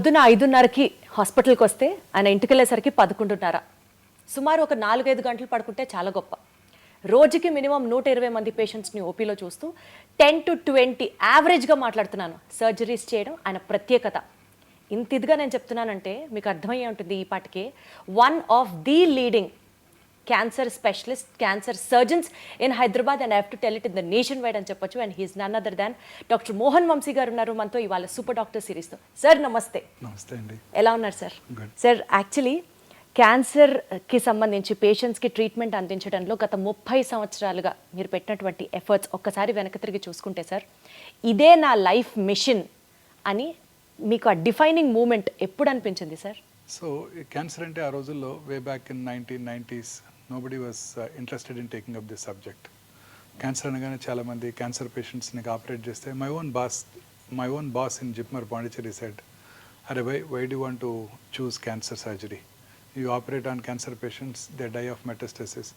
పొద్దున 5:30కి హాస్పిటల్కి వస్తే ఆయన ఇంటికి వెళ్ళేసరికి 11:30. సుమారు ఒక 4-5 గంటలు పడుకుంటే చాలా గొప్ప. రోజుకి మినిమం 120 మంది పేషెంట్స్ని ఓపీలో చూస్తూ 10 to 20 యావరేజ్గా మాట్లాడుతున్నాను సర్జరీస్ చేయడం ఆయన ప్రత్యేకత. ఇంత ఇదిగా నేను చెప్తున్నానంటే మీకు అర్థమయ్యే ఉంటుంది ఈ పాటికే. One of the leading cancer specialist, cancer surgeons in Hyderabad, and I have to tell it in the nation wide అని చెప్పొచ్చు. And he's none other than doctor Mohan Vamshi గారు ఉన్నారు మనతో ఇవాళ సూపర్ డాక్టర్ సిరీస్తో. సార్ నమస్తే. నమస్తే అండి. ఎలా ఉన్నారు సార్? సార్ యాక్చువల్లీ క్యాన్సర్కి సంబంధించి పేషెంట్స్కి ట్రీట్మెంట్ అందించడంలో గత 30 సంవత్సరాలుగా మీరు పెట్టినటువంటి ఎఫర్ట్స్ ఒక్కసారి వెనక తిరిగి చూసుకుంటే సార్, ఇదే నా లైఫ్ మిషన్ అని మీకు ఆ డిఫైనింగ్ మూమెంట్ ఎప్పుడు అనిపించింది సార్? సో క్యాన్సర్ అంటే ఆ రోజుల్లో way back in 1990s nobody was interested in taking up this subject. Cancer అనగానే చాలామంది క్యాన్సర్ పేషెంట్స్ని ఆపరేట్ చేస్తే my own boss in JIPMER Pondicherry said, అరే why do want to choose cancer surgery? You operate on cancer patients, they die of metastasis.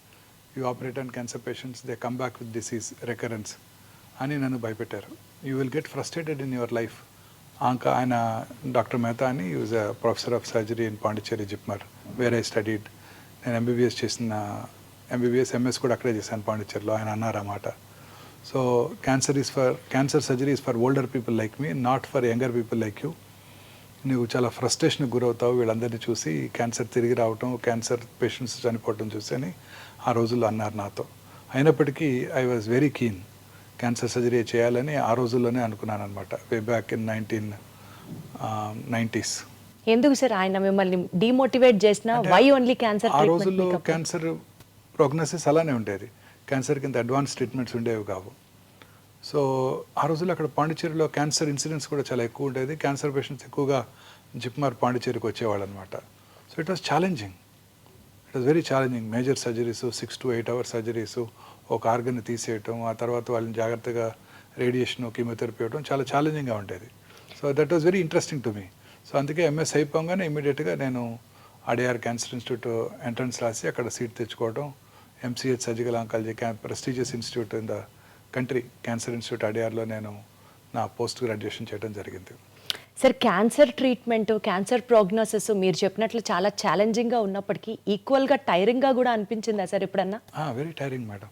You operate on cancer patients, they come back with disease recurrence. అని నన్ను భయపెట్టారు. You will get frustrated in your life. ఆయన doctor Mehta అని use a professor of surgery in Pondicherry JIPMER, where I studied. నేను MBBS MS కూడా అక్కడే చేశాను పాండిచేరిలో. ఆయన అన్నారు అన్నమాట. So cancer surgery is for older people like me, not for younger people like you. నువ్వు చాలా ఫ్రస్ట్రేషన్కి గురవుతావు వీళ్ళందరినీ చూసి, క్యాన్సర్ తిరిగి రావటం, క్యాన్సర్ పేషెంట్స్ చనిపోవటం చూసి అని ఆ రోజుల్లో అన్నారు నాతో. అయినప్పటికీ I was very keen cancer surgery చేయాలని ఆ రోజుల్లోనే అనుకున్నాను అనమాట, వే బ్యాక్ ఇన్ 1990s. ఎందుకు సార్ ఆయన మిమ్మల్ని డిమోటివేట్ చేసిన? Why only cancer? ఆ రోజుల్లో క్యాన్సర్ ప్రోగ్నోసిస్ అలానే ఉండేది. క్యాన్సర్కి ఇంత అడ్వాన్స్ ట్రీట్మెంట్స్ ఉండేవి కావు. సో ఆ రోజుల్లో అక్కడ పాండిచేరిలో క్యాన్సర్ ఇన్సిడెన్స్ కూడా చాలా ఎక్కువ ఉండేది. క్యాన్సర్ పేషెంట్స్ ఎక్కువగా జిప్మర్ పాండిచేరికి వచ్చేవాళ్ళు అనమాట. So it was challenging, very challenging. Major surgeries, 6 to 8 hour surgeries, ఒక ఆర్గన్ని తీసేయటం, ఆ తర్వాత వాళ్ళని జాగ్రత్తగా రేడియేషన్, కీమోథెరపీ ఇవ్వడం చాలా ఛాలెంజింగ్గా ఉండేది. So that was very interesting to me. So అందుకే ఎంఎస్ అయిపోగానే ఇమీడియట్గా నేను ఆర్డీఆర్ క్యాన్సర్ ఇన్స్టిట్యూట్ ఎంట్రన్స్ రాసి అక్కడ సీట్ తెచ్చుకోవడం. MCh surgical oncology prestigious institute in the country, cancer institute అడియార్లో నేను నా పోస్ట్ గ్రాడ్యుయేషన్ చేయడం జరిగింది. Sir cancer treatment, cancer prognosis మీరు చెప్పినట్లు చాలా ఛాలెంజింగ్గా ఉన్నప్పటికీ ఈక్వల్గా టైరింగ్గా కూడా అనిపించిందా సార్ ఎప్పుడన్నా? Very tiring madam.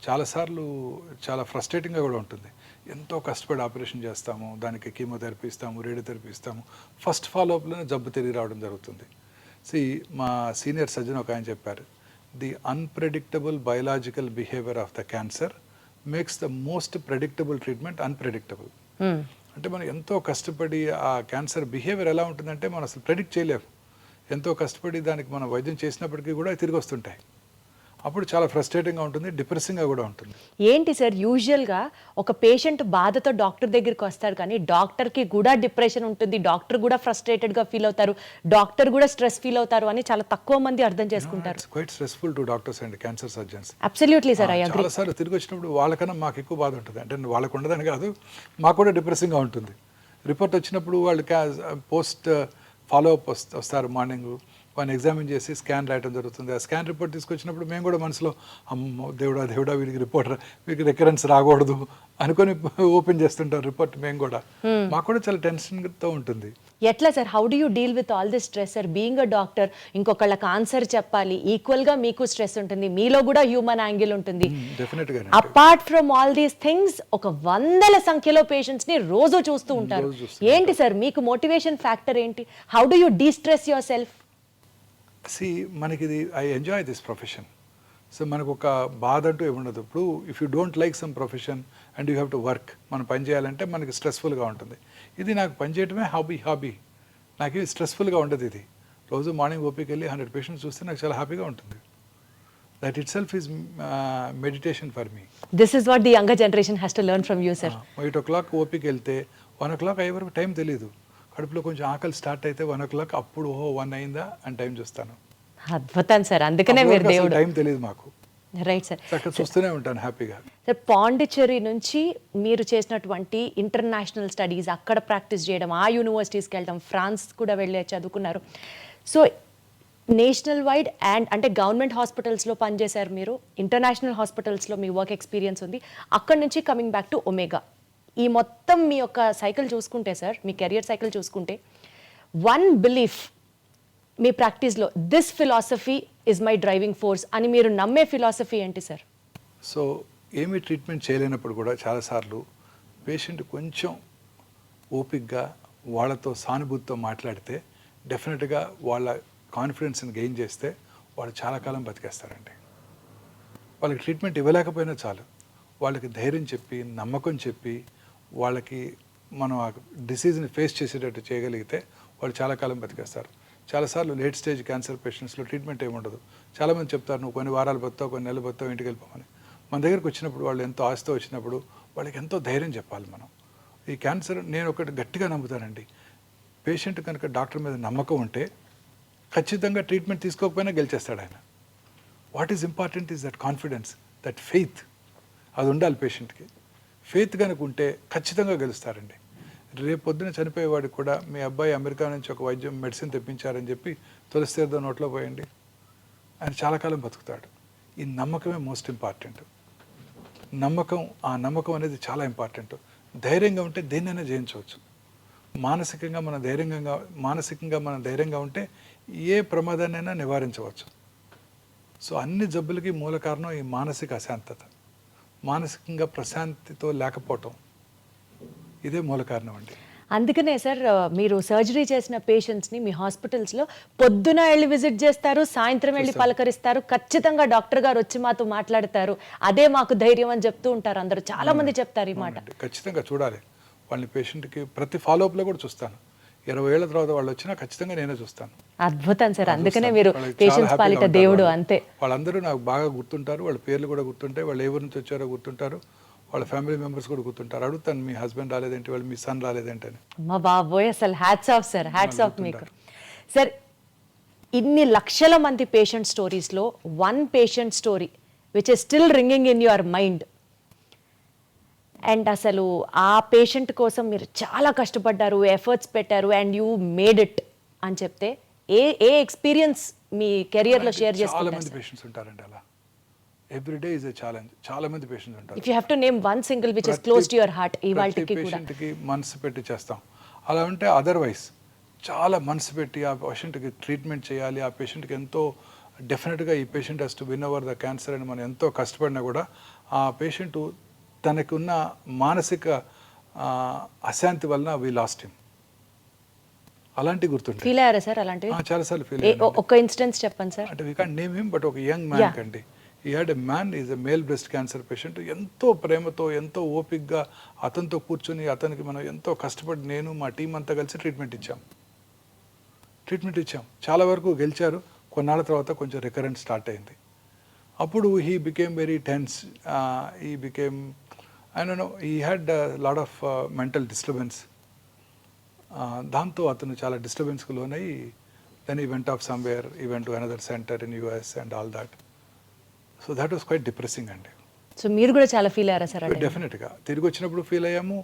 చాలాసార్లు చాలా ఫ్రస్ట్రేటింగ్గా కూడా ఉంటుంది. ఎంతో కష్టపడి ఆపరేషన్ చేస్తాము, దానికి కీమోథెరపీ ఇస్తాము, రేడియోథెరపీ ఇస్తాము, ఫస్ట్ ఫాలోఅప్లోనే జబ్బు తిరిగి రావడం జరుగుతుంది. మా సీనియర్ సర్జన్ ఒక ఆయన చెప్పారు, the unpredictable biological behaviour of the cancer makes the most predictable treatment unpredictable. అంటే మనం ఎంతో కష్టపడి ఆ క్యాన్సర్ బిహేవియర్ ఎలా ఉంటుందంటే మనం అసలు ప్రెడిక్ట్ చేయలేము. ఎంతో కష్టపడి దానికి మనం వైద్యం చేసినప్పటికీ కూడా తిరిగి వస్తుంటాయి. అప్పుడు చాలా ఫ్రస్ట్రేటింగ్గా ఉంటుంది, డిప్రెసింగ్గా కూడా ఉంటుంది. ఏంటి సార్ యూజువల్గా ఒక పేషెంట్ బాధతో డాక్టర్ దగ్గరికి వస్తాడు, కానీ డాక్టర్కి కూడా డిప్రెషన్ ఉంటుంది, డాక్టర్ కూడా ఫ్రస్ట్రేటెడ్గా ఫీల్ అవుతారు, డాక్టర్ కూడా స్ట్రెస్ ఫీల్ అవుతారు అని చాలా తక్కువ మంది అర్థం చేసుకుంటారు. Quite stressful to doctors and cancer surgeons. Absolutely sir, I agree. చాలాసార్లు తిరిగి వచ్చినప్పుడు వాళ్ళకన్నా మాకు ఎక్కువ బాధ ఉంటుంది. అంటే వాళ్ళకు ఉండదని కాదు, మాకు కూడా డిప్రెసింగ్గా ఉంటుంది. రిపోర్ట్ వచ్చినప్పుడు వాళ్ళు పోస్ట్ ఫాలోఅప్ వస్తారు, మార్నింగ్ వాళ్ళని ఎగ్జామిన్ చేసి స్కాన్ రాయడం జరుగుతుంది. ఆ స్కాన్ రిపోర్ట్ తీసుకొచ్చినప్పుడు మేము కూడా మనసులో అమ్మో దేవుడా వీడికి వీడికి రికరెన్స్ రాకూడదు అనుకొని ఓపెన్ చేస్తుంటాం రిపోర్ట్. మేము కూడా మాకు కూడా చాలా టెన్షన్తో ఉంటుంది. ఎట్లా sir, how do you deal with all this stress sir? Being a doctor, ఇంకొకళ్ళకి ఆన్సర్ చెప్పాలి, ఈక్వల్గా మీకు స్ట్రెస్ ఉంటుంది, మీలో కూడా హ్యూమన్ యాంగిల్ ఉంటుంది. డెఫినెట్గా apart from all these things ఒక 100 సంఖ్యలో పేషెంట్స్ని రోజు చూస్తూ ఉంటారు. ఏంటి సార్ మీకు మోటివేషన్ ఫ్యాక్టర్ ఏంటి? How do you destress yourself? మనకి I enjoy this profession. So మనకు ఒక బాధ అంటూ ఏముండదు. ఇప్పుడు if you don't like some profession and you have to work, మనం పని చేయాలంటే మనకి స్ట్రెస్ఫుల్గా ఉంటుంది. ఇది నాకు పని చేయడమే హాబీ. నాకు ఇది స్ట్రెస్ఫుల్గా ఉండదు. ఇది రోజు మార్నింగ్ ఓపీకి వెళ్ళి 100 పేషెంట్స్ చూస్తే నాకు చాలా హ్యాపీగా ఉంటుంది. That it self is meditation for me. This is what the younger generation has to learn from you sir. 8 o'clock ఓపీకి వెళ్తే 1 o'clock అయ్యే వరకు టైం తెలియదు. కడుపులో కొంచెం ఆకలి స్టార్ట్ అయితే 1 o'clock, అప్పుడు 1 అయిందా అని టైం చూస్తాను. అద్భుతం సార్, అందుకనే మీరు దేవుడు. టైం తెలియదు మాకు. రైట్ సార్, అక్కడ చూస్తూనే ఉంటాను హ్యాపీగా. సార్ పాండిచ్చేరి నుంచి మీరు చేసినటువంటి ఇంటర్నేషనల్ స్టడీస్, అక్కడ ప్రాక్టీస్ చేయడం, ఆ యూనివర్సిటీస్కి వెళ్ళడం, ఫ్రాన్స్ కూడా వెళ్ళి చదువుకున్నారు. సో నేషనల్ వైడ్ అండ్ అంటే గవర్నమెంట్ హాస్పిటల్స్లో పనిచేశారు మీరు, ఇంటర్నేషనల్ హాస్పిటల్స్లో మీ వర్క్ ఎక్స్పీరియన్స్ ఉంది. అక్కడ నుంచి కమింగ్ బ్యాక్ టు ఒమేగా, ఈ మొత్తం మీ యొక్క సైకిల్ చూసుకుంటే సార్, మీ కెరియర్ సైకిల్ చూసుకుంటే వన్ బిలీఫ్ మీ ప్రాక్టీస్లో this philosophy is my driving force అని మీరు నమ్మే ఫిలాసఫీ ఏంటి సార్? సో ఏమీ ట్రీట్మెంట్ చేయలేనప్పుడు కూడా చాలాసార్లు పేషెంట్ కొంచెం ఓపిక్గా వాళ్ళతో సానుభూతితో మాట్లాడితే డెఫినెట్గా వాళ్ళ కాన్ఫిడెన్స్ని గెయిన్ చేస్తే వాళ్ళు చాలా కాలం బతికేస్తారండి. వాళ్ళకి ట్రీట్మెంట్ ఇవ్వలేకపోయినా చాలు, వాళ్ళకి ధైర్యం చెప్పి నమ్మకం చెప్పి వాళ్ళకి మనం ఆ డిసీజ్ని ఫేస్ చేసేటట్టు చేయగలిగితే వాళ్ళు చాలా కాలం బతికేస్తారు. చాలాసార్లు లేట్ స్టేజ్ క్యాన్సర్ పేషెంట్స్లో ట్రీట్మెంట్ ఏమి ఉండదు. చాలామంది చెప్తారు నువ్వు కొన్ని వారాలు బతావు, కొన్ని నెలలు బతావు, ఇంటికి వెళ్ళిపోమని. మన దగ్గరికి వచ్చినప్పుడు వాళ్ళు ఎంతో ఆశతో వచ్చినప్పుడు వాళ్ళకి ఎంతో ధైర్యం చెప్పాలి మనం. ఈ క్యాన్సర్ నేను ఒకటి గట్టిగా నమ్ముతానండి, పేషెంట్ కనుక డాక్టర్ మీద నమ్మకం ఉంటే ఖచ్చితంగా ట్రీట్మెంట్ తీసుకోకపోయినా గెలిచేస్తాడు ఆయన. What is important is that confidence, that faith. అది ఉండాలి పేషెంట్కి. ఫెయిత్ కనుక ఉంటే ఖచ్చితంగా గెలుస్తారండి. రేపు పొద్దున చనిపోయేవాడికి కూడా మీ అబ్బాయి అమెరికా నుంచి ఒక వైద్యం మెడిసిన్ తెప్పించారని చెప్పి తులసి తీర్థం నోట్లో పోయండి, ఆయన చాలా కాలం బతుకుతాడు. ఈ నమ్మకమే మోస్ట్ ఇంపార్టెంట్. ఆ నమ్మకం అనేది చాలా ఇంపార్టెంట్. ధైర్యంగా ఉంటే దేన్నైనా జయించవచ్చు. మానసికంగా మనం ధైర్యంగా ఉంటే ఏ ప్రమాదాన్నైనా నివారించవచ్చు. సో అన్ని జబ్బులకి మూల కారణం ఈ మానసిక అశాంతత, మానసికంగా ప్రశాంతితో లేకపోవటం, ఇదే మూల కారణం అండి. అందుకనే సార్ మీరు సర్జరీ చేసిన పేషెంట్స్ని మీ హాస్పిటల్స్లో పొద్దున వెళ్ళి విజిట్ చేస్తారు, సాయంత్రం వెళ్ళి పలకరిస్తారు, ఖచ్చితంగా డాక్టర్ గారు వచ్చి మాతో మాట్లాడతారు, అదే మాకు ధైర్యం అని చెప్తూ ఉంటారు అందరూ. చాలా మంది చెప్తారు ఈ మాట. ఖచ్చితంగా చూడాలి వాళ్ళని. పేషెంట్కి ప్రతి ఫాలోఅప్లో కూడా చూస్తాను. 20 ఏళ్ల తర్వాత వాళ్ళు వచ్చినా ఖచ్చితంగా నేనే చూస్తాను. అద్భుతం సార్, అందుకనే మీరు పేషెంట్స్ పాలిట దేవుడు. అంతే, వాళ్ళందరూ నాకు బాగా గుర్తుంటారు, వాళ్ళ పేర్లు కూడా గుర్తుంటాయి, వాళ్ళు ఏ ఊరి నుంచి వచ్చారో గుర్తుంటారు, వాళ్ళ ఫ్యామిలీ మెంబర్స్ కూడా గుర్తుంటారు. అడుగుతాను మీ హస్బెండ్ రాలేదేంటి, వాళ్ళు మీ సన్ రాలేదేంటి అని. మా బాబోయ్, అసలు hats off sir, hats off మీకు. సార్ ఇన్ని లక్షల మంది పేషెంట్ స్టోరీస్లో one patient story which is still ringing in your mind, and అసలు ఆ పేషెంట్ కోసం మీరు చాలా కష్టపడ్డారు, ఎఫర్ట్స్ పెట్టారు, అండ్ యూ మేడ్ ఇట్ అని చెప్తే ఏ ఎక్స్పీరియన్స్ మీ కెరియర్లో షేర్ చేసుకుంటారు? చాలా మంది పేషెంట్స్ ఉంటారండి అలా. Every day is a challenge. చాలా మంది పేషెంట్స్ ఉంటారు. If you have to name one single which is close to your heart, ఇవాల్టికి కూడా పేషెంట్కి మనసు పెట్టి చేస్తాం. అలా ఉంటే అదర్వైజ్ చాలా మనసు పెట్టి ఆ పేషెంట్కి ట్రీట్మెంట్ చేయాలి, ఆ పేషెంట్కి ఎంతో డెఫినెట్గా ఈ patient has to win over the cancer అని మనం ఎంతో కష్టపడినా కూడా ఆ పేషెంట్ తనకున్న మానసిక అశాంతి వలన వీ లాస్ట్ హిమ్. అలాంటి గుర్తుంటాయి. ఫీల్ అయ్యారా సార్ అలాంటివి? చాలాసార్లు ఫీల్ ఒక ఇన్సిడెన్స్ చెప్పండి సార్. అంటే we can't name him, but ఒక యంగ్ మ్యాన్ కండి. ఈ had a man, is a male breast cancer patient. ఎంతో ప్రేమతో ఎంతో ఓపిక్గా అతనితో కూర్చొని అతనికి మనం ఎంతో కష్టపడి నేను మా టీం అంతా కలిసి ట్రీట్మెంట్ ఇచ్చాం. చాలా వరకు గెలిచారు. కొన్నాళ్ళ తర్వాత కొంచెం రికరెంట్ స్టార్ట్ అయింది. అప్పుడు he became very tense. He had lot of mental disturbance. దాంతో అతను చాలా డిస్టర్బెన్స్కి లోనై then he went off somewhere, he went to another centre in US and all that. So that was quite depressing అండి. So మీరు కూడా చాలా feel అయ్యారా సార్? డెఫినెట్గా తిరిగి వచ్చినప్పుడు ఫీల్ అయ్యాము.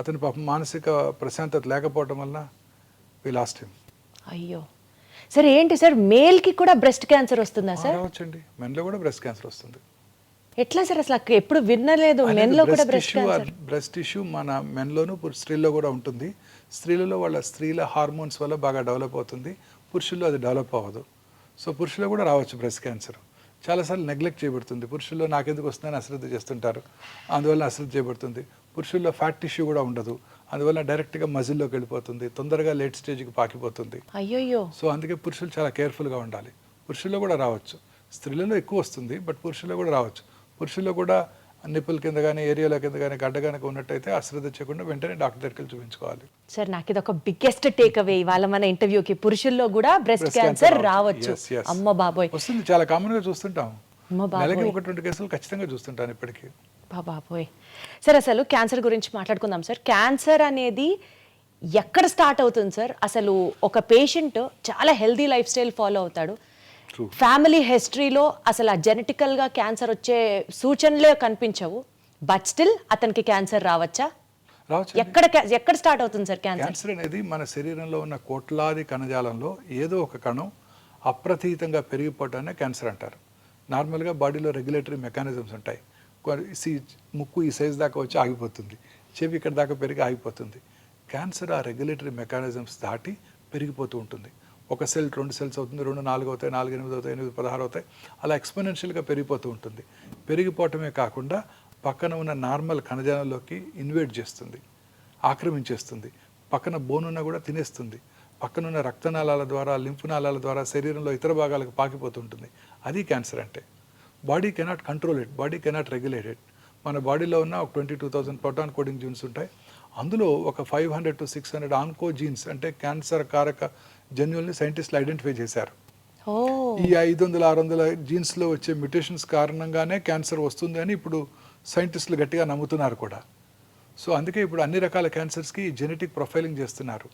అతని పాపం మానసిక ప్రశాంతత లేకపోవడం వల్ల వి లాస్ట్ హిమ్. అయ్యో సార్, ఏంటి సార్ మేల్కి కూడా బ్రెస్ట్ క్యాన్సర్ వస్తుందా సార్? రావచ్చండి, మెన్లో కూడా బ్రెస్ట్ క్యాన్సర్ వస్తుంది. ఎట్లా సార్, అసలు ఎప్పుడు వినలేదు మెన్లో కూడా బ్రెస్ట్ క్యాన్సర్. బ్రెస్ట్ టిష్యూ మన మెన్లోను స్త్రీల్లో కూడా ఉంటుంది. స్త్రీల హార్మోన్స్ వల్ల బాగా డెవలప్ అవుతుంది, పురుషుల్లో అది డెవలప్ అవ్వదు. సో పురుషుల్లో కూడా రావచ్చు బ్రెస్ట్ క్యాన్సర్. చాలాసార్లు నెగ్లెక్ట్ చేయబడుతుంది. పురుషుల్లో నాకెందుకు వస్తుందని అశ్రద్ధ చేస్తుంటారు, అందువల్ల అశ్రద్ధ చేయబడుతుంది. పురుషుల్లో ఫ్యాట్ టిష్యూ కూడా ఉండదు, అందువల్ల డైరెక్ట్గా మజిల్లోకి వెళ్ళిపోతుంది, తొందరగా లేట్ స్టేజ్కి పాకిపోతుంది. అయ్యో. సో అందుకే పురుషులు చాలా కేర్ఫుల్గా ఉండాలి. పురుషుల్లో కూడా రావచ్చు, స్త్రీలలో ఎక్కువ వస్తుంది, బట్ పురుషుల్లో కూడా రావచ్చు. పురుషుల్లో కూడా నిప్పుల కింద కానీ ఏరియాల కింద కానీ గడ్డ కనుక ఉన్నట్టయితే అశ్రద్ధ చేయకుండా వెంటనే డాక్టర్ దగ్గరికి చూపించుకోవాలి. సార్ నాకు ఇది ఒక బిగ్గెస్ట్ టేక్ అవే ఇవాళ మన ఇంటర్వ్యూకి. పురుషుల్లో కూడా బ్రెస్ట్ క్యాన్సర్ రావచ్చు. అమ్మ బాబోయ్, వస్తుంది, చాలా కామన్గా చూస్తుంటాం. నెలకి 1-2 కేసులు ఖచ్చితంగా చూస్తుంటాను ఇప్పటికీ. బాబోయ్. సార్ అసలు క్యాన్సర్ గురించి మాట్లాడుకుందాం సార్. క్యాన్సర్ అనేది ఎక్కడ స్టార్ట్ అవుతుంది సార్? అసలు ఒక పేషెంట్ చాలా హెల్దీ లైఫ్ స్టైల్ ఫాలో అవుతాడు, ఫ్యామిలీ హిస్టరీలో అసలు ఆ జెనెటికల్గా క్యాన్సర్ వచ్చే సూచనలే కనిపించవు, బట్ స్టిల్ అతనికి క్యాన్సర్ రావచ్చా? ఎక్కడ స్టార్ట్ అవుతుంది సార్ క్యాన్సర్ అనేది? మన శరీరంలో ఉన్న కోట్లాది కణజాలంలో ఏదో ఒక కణం అప్రతీతంగా పెరిగిపోవటాన్ని క్యాన్సర్ అంటారు. నార్మల్గా బాడీలో రెగ్యులేటరీ మెకానిజమ్స్ ఉంటాయి. ముక్కు ఈ సైజ్ దాకా వచ్చి ఆగిపోతుంది, చెవి ఇక్కడ దాకా పెరిగి ఆగిపోతుంది. క్యాన్సర్ ఆ రెగ్యులేటరీ మెకానిజమ్స్ దాటి పెరిగిపోతూ ఉంటుంది. ఒక సెల్ 2 సెల్స్ అవుతుంది, 2 4 అవుతాయి, 4 8 అవుతాయి, 8 16 అవుతాయి, అలా ఎక్స్పోనెన్షియల్గా పెరిగిపోతూ ఉంటుంది. పెరిగిపోవటమే కాకుండా పక్కన ఉన్న నార్మల్ కణజాలంలోకి ఇన్వేట్ చేస్తుంది, ఆక్రమించేస్తుంది, పక్కన బోనున్న కూడా తినేస్తుంది, పక్కనున్న రక్తనాళాల ద్వారా, లింఫ్ నాళాల ద్వారా శరీరంలో ఇతర భాగాలకు పాకిపోతుంటుంది. అది క్యాన్సర్ అంటే. Body cannot control it, body cannot regulate it. మన బాడీలో ఉన్న ఒక 22,000 ప్రోటాన్ కోడింగ్ జీన్స్ ఉంటాయి. అందులో ఒక 500 to 600 ఆన్కో జీన్స్ అంటే క్యాన్సర్ కారక జన్యుల్ని సైంటిస్టులు ఐడెంటిఫై చేశారు. ఈ 500-600 జీన్స్లో వచ్చే మ్యుటేషన్స్ కారణంగానే క్యాన్సర్ వస్తుంది అని ఇప్పుడు సైంటిస్టులు గట్టిగా నమ్ముతున్నారు కూడా. సో అందుకే ఇప్పుడు అన్ని రకాల క్యాన్సర్స్కి జెనెటిక్ ప్రొఫైలింగ్ చేస్తున్నారు.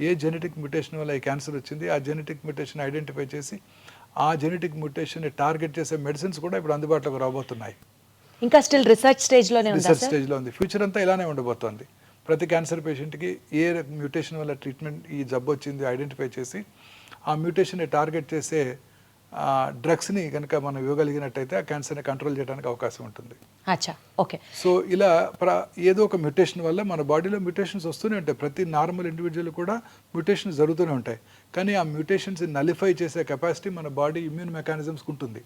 ఏ జెనెటిక్ మ్యుటేషన్ వల్ల ఈ క్యాన్సర్ వచ్చింది, ఆ జెనెటిక్ మ్యుటేషన్ ఐడెంటిఫై చేసి ఆ జెనెటిక్ మ్యుటేషన్ని టార్గెట్ చేసే మెడిసిన్స్ కూడా ఇప్పుడు అందుబాటులోకి రాబోతున్నాయి. ఇంకా స్టిల్ రిసర్చ్ స్టేజ్లోనే ఉంది. రీసెర్చ్ స్టేజ్లో ఉంది. ఫ్యూచర్ అంతా ఇలానే ఉండబోతోంది. ప్రతి క్యాన్సర్ పేషెంట్కి ఏ మ్యూటేషన్ వల్ల ట్రీట్మెంట్ ఈ జబ్బు వచ్చింది ఐడెంటిఫై చేసి ఆ మ్యూటేషన్ని టార్గెట్ చేసే డ్రగ్స్ని కనుక మనం ఇవ్వగలిగినట్టయితే ఆ క్యాన్సర్ని కంట్రోల్ చేయడానికి అవకాశం ఉంటుంది. అచ్చా, ఓకే. సో ఇలా ఏదో ఒక మ్యుటేషన్ వల్ల మన బాడీలో మ్యుటేషన్స్ వస్తూనే ఉంటాయి. ప్రతి నార్మల్ ఇండివిజువల్ కూడా మ్యుటేషన్స్ జరుగుతూనే ఉంటాయి. కానీ ఆ మ్యుటేషన్స్ నలిఫై చేసే కెపాసిటీ మన బాడీ ఇమ్యూన్ మెకానిజమ్స్కి ఉంటుంది.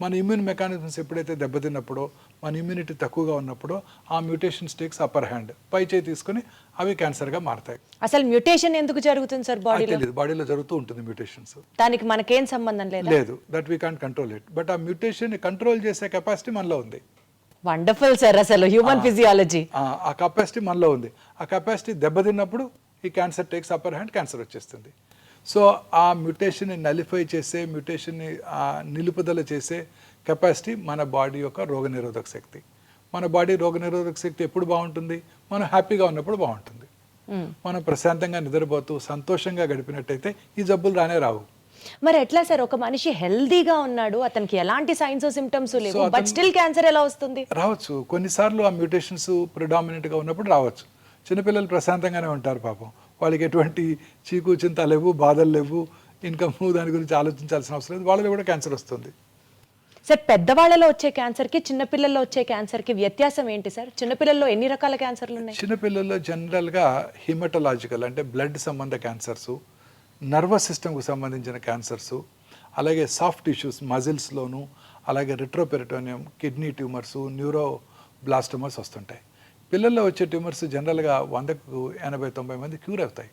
మన ఇమ్యూన్ మెకానిజమ్స్ ఎప్పుడైతే దెబ్బతిన్నప్పుడో, మన ఇమ్యూనిటీ తక్కువగా ఉన్నప్పుడో ఆ మ్యుటేషన్స్ టేక్స్ అప్పర్ హ్యాండ్, పై చేయి తీసుకొని అవి క్యాన్సర్గా మారతాయి. అసలు మ్యుటేషన్ ఎందుకు జరుగుతుంది సార్ బాడీలో? బాడీలో జరుగుతూ ఉంటుంది మ్యుటేషన్స్. దానికి మనకేం సంబంధం లేదు, that we can't control it. But ఆ మ్యుటేషన్ కంట్రోల్ చేసే కెపాసిటీ మనలో ఉంది. వండర్ఫుల్ సార్, అసలు హ్యూమన్ ఫిజియాలజీ. ఆ కెపాసిటీ మనలో ఉంది. ఆ కెపాసిటీ దెబ్బతిన్నప్పుడు ఈ cancer takes upper hand, cancer వచ్చేస్తుంది. సో ఆ మ్యుటేషన్ని నలిఫై చేసే, మ్యుటేషన్ని నిలుపుదల చేసే కెపాసిటీ మన బాడీ యొక్క రోగనిరోధక శక్తి. మన బాడీ రోగనిరోధక శక్తి ఎప్పుడు బాగుంటుంది? మనం హ్యాపీగా ఉన్నప్పుడు బాగుంటుంది. మనం ప్రశాంతంగా నిద్రపోతూ సంతోషంగా గడిపినట్టయితే ఈ జబ్బులు రానే రావు. మరి ఎట్లా సార్, ఒక మనిషి హెల్దీగా ఉన్నాడు, అతనికి ఎలాంటి సైన్స్ సిమ్టమ్స్ లేవు, బట్ స్టిల్ క్యాన్సర్ ఎలా వస్తుంది? రావచ్చు. కొన్నిసార్లు ఆ మ్యూటేషన్స్ ప్రిడామినెంట్గా ఉన్నప్పుడు రావచ్చు. చిన్నపిల్లలు ప్రశాంతంగానే ఉంటారు పాపం, వాళ్ళకి ఎటువంటి చీకు చింత లేవు, బాధలు లేవు, ఇన్కమ్ దాని గురించి ఆలోచించాల్సిన అవసరం లేదు, వాళ్ళలో కూడా క్యాన్సర్ వస్తుంది. సార్, పెద్దవాళ్ళలో వచ్చే క్యాన్సర్కి చిన్నపిల్లల్లో వచ్చే క్యాన్సర్కి వ్యత్యాసం ఏంటి సార్? చిన్నపిల్లల్లో ఎన్ని రకాల క్యాన్సర్లు ఉన్నాయి? చిన్నపిల్లల్లో జనరల్గా హిమటలాజికల్ అంటే బ్లడ్ సంబంధ క్యాన్సర్సు, నర్వస్ సిస్టమ్కు సంబంధించిన క్యాన్సర్సు, అలాగే సాఫ్ట్ టిష్యూస్ మజిల్స్లోను, అలాగే రిట్రోపెరిటోనియం, కిడ్నీ ట్యూమర్సు, న్యూరోబ్లాస్టోమర్స్ వస్తుంటాయి. పిల్లల్లో వచ్చే ట్యూమర్స్ జనరల్గా 100కు 80-90 మంది క్యూర్ అవుతాయి.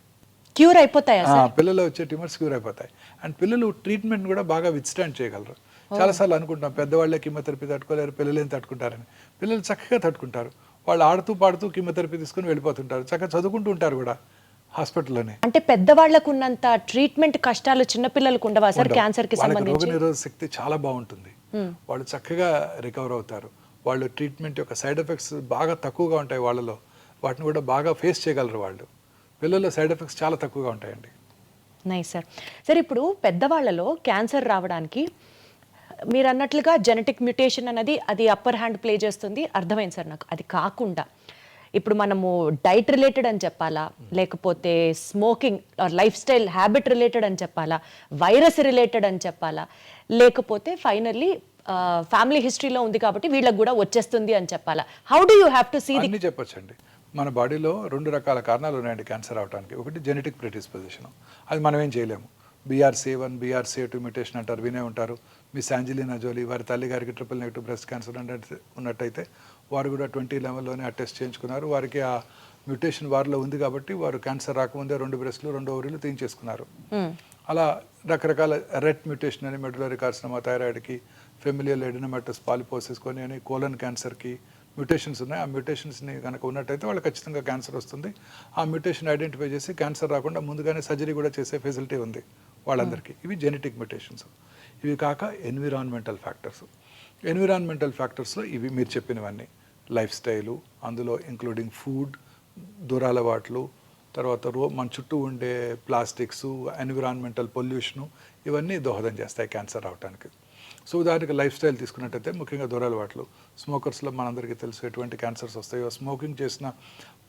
క్యూర్ అయిపోతాయా? పిల్లల్లో వచ్చే ట్యూమర్స్ క్యూర్ అయిపోతాయి. అండ్ పిల్లలు ట్రీట్మెంట్ కూడా బాగా విత్స్టాండ్ చేయగలరు. చాలాసార్లు అనుకుంటాం పెద్దవాళ్ళే కీమోథెరపీ తట్టుకోలేరు, పిల్లలు ఏం తట్టుకుంటారని. పిల్లలు చక్కగా తట్టుకుంటారు. వాళ్ళు ఆడుతూ పాడుతూ కీమోథెరపీ తీసుకుని వెళ్ళిపోతుంటారు, చక్కగా చదువుకుంటూ ఉంటారు కూడా హాస్పిటల్లోనే. అంటే పెద్దవాళ్ళకు ఉన్నంత ట్రీట్మెంట్ కష్టాలు చిన్నపిల్లలకు ఉండవా సార్ క్యాన్సర్కి సంబంధించి? రోగనిరోధక శక్తి చాలా బాగుంటుంది, వాళ్ళు చక్కగా రికవర్ అవుతారు. వాళ్ళు ట్రీట్మెంట్ యొక్క సైడ్ ఎఫెక్ట్స్ బాగా తక్కువగా ఉంటాయి వాళ్ళలో, వాటిని కూడా బాగా ఫేస్ చేయగలరు వాళ్ళు. పిల్లల్లో సైడ్ ఎఫెక్ట్స్ చాలా తక్కువగా ఉంటాయండి. Nice sir. సార్, ఇప్పుడు పెద్దవాళ్ళలో క్యాన్సర్ రావడానికి మీరు అన్నట్లుగా జెనెటిక్ మ్యుటేషన్ అనేది అది అప్పర్ హ్యాండ్ ప్లే చేస్తుంది, అర్థమైంది సార్ నాకు. అది కాకుండా ఇప్పుడు మనము డైట్ రిలేటెడ్ అని చెప్పాలా, లేకపోతే smoking life style habit related అని చెప్పాలా, వైరస్ రిలేటెడ్ అని చెప్పాలా, లేకపోతే ఫైనల్లీ ఫ్యామిలీ హిస్టరీలో ఉంది కాబట్టి వీళ్ళకి కూడా వచ్చేస్తుంది అని చెప్పాలా? How do you have to see the? అన్నీ చెప్పొచ్చండి. మన బాడీలో 2 రకాల కారణాలు ఉన్నాయండి క్యాన్సర్ అవడానికి. ఒకటి జెనెటిక్ ప్రెడిస్పోజిషన్, అది మనం ఏం చేయలేము. BRCA1 BRCA2 మ్యూటేషన్ అంటారు, వినే ఉంటారు. మిస్ యాంజెలినా జోలీ వారి తల్లి గారికి ట్రిపుల్ నెగిటివ్ బ్రెస్ట్ క్యాన్సర్ ఉన్నట్టయితే వారు కూడా 20 లెవెల్లోనే ఆ టెస్ట్ చేయించుకున్నారు. వారికి ఆ మ్యూటేషన్ వారిలో ఉంది కాబట్టి వారు క్యాన్సర్ రాకముందే 2 బ్రెస్ట్లు 2 ఓవరీలు తీయించేసుకున్నారు. అలా రకరకాల రెట్ మ్యూటేషన్ అని మెడులరీ కార్సినోమా, థైరాయిడ్కి, ఫెమిలియల్ ఎడినోమాటస్ పాలిపోసిస్ కొని అని, కోలన్ క్యాన్సర్కి మ్యూటేషన్స్ ఉన్నాయి. ఆ మ్యూటేషన్స్ని కనుక ఉన్నట్టయితే వాళ్ళు ఖచ్చితంగా క్యాన్సర్ వస్తుంది. ఆ మ్యూటేషన్ ఐడెంటిఫై చేసి క్యాన్సర్ రాకుండా ముందుగానే సర్జరీ కూడా చేసే ఫెసిలిటీ ఉంది వాళ్ళందరికీ. ఇవి జెనెటిక్ మ్యూటేషన్స్. ఇవి కాక ఎన్విరాన్మెంటల్ ఫ్యాక్టర్స్. ఎన్విరాన్మెంటల్ ఫ్యాక్టర్స్లో ఇవి మీరు చెప్పినవన్నీ, లైఫ్ స్టైలు, అందులో ఇంక్లూడింగ్ ఫుడ్, దురలవాట్లు, తర్వాత మన చుట్టూ ఉండే ప్లాస్టిక్స్, ఎన్విరాన్మెంటల్ పొల్యూషను, ఇవన్నీ దోహదం చేస్తాయి క్యాన్సర్ రావడానికి. సో ఉదాహరణకి లైఫ్ స్టైల్ తీసుకున్నట్టయితే ముఖ్యంగా దురలవాట్లు. స్మోకర్స్లో మనందరికీ తెలుసు ఎటువంటి క్యాన్సర్స్ వస్తాయో. స్మోకింగ్ చేసిన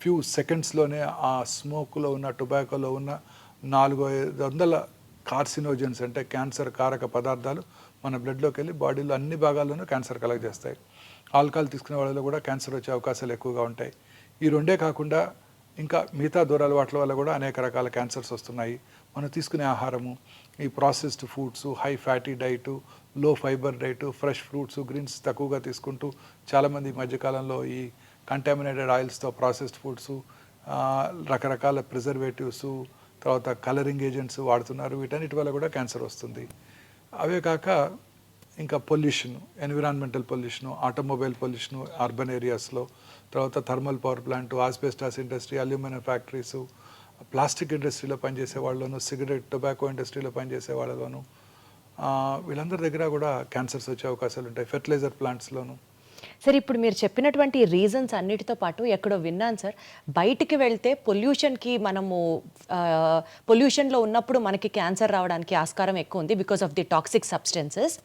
ఫ్యూ సెకండ్స్లోనే ఆ స్మోక్లో ఉన్న, టొబాకోలో ఉన్న 400-500 కార్సినోజన్స్ అంటే క్యాన్సర్ కారక పదార్థాలు మన బ్లడ్లోకి వెళ్ళి బాడీలో అన్ని భాగాల్లోనూ క్యాన్సర్ కలగజేస్తాయి. ఆల్కహాల్ తీసుకునే వాళ్ళలో కూడా క్యాన్సర్ వచ్చే అవకాశాలు ఎక్కువగా ఉంటాయి. ఈ రెండే కాకుండా ఇంకా మిగతా దురలవాట్ల వల్ల కూడా అనేక రకాల క్యాన్సర్స్ వస్తున్నాయి. మనం తీసుకునే ఆహారము, ఈ processed foods, high fatty diet, low fibre diet, fresh fruits, greens తక్కువగా తీసుకుంటూ చాలామంది ఈ మధ్యకాలంలో ఈ కంటామినేటెడ్ ఆయిల్స్తో ప్రాసెస్డ్ ఫుడ్స్, రకరకాల ప్రిజర్వేటివ్స్, తర్వాత కలరింగ్ ఏజెంట్స్ వాడుతున్నారు. వీటన్నిటి వల్ల కూడా క్యాన్సర్ వస్తుంది. అవే కాక ఇంకా pollution, environmental pollution, automobile pollution urban ఏరియాస్లో, తర్వాత thermal power plant, asbestos industry, aluminium factories, plastic ఇండస్ట్రీలో పనిచేసే వాళ్ళలోను, సిగరెట్ టొబాకో ఇండస్ట్రీలో పనిచేసే వాళ్ళలోను, వీళ్ళందరి దగ్గర కూడా క్యాన్సర్స్ వచ్చే అవకాశాలు ఉంటాయి. ఫెర్టిలైజర్ ప్లాంట్స్లోను. సార్ ఇప్పుడు మీరు చెప్పినటువంటి రీజన్స్ అన్నిటితో పాటు ఎక్కడో విన్నాను సార్, బయటికి వెళ్తే పొల్యూషన్కి మనము పొల్యూషన్లో ఉన్నప్పుడు మనకి క్యాన్సర్ రావడానికి ఆస్కారం ఎక్కువ ఉంది because of the toxic substances.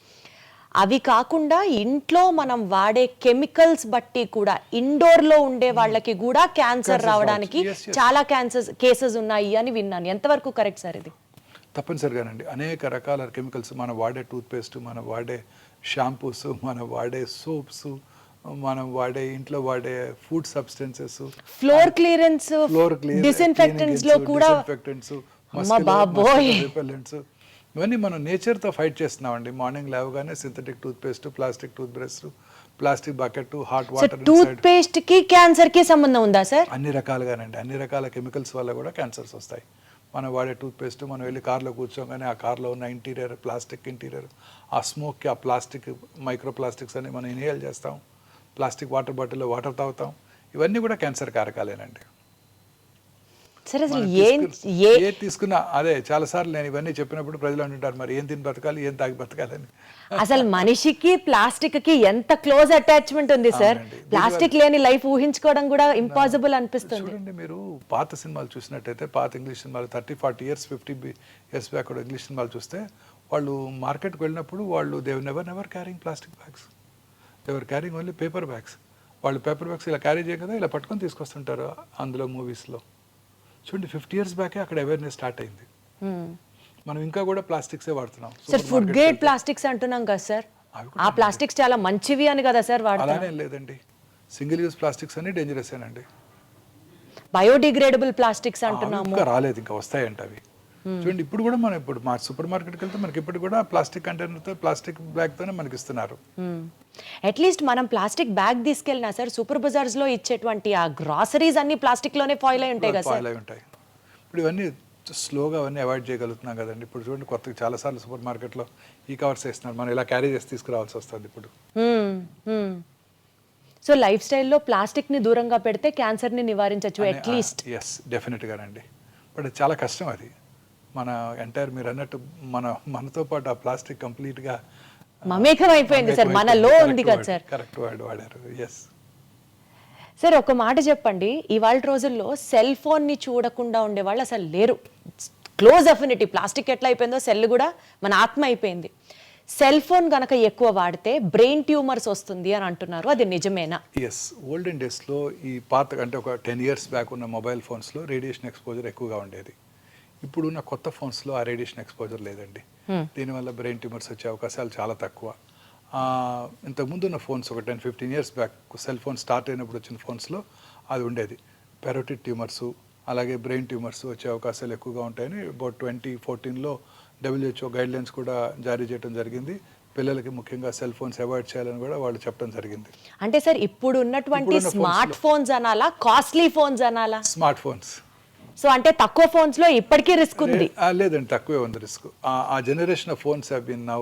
అవి కాకుండా ఇంట్లో మనం వాడే కెమికల్స్ బట్టి కూడా ఇండోర్లో ఉండే వాళ్ళకి కూడా క్యాన్సర్ రావడానికి చాలా కేసెస్ ఉన్నాయి అని విన్నాను. ఎంతవరకు కరెక్ట్ సార్ ఇది? తప్పనిసరిగానండి. అనేక రకాల కెమికల్స్, మనం వాడే టూత్పేస్ట్, మనం వాడే షాంపూస్, మనం వాడే సోప్స్, మనం వాడే ఇంట్లో వాడే food substances, floor clearance, disinfectants లో కూడా రిపెల్లెంట్స్, ఇవన్నీ మనం నేచర్తో ఫైట్ చేస్తున్నామండి. మార్నింగ్ లేవగానే synthetic toothpaste, plastic tooth brush, plastic bucket, hot water. Tooth paste కి క్యాన్సర్ కి సంబంధం ఉందా సార్? అన్ని రకాలుగానండి. అన్ని రకాల కెమికల్స్ వల్ల కూడా క్యాన్సర్స్ వస్తాయి. మనం వాడే టూత్పేస్ట్, మనం వెళ్ళి కార్లో కూర్చోగానే ఆ కార్లో ఉన్న ఇంటీరియర్, ప్లాస్టిక్ ఇంటీరియర్, ఆ స్మోక్కి ఆ ప్లాస్టిక్ మైక్రో ప్లాస్టిక్స్ అని మనం ఇన్హేల్ చేస్తాం. ప్లాస్టిక్ వాటర్ బాటిల్లో వాటర్ తాగుతాం. ఇవన్నీ కూడా క్యాన్సర్ కారకాలేనండి. సరే అసలు ఏ తీసుకున్నా అదే. చాలాసార్లు నేను ఇవన్నీ చెప్పినప్పుడు ప్రజలు అంటుంటారు, మరి ఏం తిని బతకాలి, ఏం తాగి బతకాలని. అసలు మనిషికి ప్లాస్టిక్ కి ఎంత క్లోజ్ అటాచ్మెంట్ ఉంది సార్. ప్లాస్టిక్ లేని లైఫ్ ఊహించుకోవడం కూడా ఇంపాసిబుల్ అనిపిస్తుంది. చూడండి, మీరు పాత సినిమాలు చూసినట్టయితే, పాత ఇంగ్లీష్ సినిమాలు 30-40 years 50 years బ్యాక్ ఇంగ్లీష్ సినిమాలు చూస్తే, వాళ్ళు మార్కెట్కి వెళ్ళినప్పుడు వాళ్ళు they never carrying plastic bags, they're carrying only paper bags. వాళ్ళు పేపర్ బ్యాగ్స్ ఇలా క్యారీ చేయడం కదా, ఇలా పట్టుకొని తీసుకొస్తుంటారు అందులో మూవీస్లో. చూడండి, 50 years బ్యాకే అక్కడ అవేర్నెస్ స్టార్ట్ అయింది. మనం ఇంకా కూడా ప్లాస్టిక్సే వాడుతున్నాం. సార్ ఫుడ్ గ్రేడ్ ప్లాస్టిక్స్ అంటున్నాం కదా సార్, ఆ ప్లాస్టిక్స్ చాలా మంచివి అని కదా సార్ వాడుతున్నాం. అలానే లేదండి, సింగిల్ యూజ్ ప్లాస్టిక్స్ అన్ని డేంజరస్ ఏనండి. బయోడిగ్రేడబుల్ ప్లాస్టిక్స్ అంటున్నాము. ఇంకా రాలేదు, ఇంకా వస్తాయంట అవి. చూడండి, ఇప్పుడు కూడా మనం ఇప్పుడు మా సూపర్ మార్కెట్కి వెళ్తే మనకి ఇప్పుడు కూడా ప్లాస్టిక్ కంటైనర్తో, ప్లాస్టిక్ బ్యాగ్తోనే మనకి ఇస్తున్నారు. అట్లీస్ట్ మనం ప్లాస్టిక్ బ్యాగ్ తీసుకెళ్ళినా సార్, సూపర్ బజార్స్ లో ఇచ్చేటువంటి ఆ గ్రాసరీస్ అన్ని ప్లాస్టిక్ లోనే ఫాయిల్ అయి ఉంటాయి కదా సార్. ఫాయిల్ అయి ఉంటాయి. ఇప్పుడు ఇవన్నీ స్లోగా అవన్నీ అవాయిడ్ చేయగలుగుతున్నాం కదండి. ఇప్పుడు చూడండి, కొత్తగా చాలాసార్లు సూపర్ మార్కెట్లో ఈ కవర్స్ వేస్తున్నారు, మనం ఇలా క్యారీ చేసి తీసుకురావాల్సి వస్తుంది ఇప్పుడు. సో లైఫ్ స్టైల్లో ప్లాస్టిక్ ని దూరంగా పెడితే క్యాన్సర్ ని నివారించవచ్చు అట్లీస్ట్. ఎస్, డెఫినెట్గానండి. బట్ చాలా కష్టం అది. మన ఎంటైర్ మీరు అన్నట్టు మనతో పాటు ఆ ప్లాస్టిక్ కంప్లీట్గా మమేకం అయిపోయింది సార్, మనలో ఉంది కదా సార్. కరెక్ట్ వర్డ్ వాడారు. ఎస్ సార్, ఒక మాట చెప్పండి, ఇవాళ రోజుల్లో సెల్ ఫోన్ ని చూడకుండా ఉండే వాళ్ళు అసలు లేరు. క్లోజ్ అఫినిటీ, ప్లాస్టిక్ ఎట్లా అయిపోయిందో సెల్ కూడా మన ఆత్మ అయిపోయింది. సెల్ ఫోన్ గనక ఎక్కువ వాడితే బ్రెయిన్ ట్యూమర్స్ వస్తుంది అని అంటున్నారు, అది నిజమేనా? ఎస్, ఓల్డెన్ డేస్లో ఈ పాత అంటే ఒక 10 years బ్యాక్ ఉన్న మొబైల్ ఫోన్స్లో రేడియేషన్ ఎక్స్పోజర్ ఎక్కువగా ఉండేది. ఇప్పుడున్న కొత్త ఫోన్స్లో ఆ రేడియేషన్ ఎక్స్పోజర్ లేదండి. దీనివల్ల బ్రెయిన్ ట్యూమర్స్ వచ్చే అవకాశాలు చాలా తక్కువ. ఇంతకుముందు ఉన్న ఫోన్స్ ఒక 10-15 years back cell phone start అయినప్పుడు వచ్చిన ఫోన్స్లో అది ఉండేది. పెరోటిడ్ ట్యూమర్స్, అలాగే బ్రెయిన్ ట్యూమర్స్ వచ్చే అవకాశాలు ఎక్కువగా ఉంటాయని అబౌట్ 2014లో WHO గైడ్లైన్స్ కూడా జారీ చేయడం జరిగింది. పిల్లలకి ముఖ్యంగా సెల్ ఫోన్స్ అవాయిడ్ చేయాలని కూడా వాళ్ళు చెప్పడం జరిగింది. అంటే సార్, ఇప్పుడు ఉన్నటువంటి స్మార్ట్ ఫోన్స్ అనాలా, కాస్ట్లీ ఫోన్స్ అనాలా? Smart phones. సో అంటే తక్కువ ఫోన్స్ లో ఇప్పటికీ రిస్క్ ఉంది? లేదండి, తక్కువే ఉంది రిస్క్. ఆ generation of phones have been now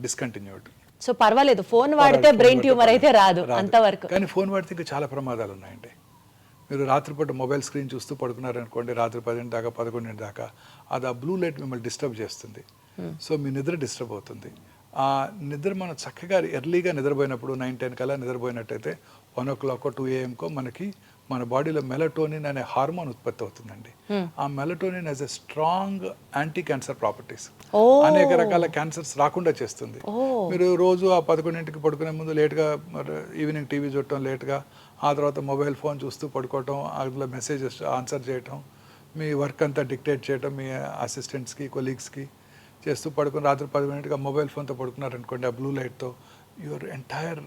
discontinued. So పర్వాలేదు, ఫోన్ వాడితే బ్రెయిన్ ట్యూమర్ అయితే రాదు అంతవరకు. కానీ ఫోన్ వాడితే ఇంకా చాలా ప్రమాదాలు ఉన్నాయండి. మీరు రాత్రిపూట మొబైల్ స్క్రీన్ చూస్తూ పడుకున్నారనుకోండి, రాత్రి 10 దాకా 11 దాకా, అది ఆ బ్లూ లైట్ మిమ్మల్ని డిస్టర్బ్ చేస్తుంది. సో మీ నిద్ర డిస్టర్బ్ అవుతుంది. ఆ నిద్ర మనం చక్కగా ఎర్లీగా నిద్రపోయినప్పుడు 9-10 కల్లా నిద్రపోయినట్టయితే 1 o'clock 2 AM మనకి మన బాడీలో మెలటోనిన్ అనే హార్మోన్ ఉత్పత్తి అవుతుందండి. ఆ melatonin as a strong anti cancer properties, అనేక రకాల క్యాన్సర్స్ రాకుండా చేస్తుంది. మీరు రోజు ఆ 11 పడుకునే ముందు లేట్గా ఈవినింగ్ టీవీ చూడటం, లేట్గా ఆ తర్వాత మొబైల్ ఫోన్ చూస్తూ పడుకోవటం, అందులో మెసేజెస్ ఆన్సర్ చేయటం, మీ వర్క్ అంతా డిక్టేట్ చేయటం మీ అసిస్టెంట్స్కి, కొలీగ్స్కి చేస్తూ పడుకుని రాత్రి 10 మొబైల్ ఫోన్తో పడుకున్నారనుకోండి, ఆ బ్లూ లైట్తో your entire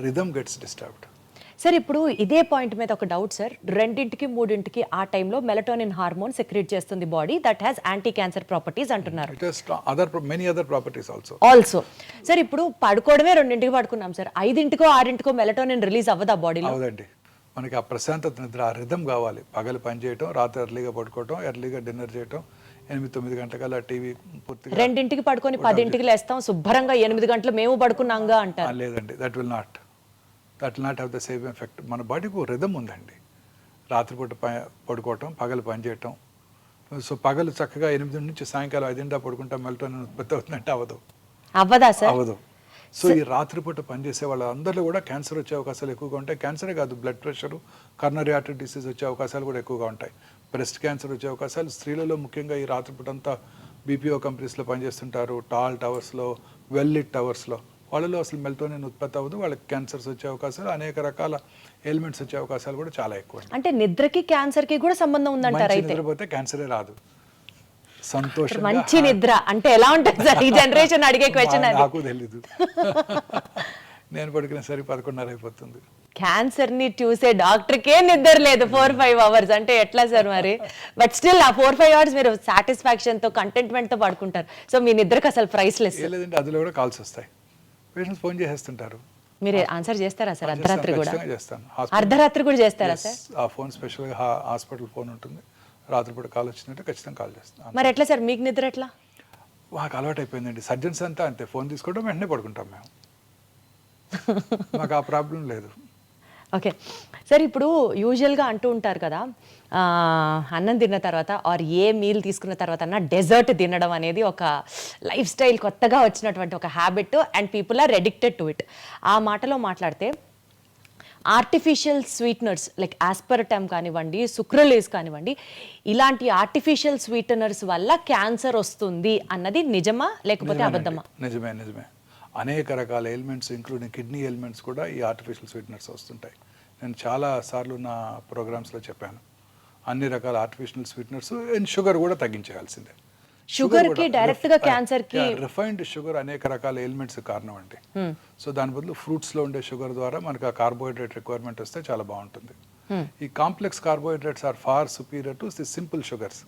rhythm gets disturbed. Sir ఇప్పుడు ఇదే పాయింట్ మీద ఒక డౌట్ సార్, 2ంటికి 3ంటికి ఆ టైంలో మెలటోనిన్ హార్మోన్ సెక్రెట్ చేస్తుంది body, that has anti cancer properties అంటున్నారు. It has many other properties also sir ఇప్పుడు పడుకోవడమే 2ంటికి పడుకున్నాం సార్, 5ంటికో 6ంటికో మెలటోనిన్ రిలీజ్ అవ్వదా బాడీలో? అవునండి, మనకి ఆ ప్రశాంతత నిద్ర, ఆ రిధం కావాలి. పగలు పని చేయటం, రాత్రి ఎర్లీగా పడుకోవటం, ఎర్లీగా డిన్నర్ చేయటం, 8-9 గంటలకల్లా టీవీ పూర్తిగా. 2ంటికి పడుకొని 10ంటికి లేస్తాం, శుభ్రంగా 8 గంటలు మేము పడుకున్నాంగా అంటారు. లేదండి, that will not have the same effect. మన బాడీకి ఒక రిధం ఉందండి. రాత్రిపూట పడుకోవటం, పగలు పని చేయటం. సో పగలు చక్కగా 8 నుంచి సాయంకాలం 5 దాకా పడుకుంటాం, మెలటోనిన్ ఉత్పత్తి అవుతుందంటే అవ్వదా సార్? అవ్వదు. సో ఈ రాత్రిపూట పనిచేసే వాళ్ళందరిలో కూడా క్యాన్సర్ వచ్చే అవకాశాలు ఎక్కువగా ఉంటాయి. క్యాన్సరే కాదు, blood pressure, coronary artery disease వచ్చే అవకాశాలు కూడా ఎక్కువగా ఉంటాయి. బ్రెస్ట్ క్యాన్సర్ వచ్చే అవకాశాలు స్త్రీలలో ముఖ్యంగా ఈ రాత్రిపూట అంతా బీపీఓ కంపెనీస్లో పనిచేస్తుంటారు, టాల్ టవర్స్లో, వెల్ లిట్ టవర్స్లో, వాళ్ళలో అసలు మెలటోనిన్ ఉత్పత్తి అవ్వదు, వాళ్ళకి క్యాన్సర్స్ వచ్చే అవకాశాలు, అనేక రకాల ఎలిమెంట్స్ వచ్చే అవకాశాలు కూడా చాలా ఎక్కువ. అంటే నిద్రకి క్యాన్సర్కి కూడా సంబంధం ఉందంటారు అయితే? నిద్రపోతే క్యాన్సరే రాదు. సంతోషం, మంచి నిద్ర అంటే ఎలా ఉంటుంది సార్? ఈ జనరేషన్ అడిగే క్వశ్చన్ అది. నాకు తెలీదు, నేను పడుకునే సరి 11:30 అయిపోతుంది. క్యాన్సర్ ని చూసే డాక్టర్కే నిద్ర లేదు 4-5 అవర్స్ అంటే ఎట్లా సార్ మరి? బట్ స్టిల్ ఆ 4-5 అవర్స్ మీరు సాటిస్ఫాక్షన్ తో, కంటెంట్మెంట్ తో పడుకుంటారు. సో మీ నిద్రకు అసలు ప్రైస్లెస్. లేదండి, అందులో కూడా కాల్స్ వస్తాయి, పేషెంట్స్ ఫోన్ చేసేస్తుంటారు. మీరు ఆన్సర్ చేస్తారా సార్? అర్ధరాత్రి కూడా? చేస్తాను. అర్ధరాత్రి కూడా చేస్తారా సార్? ఆ ఫోన్ స్పెషల్గా హాస్పిటల్ ఫోన్ ఉంటుంది, రాత్రిపూట కాల్ వచ్చిందంటే ఖచ్చితంగా కాల్ చేస్తాను. మరి ఎట్లా సార్ మీకు నిద్ర ఎట్లా? మాకు అలవాటు అయిపోయిందండి, సర్జన్స్ అంతా అంతే, ఫోన్ తీసుకోవడం వెంటనే పడుకుంటాం మేము. మాకు ఆ ప్రాబ్లం లేదు. ఓకే సార్, ఇప్పుడు యూజువల్గా అంటూ ఉంటారు కదా, అన్నం తిన్న తర్వాత ఆర్ ఏ మీల్ తీసుకున్న తర్వాత అన్న డెజర్ట్ తినడం అనేది ఒక లైఫ్ స్టైల్, కొత్తగా వచ్చినటువంటి ఒక habit and people are addicted to it. ఆ మాటలో మాట్లాడితే ఆర్టిఫిషియల్ స్వీట్నర్స్ లైక్ ఆస్పర్టమ్ కానివ్వండి, సుక్రలేస్ కానివ్వండి, ఇలాంటి ఆర్టిఫిషియల్ స్వీటనర్స్ వల్ల క్యాన్సర్ వస్తుంది అన్నది నిజమా లేకపోతే అబద్ధమా? నిజమే. అనేక రకాల ఎలిమెంట్స్ ఇంక్లూడింగ్ కిడ్నీ ఎలిమెంట్స్ కూడా ఈ ఆర్టిఫిషియల్ స్వీట్నర్స్ వస్తుంటాయి. నేను చాలా సార్లు నా ప్రోగ్రామ్స్లో చెప్పాను, అన్ని రకాల ఆర్టిఫిషియల్ స్వీట్నర్స్ అండ్ షుగర్ కూడా తగ్గించాల్సిందే. షుగర్ కి డైరెక్ట్ గా క్యాన్సర్ కి రిఫైన్డ్ షుగర్ అనేక రకాల ఎలిమెంట్స్ కారణం అండి. సో దాని బదులు ఫ్రూట్స్ లో ఉండే షుగర్ ద్వారా మనకు ఆ కార్బోహైడ్రేట్ రిక్వైర్మెంట్ వస్తే చాలా బాగుంటుంది. ఈ complex carbohydrates are far superior to the simple sugars.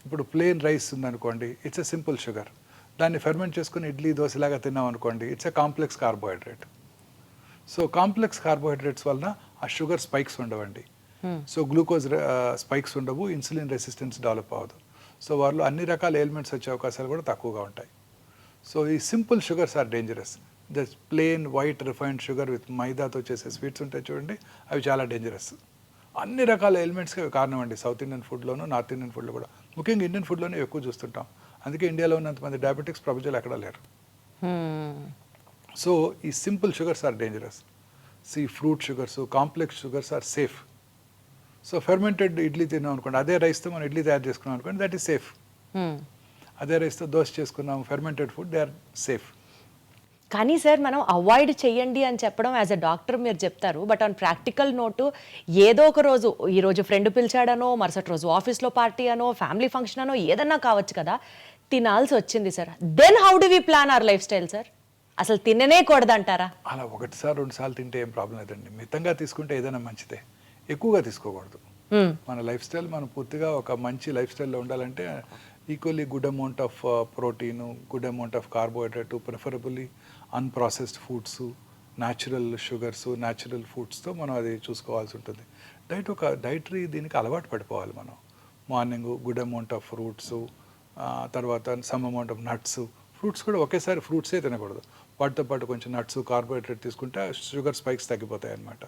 ఇప్పుడు ప్లెయిన్ రైస్ ఉందనుకోండి, ఇట్స్ ఎ సింపుల్ షుగర్. దాన్ని ఫెర్మెంట్ చేసుకుని ఇడ్లీ దోశలాగా తిన్నాం అనుకోండి, it's a complex carbohydrate. So complex carbohydrates వలన ఆ షుగర్ స్పైక్స్ ఉండవండి. సో గ్లూకోజ్ స్పైక్స్ ఉండవు, ఇన్సులిన్ రెసిస్టెన్స్ డెవలప్ అవ్వదు. సో వాళ్ళు అన్ని రకాల ఎలిమెంట్స్ వచ్చే అవకాశాలు కూడా తక్కువగా ఉంటాయి. సో ఈ simple sugars are dangerous. The plain white refined sugar with మైదాతో చేసే స్వీట్స్ ఉంటాయి చూడండి, అవి చాలా డేంజరస్. అన్ని రకాల ఎలిమెంట్స్కి అవి కారణం అండి. సౌత్ ఇండియన్ ఫుడ్లోను, నార్త్ ఇండియన్ ఫుడ్లో కూడా, ముఖ్యంగా ఇండియన్ ఫుడ్లోనే ఎక్కువ చూస్తుంటాం. అందుకే ఇండియాలో ఉన్నంతమంది డయాబెటిక్స్ ప్రపంచంలో ఎక్కడా లేరు. సో ఈ simple sugars are dangerous. Fruit sugars, complex sugars are safe. So fermented idli తిన్నాం అనుకోండి, అదే రైస్తో మనం ఇడ్లీ తయారు చేసుకున్నాం అనుకోండి, దట్ ఈస్ సేఫ్. అదే రైస్తో దోశ చేసుకున్నాం, fermented food, they are safe. కానీ సార్ మనం అవాయిడ్ చేయండి అని చెప్పడం యాజ్ అ డాక్టర్ మీరు చెప్తారు, బట్ ఆన్ ప్రాక్టికల్ నోటు ఏదో ఒక రోజు, ఈరోజు ఫ్రెండ్ పిలిచాడనో, మరుసటి రోజు ఆఫీస్లో పార్టీ అనో, ఫ్యామిలీ ఫంక్షన్ అనో ఏదన్నా కావచ్చు కదా, తినాల్సి వచ్చింది sir. Then how do we plan our life style sir? అసలు తిననే కూడదంటారా? అలా 1-2 సార్లు తింటే ఏం ప్రాబ్లం లేదండి. మితంగా తీసుకుంటే ఏదైనా మంచిదే, ఎక్కువగా తీసుకోకూడదు. మన లైఫ్ స్టైల్ మనం పూర్తిగా ఒక మంచి లైఫ్ స్టైల్లో ఉండాలంటే equally good amount of protein, good amount of carbohydrate, preferably unprocessed foods, natural sugars, natural ఫుడ్స్తో మనం అది చూసుకోవాల్సి ఉంటుంది. డైటరీ దీనికి అలవాటు పడిపోవాలి మనం. Morning good amount of fruits, తర్వాత some amount of nuts. Fruits కూడా ఒకేసారి ఫ్రూట్సే తినకూడదు, వాటితో పాటు కొంచెం నట్స్, కార్బోహైడ్రేట్ తీసుకుంటే షుగర్ స్పైక్స్ తగ్గిపోతాయి అన్నమాట.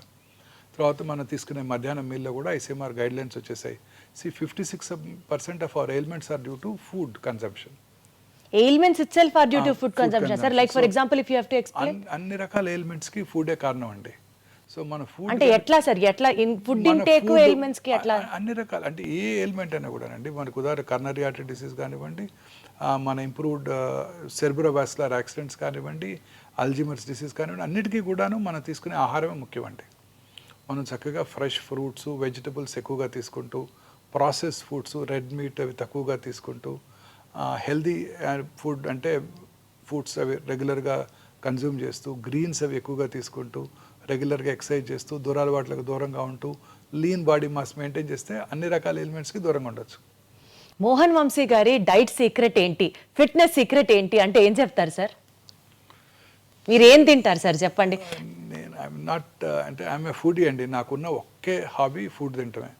తర్వాత మనం తీసుకునే మధ్యాహ్నం మీల్లో కూడా ఐసీఎంఆర్ గైడ్లైన్స్ వచ్చేసాయి. 56% of our ailments are due to food consumption. Ailments itself are due to food consumption sir? Like for example if you have to explain. అన్ని రకాల ఎయిల్మెంట్స్కి ఫుడే కారణం అండి. సో మన ఫుడ్ అంటే ఎట్లా సార్, ఎట్లా ఫుడ్ ఇంటేక్ ఎయిల్మెంట్స్ కి ఎట్లా? అన్ని రకాల అంటే ఏ ఎయిల్మెంట్ అయినా కూడా అండి, మనకు ఉదాహరణ కర్నరీ ఆర్టరీ డిసీజ్ కానివ్వండి, మన ఇంప్రూవ్డ్ సెర్బ్రోవాస్కులర్ యాక్సిడెంట్స్ కానివ్వండి, అల్జీమర్స్ డిసీజ్ కానివ్వండి, అన్నిటికీ కూడాను మనం తీసుకునే ఆహారమే ముఖ్యమండి. మనం చక్కగా ఫ్రెష్ ఫ్రూట్స్, వెజిటబుల్స్ ఎక్కువగా తీసుకుంటూ, ప్రాసెస్ ఫుడ్స్, రెడ్ మీట్ అవి తక్కువగా తీసుకుంటూ, హెల్దీ ఫుడ్ అంటే ఫుడ్స్ అవి రెగ్యులర్గా కన్జ్యూమ్ చేస్తూ, గ్రీన్స్ అవి ఎక్కువగా తీసుకుంటూ, రెగ్యులర్గా ఎక్సర్సైజ్ చేస్తూ దురలవాట్లకు దూరంగా ఉంటూ లీన్ బాడీ మాస్ మెయింటైన్ చేస్తే అన్ని రకాల ఎలిమెంట్స్కి దూరంగా ఉండొచ్చు. మోహన్ వంశీ గారి డైట్ సీక్రెట్ ఏంటి, ఫిట్నెస్ సీక్రెట్ ఏంటి అంటే ఏం చెప్తారు సార్? మీరు ఏం తింటారు సార్ చెప్పండి? నేను ఐఎమ్ నాట్ అంటే ఐఎమ్ ఏ ఫుడీ అండి. నాకున్న ఒకే హాబీ ఫుడ్ తింటమే.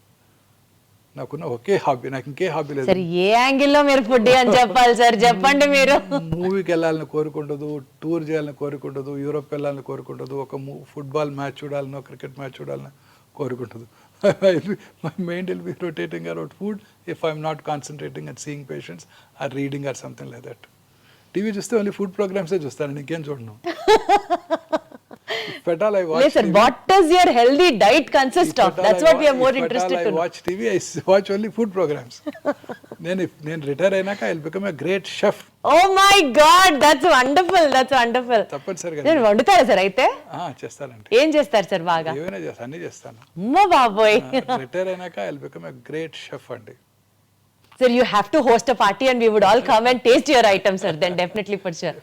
నాకున్న ఒకే హాబీ, నాకు ఇంకే హాబీ లేదు. సార్ ఏ యాంగిల్లో మీరు ఫుడ్ అని చెప్పాలి సార్, చెప్పండి మీరు. మూవీకి వెళ్ళాలని కోరుకుంటదు, టూర్ చేయాలని కోరుకుంటదు, యూరోప్ వెళ్ళాలని కోరుకుంటదు, ఒక ఫుట్బాల్ మ్యాచ్ చూడాలనో క్రికెట్ మ్యాచ్ చూడాలని కోరుకుంటదు. My mind will be rotating around food if I'm not concentrating and seeing patients or reading or something like that. TV చూస్తే ఓన్లీ ఫుడ్ ప్రోగ్రామ్సే చూస్తాను, ఇంకేం చూడను. If at all I watch Yes, sir. TV, What does your healthy diet consist of? That's what we are more interested to I know. watch TV, I watch only food programs. నేను retire అయినాక I will become a great chef. Oh my God, that's wonderful. That's wonderful. తప్పనిసరిగా నేను వండుతారా sir అయితే? చేస్తానండి. ఏం చేస్తారు sir బాగా? ఏమైనా చేస్తాను, అన్నీ చేస్తాను. అమ్మో బాబోయ్. రిటైర్ అయినాక I will become a great chef అండి. Sir, you have to host a party and we would all come and taste your items, sir. Then definitely for sure.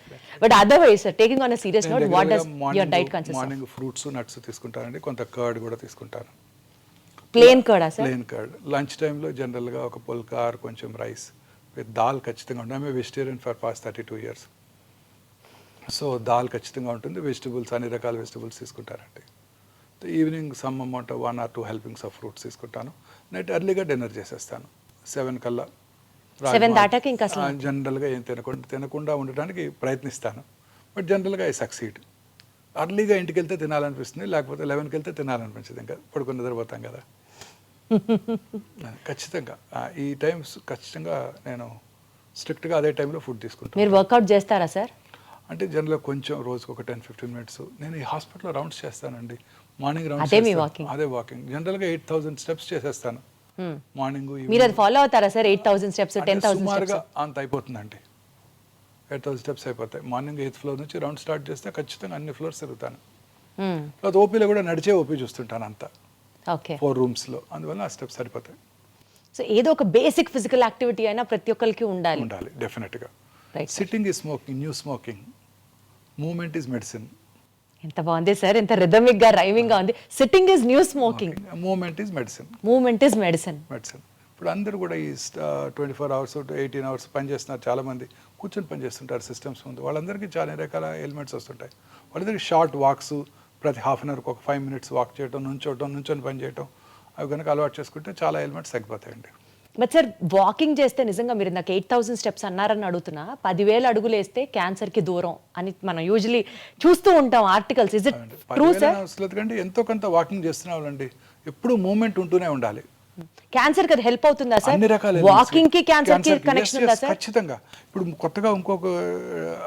But otherwise, sir, taking on a serious note, what does your diet consist of? Morning fruits nuts తీసుకుంటానండి, కొంత curd కూడా తీసుకుంటాను. Plain curd, sir? Plain curd. Lunch టైంలో జనరల్గా ఒక పుల్కా are కొంచెం rice with dal ఖచ్చితంగా ఉంటుంది. I'm vegetarian for past 32 years. So dal ఖచ్చితంగా ఉంటుంది. వెజిటబుల్స్ అన్ని రకాల వెజిటబుల్స్ తీసుకుంటారండి. Evening some amount 1 or 2 helpings of fruits తీసుకుంటాను. నైట్ ఎర్లీగా డిన్నర్ చేసేస్తాను 7 కల్లా. 7 దాటాక ఇంకా అసలు జనరల్గా ఏం తినకుండా ఉండడానికి ప్రయత్నిస్తాను. బట్ జనరల్గా ఐ సక్సీడ్. అర్లీగా ఇంటికి వెళ్తే తినాలనిపిస్తుంది, లేకపోతే 11కి వెళ్తే తినాలనిపించదు. ఇంకా పడుకుని నిద్రపోతాం కదా. ఖచ్చితంగా ఈ టైమ్స్ ఖచ్చితంగా నేను స్ట్రిక్ట్గా అదే టైంలో ఫుడ్ తీసుకుంటాను. మీరు వర్కౌట్ చేస్తారా సార్? అంటే జనరల్గా కొంచెం రోజుకు ఒక 10-15 minutes. నేను ఈ హాస్పిటల్లో రౌండ్స్ చేస్తానండి. మార్నింగ్ అదే రౌండ్స్ మీ walking? అదే వాకింగ్. జనరల్గా 8,000 steps చేసేస్తాను మార్నింగ్. మీరు అది ఫాలో అవుతారా సార్? 8,000 steps, 10,000 సుమారుగా steps? అంత అయిపోతుందండి. 8,000 steps అయిపోతాయి. మార్నింగ్ 8th floor నుంచి రౌండ్ స్టార్ట్ చేస్తే ఖచ్చితంగా అన్ని ఫ్లోర్స్ తిరుగుతాను. తర్వాత ఓపీలో కూడా నడిచే ఓపీ చూస్తుంటాను అంతా, ఓకే. 4 rooms-లో. అందువల్ల ఆ స్టెప్స్ సరిపోతాయి. సో ఏదో ఒక బేసిక్ ఫిజికల్ యాక్టివిటీ అయినా ప్రతి ఒక్కరికి ఉండాలి. డెఫినెట్గా. Right. Sitting is smoking, new smoking. Moment is medicine. ఎంత బాగుంది సార్, ఎంత రిథమిక్ గా రైమింగ్ గా ఉంది. Sitting is new smoking, moment is medicine. Movement is medicine. ఇప్పుడు అందరూ కూడా ఈ 24 hours 18 hours పనిచేస్తున్నారు. చాలామంది కూర్చొని పనిచేస్తుంటారు సిస్టమ్స్ ముందు. వాళ్ళందరికీ చాలా రకాల ఎలిమెంట్స్ వస్తుంటాయి. వాళ్ళందరికీ షార్ట్ వాక్స్, ప్రతి హాఫ్ అన్ అవర్కి ఒక 5 minutes వాక్ చేయటం, నుంచొని పని చేయటం, అవి కనుక అలవాటు చేసుకుంటే చాలా ఎలిమెంట్స్ తగ్గిపోతాయండి. బట్ సార్ వాకింగ్ చేస్తే నిజంగా మీరు నాకు 8,000 steps అన్నారని అడుగుతున్నా, 10,000 అడుగులు వేస్తే క్యాన్సర్ కి దూరం అని మనం యూజువలీ చూస్తూ ఉంటాం articles. Is it true sir? ఎందుకంటే ఎంతో కొంత వాకింగ్ చేస్తున్న వాళ్ళండి ఎప్పుడు మూమెంట్ ఉంటూనే ఉండాలి. క్యాన్సర్ కి హెల్ప్ అవుతుందా సార్? అన్ని రకాల వాకింగ్ కి క్యాన్సర్ కి కనెక్షన్ ఉందా సార్? ఖచ్చితంగా. ఇప్పుడు కొత్తగా ఇంకొక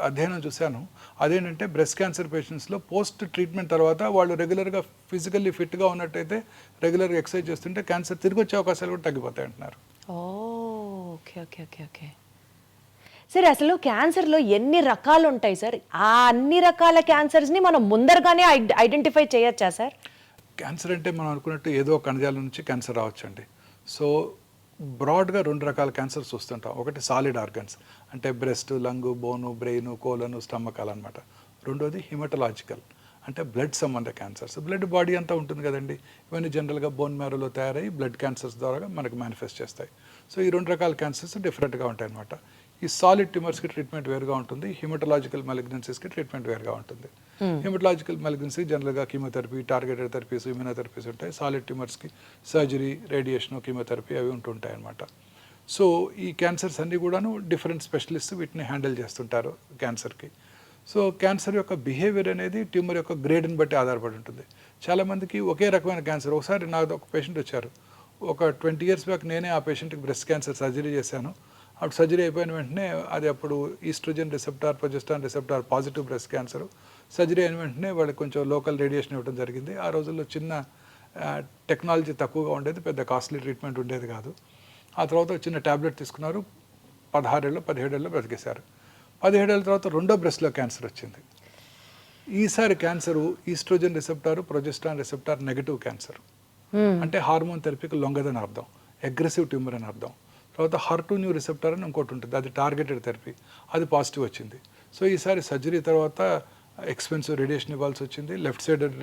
అధ్యయనం చూశాను. అదేంటంటే బ్రెస్ట్ క్యాన్సర్ పేషెంట్స్లో పోస్ట్ ట్రీట్మెంట్ తర్వాత వాళ్ళు రెగ్యులర్గా ఫిజికల్లీ ఫిట్గా ఉన్నట్టయితే, రెగ్యులర్గా ఎక్సర్సైజ్ చేస్తుంటే క్యాన్సర్ తిరిగి వచ్చే అవకాశాలు కూడా తగ్గిపోతాయి అంటున్నారు. Okay okay okay okay sir, అసలు క్యాన్సర్లో ఎన్ని రకాలు ఉంటాయి సార్? ఆ అన్ని రకాల క్యాన్సర్స్ని మనం ముందరగానే ఐడెంటిఫై చేయొచ్చా సార్? క్యాన్సర్ అంటే మనం అనుకున్నట్టు ఏదో కణజాలం నుంచి క్యాన్సర్ రావచ్చండి. సో బ్రాడ్గా 2 రకాల క్యాన్సర్స్ వస్తుంటాం. ఒకటి సాలిడ్ ఆర్గన్స్ అంటే బ్రెస్ట్, లంగ్, బోను, బ్రెయిన్, కోలను, స్టమక్ అనమాట. రెండోది హిమటలాజికల్ అంటే బ్లడ్ సంబంధ క్యాన్సర్స్. బ్లడ్ బాడీ అంతా ఉంటుంది కదండి. ఇవన్నీ జనరల్గా బోన్ మ్యారోలో తయారై బ్లడ్ క్యాన్సర్స్ ద్వారా మనకు మేనిఫెస్ట్ చేస్తాయి. సో ఈ 2 రకాల క్యాన్సర్స్ డిఫరెంట్గా ఉంటాయి అనమాట. ఈ సాలిడ్ ట్యూమర్స్కి ట్రీట్మెంట్ వేరుగా ఉంటుంది, హిమటలాజికల్ మెలిగ్నెన్సీస్కి ట్రీట్మెంట్ వేరుగా ఉంటుంది. హిమటలాజికల్ మెలిగ్నెన్సీ జనరల్గా కీమోథెరపీ, టార్గెటెడ్ థెరపీస్, ఇమ్యూనోథెరపీస్ ఉంటాయి. సాలిడ్ ట్యూమర్స్కి సర్జరీ, రేడియేషన్, కీమోథెరపీ అవి ఉంటుంటాయి అనమాట. సో ఈ క్యాన్సర్స్ అన్నీ కూడాను డిఫరెంట్ స్పెషలిస్ట్ వీటిని హ్యాండిల్ చేస్తుంటారు క్యాన్సర్కి. సో క్యాన్సర్ యొక్క బిహేవియర్ అనేది ట్యూమర్ యొక్క గ్రేడ్ని బట్టి ఆధారపడి ఉంటుంది. చాలామందికి ఒకే రకమైన క్యాన్సర్. ఒకసారి నాకు ఒక పేషెంట్ వచ్చారు, ఒక 20 years బ్యాక్ నేనే ఆ పేషెంట్కి బ్రెస్ట్ క్యాన్సర్ సర్జరీ చేశాను. అప్పుడు సర్జరీ అయిపోయిన వెంటనే అది అప్పుడు estrogen receptor, progesterone receptor positive breast cancer. Surgery అయిన వెంటనే వాళ్ళకి కొంచెం లోకల్ రేడియేషన్ ఇవ్వడం జరిగింది. ఆ రోజుల్లో చిన్న టెక్నాలజీ తక్కువగా ఉండేది, పెద్ద కాస్ట్లీ ట్రీట్మెంట్ ఉండేది కాదు. ఆ తర్వాత చిన్న ట్యాబ్లెట్ తీసుకున్నారు, 17 ఏళ్ళు బ్రతికేశారు. 17 ఏళ్ళ తర్వాత రెండో బ్రెస్ట్లో క్యాన్సర్ వచ్చింది. ఈసారి cancer estrogen receptor, progesterone receptor negative cancer. అంటే హార్మోన్ థెరపీకి లొంగదని అర్థం, అగ్రెసివ్ ట్యూమర్ అని అర్థం. తర్వాత HER2 న్యూ రిసెప్టర్ అని ఇంకోటి ఉంటుంది, అది టార్గెటెడ్ థెరపీ, అది పాజిటివ్ వచ్చింది. సో ఈసారి సర్జరీ తర్వాత ఎక్స్పెన్సివ్ రేడియేషన్ ఇవ్వాల్సి వచ్చింది. లెఫ్ట్ సైడెడ్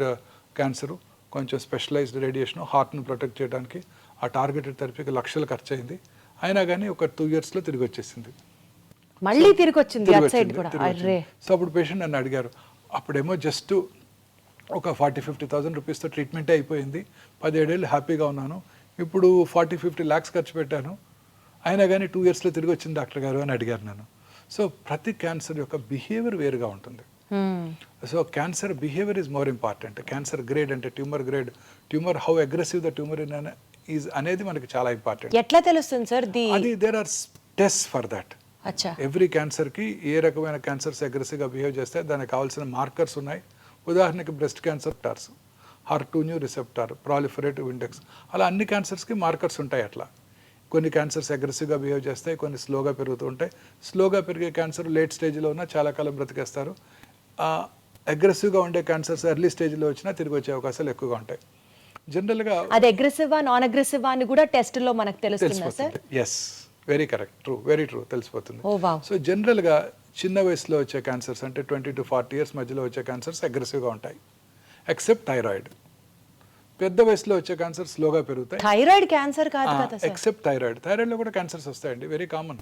క్యాన్సరు, కొంచెం స్పెషలైజ్డ్ రేడియేషన్, హార్ట్ని ప్రొటెక్ట్ చేయడానికి ఆ టార్గెటెడ్ థెరపీకి లక్షలు ఖర్చు అయింది. అయినా కానీ ఒక 2 yearsలో తిరిగి వచ్చేసింది. మళ్ళీ తిరిగి వచ్చింది అట్ సైడ్ కూడా. అర్రే. సో అప్పుడు పేషెంట్ నన్ను అడిగారు, అప్పుడేమో జస్ట్ ఒక 40-50,000 రూపీస్తో ట్రీట్మెంటే అయిపోయింది, 17 ఏళ్ళు హ్యాపీగా ఉన్నాను, ఇప్పుడు 40-50 lakhs ఖర్చు పెట్టాను, అయినా కానీ 2 yearsలో తిరిగి వచ్చింది డాక్టర్ గారు అని అడిగారు నన్ను. సో ప్రతి క్యాన్సర్ యొక్క బిహేవియర్ వేరుగా ఉంటుంది. So cancer behaviour is more important. Cancer grade అంటే tumour grade, tumour how aggressive the tumour is అనేది మనకి చాలా ఇంపార్టెంట్. ఎట్లా తెలుస్తుంది సార్? అది there are test for that. అచ్చా. ఎవ్రీ క్యాన్సర్కి ఏ రకమైన క్యాన్సర్స్ అగ్రెసివ్గా బిహేవ్ చేస్తే దానికి కావాల్సిన మార్కర్స్ ఉన్నాయి. ఉదాహరణకి breast cancer torrs, HER2 receptor, proliferative index, అలా అన్ని క్యాన్సర్స్కి మార్కర్స్ ఉంటాయి. అట్లా కొన్ని క్యాన్సర్స్ అగ్రెసివ్గా బిహేవ్ చేస్తాయి, కొన్ని స్లోగా పెరుగుతూ ఉంటాయి. స్లోగా పెరిగే క్యాన్సర్ లేట్ స్టేజ్లో ఉన్నా చాలా కాలం బ్రతికేస్తారు. అగ్రెసివ్గా ఉండే క్యాన్సర్స్ ఎర్లీ స్టేజ్లో వచ్చినా తిరిగి వచ్చే అవకాశాలు ఎక్కువగా ఉంటాయి. జనరల్గా అది అగ్రెసివా నాన్ అగ్రెసివా అని కూడా టెస్ట్లో మనకు తెలుస్తుందా sir? Yes, very correct, true, very true, తెలిసిపోతుంది. Oh wow. సో జనరల్గా చిన్న వయసులో వచ్చే క్యాన్సర్స్ అంటే 20 to 40 years మధ్యలో వచ్చే క్యాన్సర్స్ అగ్రెసివ్గా ఉంటాయి, ఎక్సెప్ట్ థైరాయిడ్. పెద్ద వయసులో వచ్చే క్యాన్సర్ స్లోగా పెరుగుతాయి. థైరాయిడ్ క్యాన్సర్ కాదు కదా సార్? Except thyroid. థైరాయిడ్లో కూడా క్యాన్సర్స్ వస్తాయండి, వెరీ కామన్.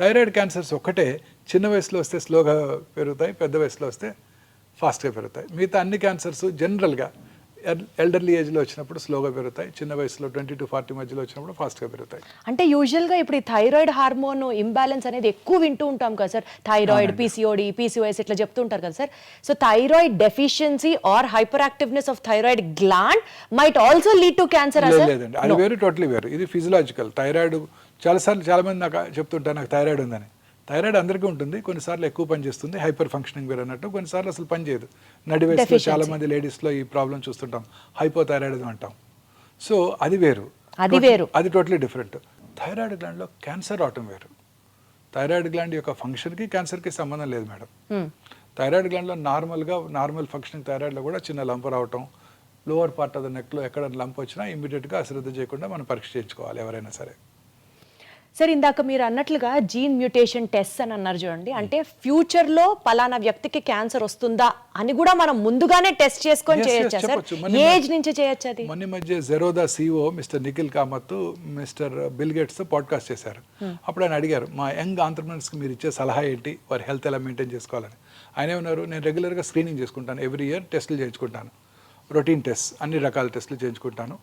థైరాయిడ్ క్యాన్సర్స్ ఒక్కటే చిన్న వయసులో వస్తే స్లోగా పెరుగుతాయి, పెద్ద వయసులో వస్తే ఫాస్ట్గా పెరుగుతాయి. మిగతా అన్ని క్యాన్సర్స్ జనరల్గా ఎల్డర్లీ ఏజ్లో వచ్చినప్పుడు స్లోగా పెరుగుతాయి, చిన్న వయసులో 20 to 40 మధ్యలో వచ్చినప్పుడు ఫాస్ట్గా పెరుగుతాయి. అంటే యూజువల్గా ఇప్పుడు ఈ థైరాయిడ్ హార్మోన్ ఇంబ్యాలెన్స్ అనేది ఎక్కువ వింటూ ఉంటాం కదా సార్, థైరాయిడ్, PCOD, PCOS ఇట్లా చెప్తూ ఉంటారు కదా sir. So thyroid deficiency or hyper activeness of thyroid gland might also lead to cancer. లేదండి, అది వేరు, టోటలీ వేరు. ఇది ఫిజియలాజికల్. థైరాయిడ్ చాలామంది నాకు చెప్తుంటారు నాకు థైరాయిడ్ ఉందని. థైరాయిడ్ అందరికీ ఉంటుంది, కొన్నిసార్లు ఎక్కువ పని చేస్తుంది, హైపర్ ఫంక్షనింగ్ వేరు అన్నట్టు, కొన్నిసార్లు అసలు పని చేయదు. నడి వయసులో చాలా మంది లేడీస్లో ఈ ప్రాబ్లం చూస్తుంటాం, హైపోథైరాయిడ్ అంటాం. సో అది వేరు, అది టోటలీ డిఫరెంట్. థైరాయిడ్ గ్లాండ్లో క్యాన్సర్ అవటం వేరు. థైరాయిడ్ గ్లాండ్ యొక్క ఫంక్షన్కి క్యాన్సర్కి సంబంధం లేదు మేడం. థైరాయిడ్ గ్లాండ్లో నార్మల్ ఫంక్షనింగ్ థైరాయిడ్లో కూడా చిన్న లంప్ రావటం, లోవర్ పార్ట్ ఆఫ్ ద నెక్లో ఎక్కడ లంప్ వచ్చినా ఇమీడియట్గా అశ్రద్ధ చేయకుండా మనం పరీక్ష చేయించుకోవాలి ఎవరైనా సరే. సార్ ఇందాక మీరు అన్నట్లుగా జీన్ మ్యూటేషన్ టెస్ట్ అని అన్నారు చూడండి, అంటే ఫ్యూచర్లో పలానా వ్యక్తికి క్యాన్సర్ వస్తుందా అని కూడా మనం ముందుగానే టెస్ట్ చేసుకొని చేయొచ్చా సార్? ఏజ్ నుంచి చేయొచ్చు అది? మొన్న మధ్య Zerodha CEO mister Nikhil Kamath mister Bill గేట్స్తో పాడ్కాస్ట్ చేశారు. అప్పుడు ఆయన అడిగారు, మా యంగ్ ఆంటర్ప్రినర్స్కి మీరు ఇచ్చే సలహా ఏంటి, వారి హెల్త్ ఎలా మెయింటైన్ చేసుకోవాలని. ఆయన ఏమన్నారు, నేను రెగ్యులర్గా స్క్రీనింగ్ చేసుకుంటాను, ఎవ్రీ ఇయర్ టెస్టులు చేయించుకుంటాను, రొటీన్ టెస్ట్, అన్ని రకాల టెస్టులు చేయించుకుంటాను,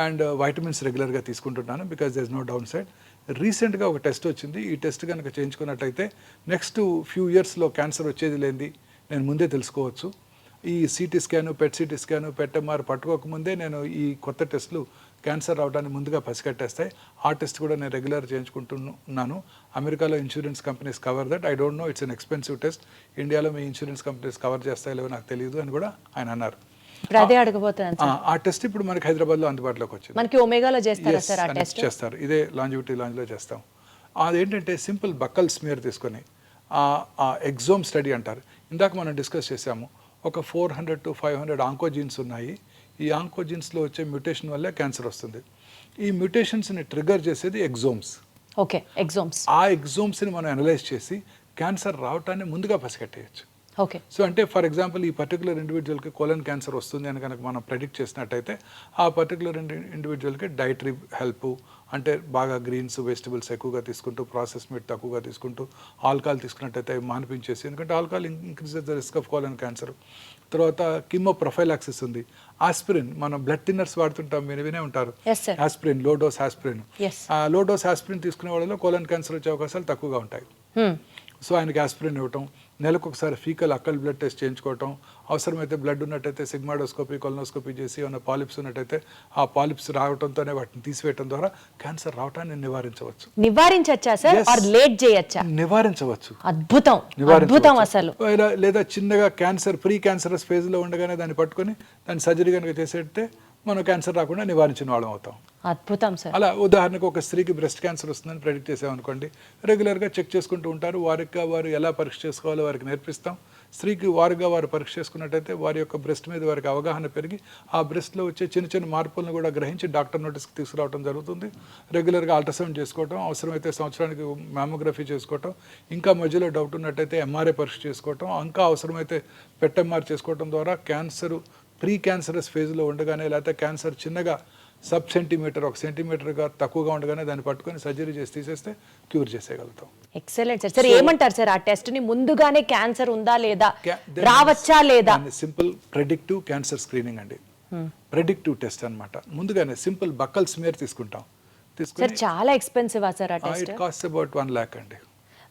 అండ్ వైటమిన్స్ రెగ్యులర్గా తీసుకుంటున్నాను, because there is no down side. రీసెంట్గా ఒక టెస్ట్ వచ్చింది, ఈ టెస్ట్ కనుక చేయించుకున్నట్టయితే నెక్స్ట్ ఫ్యూ ఇయర్స్లో క్యాన్సర్ వచ్చేది లేనిది నేను ముందే తెలుసుకోవచ్చు. ఈ CT scan, PET-CT scan, PET-MR పట్టుకోకముందే నేను ఈ కొత్త టెస్టులు క్యాన్సర్ రావడానికి ముందుగా పసిగట్టేస్తాయి. ఆ టెస్ట్ కూడా నేను రెగ్యులర్ చేయించుకుంటున్నాను. అమెరికాలో insurance companies cover that. I don't know, it's an expensive test. ఇండియాలో మీ ఇన్సూరెన్స్ కంపెనీస్ కవర్ చేస్తాయో లేవో నాకు తెలియదు అని కూడా ఆయన అన్నారు. అదే అడగబోతున్నాను. ఆ టెస్ట్ ఇప్పుడు మనకి హైదరాబాద్లో అందుబాటులోకి వచ్చింది. మనకి ఒమేగాలో చేస్తారా సార్ ఆ టెస్ట్? చేస్తారు, ఇదే లాంజివిటీ లాంజ్లో చేస్తాం. అదేంటంటే సింపుల్ బక్కల్ స్మియర్ తీసుకొని ఆ ఎగ్జోమ్ స్టడీ అంటారు. ఇందాక మనం డిస్కస్ చేసాము, ఒక 400 to 500 ఆంకోజీన్స్ ఉన్నాయి. ఈ ఆంకోజీన్స్లో వచ్చే మ్యూటేషన్ వల్లే క్యాన్సర్ వస్తుంది. ఈ మ్యూటేషన్స్ని ట్రిగర్ చేసేది ఎగ్జోమ్స్. ఓకే, ఎగ్జోమ్స్. ఆ ఎగ్జోమ్స్ని మనం అనలైజ్ చేసి క్యాన్సర్ రావటాన్ని ముందుగా పసిగట్టేయచ్చు. ఓకే. సో అంటే ఫర్ ఎగ్జాంపుల్ ఈ పర్టికులర్ ఇండివిజువల్కి కోలన్ క్యాన్సర్ వస్తుంది అని కనుక మనం ప్రెడిక్ట్ చేసినట్టయితే ఆ పర్టికులర్ ఇండివిజువల్కి డైటరీ హెల్ప్, అంటే బాగా గ్రీన్స్, వెజిటబుల్స్ ఎక్కువగా తీసుకుంటూ, ప్రాసెస్ మీట్ తక్కువగా తీసుకుంటూ, ఆల్కహాల్ తీసుకున్నట్టయితే మానిపించేసి, ఎందుకంటే alcohol increases the risk of colon cancer. తర్వాత కిమో ప్రొఫైలాక్సిస్ ఉంది, ఆస్పిరిన్, మనం బ్లడ్ థిన్నర్స్ వాడుతుంటాం, మీరు వినే ఉంటారు, ఆస్పిరిన్, లో డోస్ ఆస్పిరిన్. ఆ లో డోస్ ఆస్పిరిన్ తీసుకునే వాళ్ళలో కోలన్ క్యాన్సర్ వచ్చే అవకాశాలు తక్కువగా ఉంటాయి. సో ఆయనకి ఆస్పిరిన్ ఇవ్వటం, నెలకు ఒకసారి ఫీకల్ అక్కల్ బ్లడ్ టెస్ట్ చేయించుకోవటం, అవసరమైతే బ్లడ్ ఉన్నట్టయితే సిగ్మాడోస్కోపీ, కొలనోస్కోపీ చేసి ఏమైనా పాలిప్స్ ఉన్నట్టయితే ఆ పాలిప్స్ రావడంతోనే వాటిని తీసివేయడం ద్వారా క్యాన్సర్ రావటాన్ని నివారించవచ్చు. నివారించవచ్చా సార్? ఆర్ లేట్ చేయొచ్చా? నివారించవచ్చు. అద్భుతం, అద్భుతం అసలు. లేదా చిన్నగా క్యాన్సర్ ప్రీ క్యాన్సరస్ ఫేజ్లో ఉండగానే దాన్ని పట్టుకొని దాన్ని సర్జరీ కనుక చేసేస్తే మనం క్యాన్సర్ రాకుండా నివారించిన వాళ్ళం అవుతాం. అద్భుతం సార్. అలా ఉదాహరణకు ఒక స్త్రీకి బ్రెస్ట్ క్యాన్సర్ వస్తుందని ప్రెడిక్ట్ చేసామనుకోండి, రెగ్యులర్గా చెక్ చేసుకుంటూ ఉంటారు, వారు ఎలా పరీక్ష చేసుకోవాలో వారికి నేర్పిస్తాం. స్త్రీకి వారు పరీక్ష చేసుకున్నట్టయితే వారి యొక్క బ్రెస్ట్ మీద వారికి అవగాహన పెరిగి ఆ బ్రెస్ట్లో వచ్చే చిన్న చిన్న మార్పులను కూడా గ్రహించి డాక్టర్ నోటీస్కి తీసుకురావడం జరుగుతుంది. రెగ్యులర్గా అల్ట్రాసౌండ్ చేసుకోవటం, అవసరమైతే సంవత్సరానికి మ్యామోగ్రఫీ చేసుకోవటం, ఇంకా మధ్యలో డౌట్ ఉన్నట్టయితే MRI పరీక్ష చేసుకోవటం, ఇంకా అవసరమైతే PET-MR చేసుకోవటం ద్వారా క్యాన్సర్ ప్రీ క్యాన్సరస్ ఫేజ్లో ఉండగానే, లేకపోతే క్యాన్సర్ చిన్నగా సబ్ సెంటీమీటర్, 1 సెంటీమీటర్గా తక్కువగా ఉండగానే దాన్ని పట్టుకొని సర్జరీ చేసి తీసేస్తే క్యూర్ చేసేయగలుగుతాం. Excellent sir. సార్ ఏమంటారు సార్ ఆ టెస్ట్ ని? ముందుగానే క్యాన్సర్ ఉందా లేదా, రావచ్చా లేదా? సింపుల్ ప్రెడిక్టివ్ క్యాన్సర్ స్క్రీనింగ్ అండి. ప్రెడిక్టివ్ టెస్ట్ అన్నమాట. ముందుగానే సింపుల్ బక్కల్ స్మియర్ తీసుకుంటాం. సార్ చాలా ఎక్స్పెన్సివ్ సార్ ఆ test? It cost about 1 lakh అండి.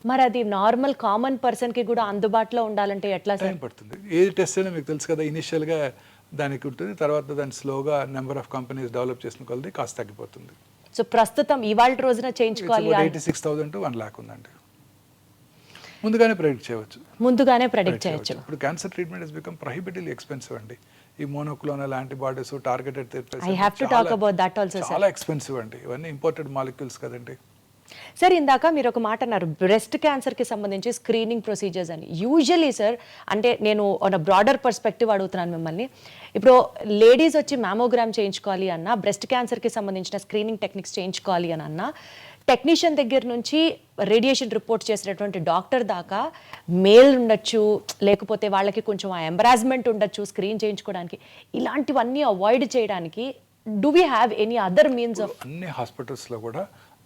మరి అది నార్మల్ కామన్ పర్సన్ కి కూడా అందుబాటులో ఉండాలంటే ఎట్లా సార్? టైం పడుతుంది. ఏ టెస్ట్ అయినా మీకు తెలుసు కదా, ఇనిషియల్గా దానికి ఉంటుంది, తర్వాత దాన్ని స్లోగా నెంబర్ ఆఫ్ కంపెనీస్ డెవలప్ చేసిన కొలది కాస్ట్ తగ్గిపోతుంది. సో ప్రస్తుతం ఇవాళ రోజున చేయించుకోవాలి 86,000 to 1 lakh ఉందండి. ముందుగానే ప్రెడిక్ట్ చేయవచ్చు. ముందుగానే ప్రెడిక్ట్ చేయొచ్చు. ఇప్పుడు cancer treatment is become prohibitively expensive అండి. ఈ monoclonal antibodies, targeted therapies, I have to talk about that also sir. చాలా ఎక్స్పెన్సివ్ అండి. ఇవన్నీ ఇంపోర్టెడ్ మాలిక్యూల్స్ కదండి. సార్ ఇందాక మీరు ఒక మాట అన్నారు, బ్రెస్ట్ క్యాన్సర్కి సంబంధించి స్క్రీనింగ్ ప్రొసీజర్స్ అని. యూజువలీ సార్, అంటే నేను ఆన్ బ్రాడర్ పర్స్పెక్టివ్ అడుగుతున్నాను మిమ్మల్ని. ఇప్పుడు లేడీస్ వచ్చి మ్యామోగ్రామ్ చేయించుకోవాలి అన్నా, బ్రెస్ట్ క్యాన్సర్కి సంబంధించిన స్క్రీనింగ్ టెక్నిక్స్ చేయించుకోవాలి అని అన్నా, టెక్నీషియన్ దగ్గర నుంచి రేడియేషన్ రిపోర్ట్ చేసినటువంటి డాక్టర్ దాకా మేల్ ఉండొచ్చు, లేకపోతే వాళ్ళకి కొంచెం ఆ ఎంబరాస్మెంట్ ఉండొచ్చు స్క్రీన్ చేయించుకోవడానికి. ఇలాంటివన్నీ అవాయిడ్ చేయడానికి do we have any other means of? అన్ని హాస్పిటల్స్లో కూడా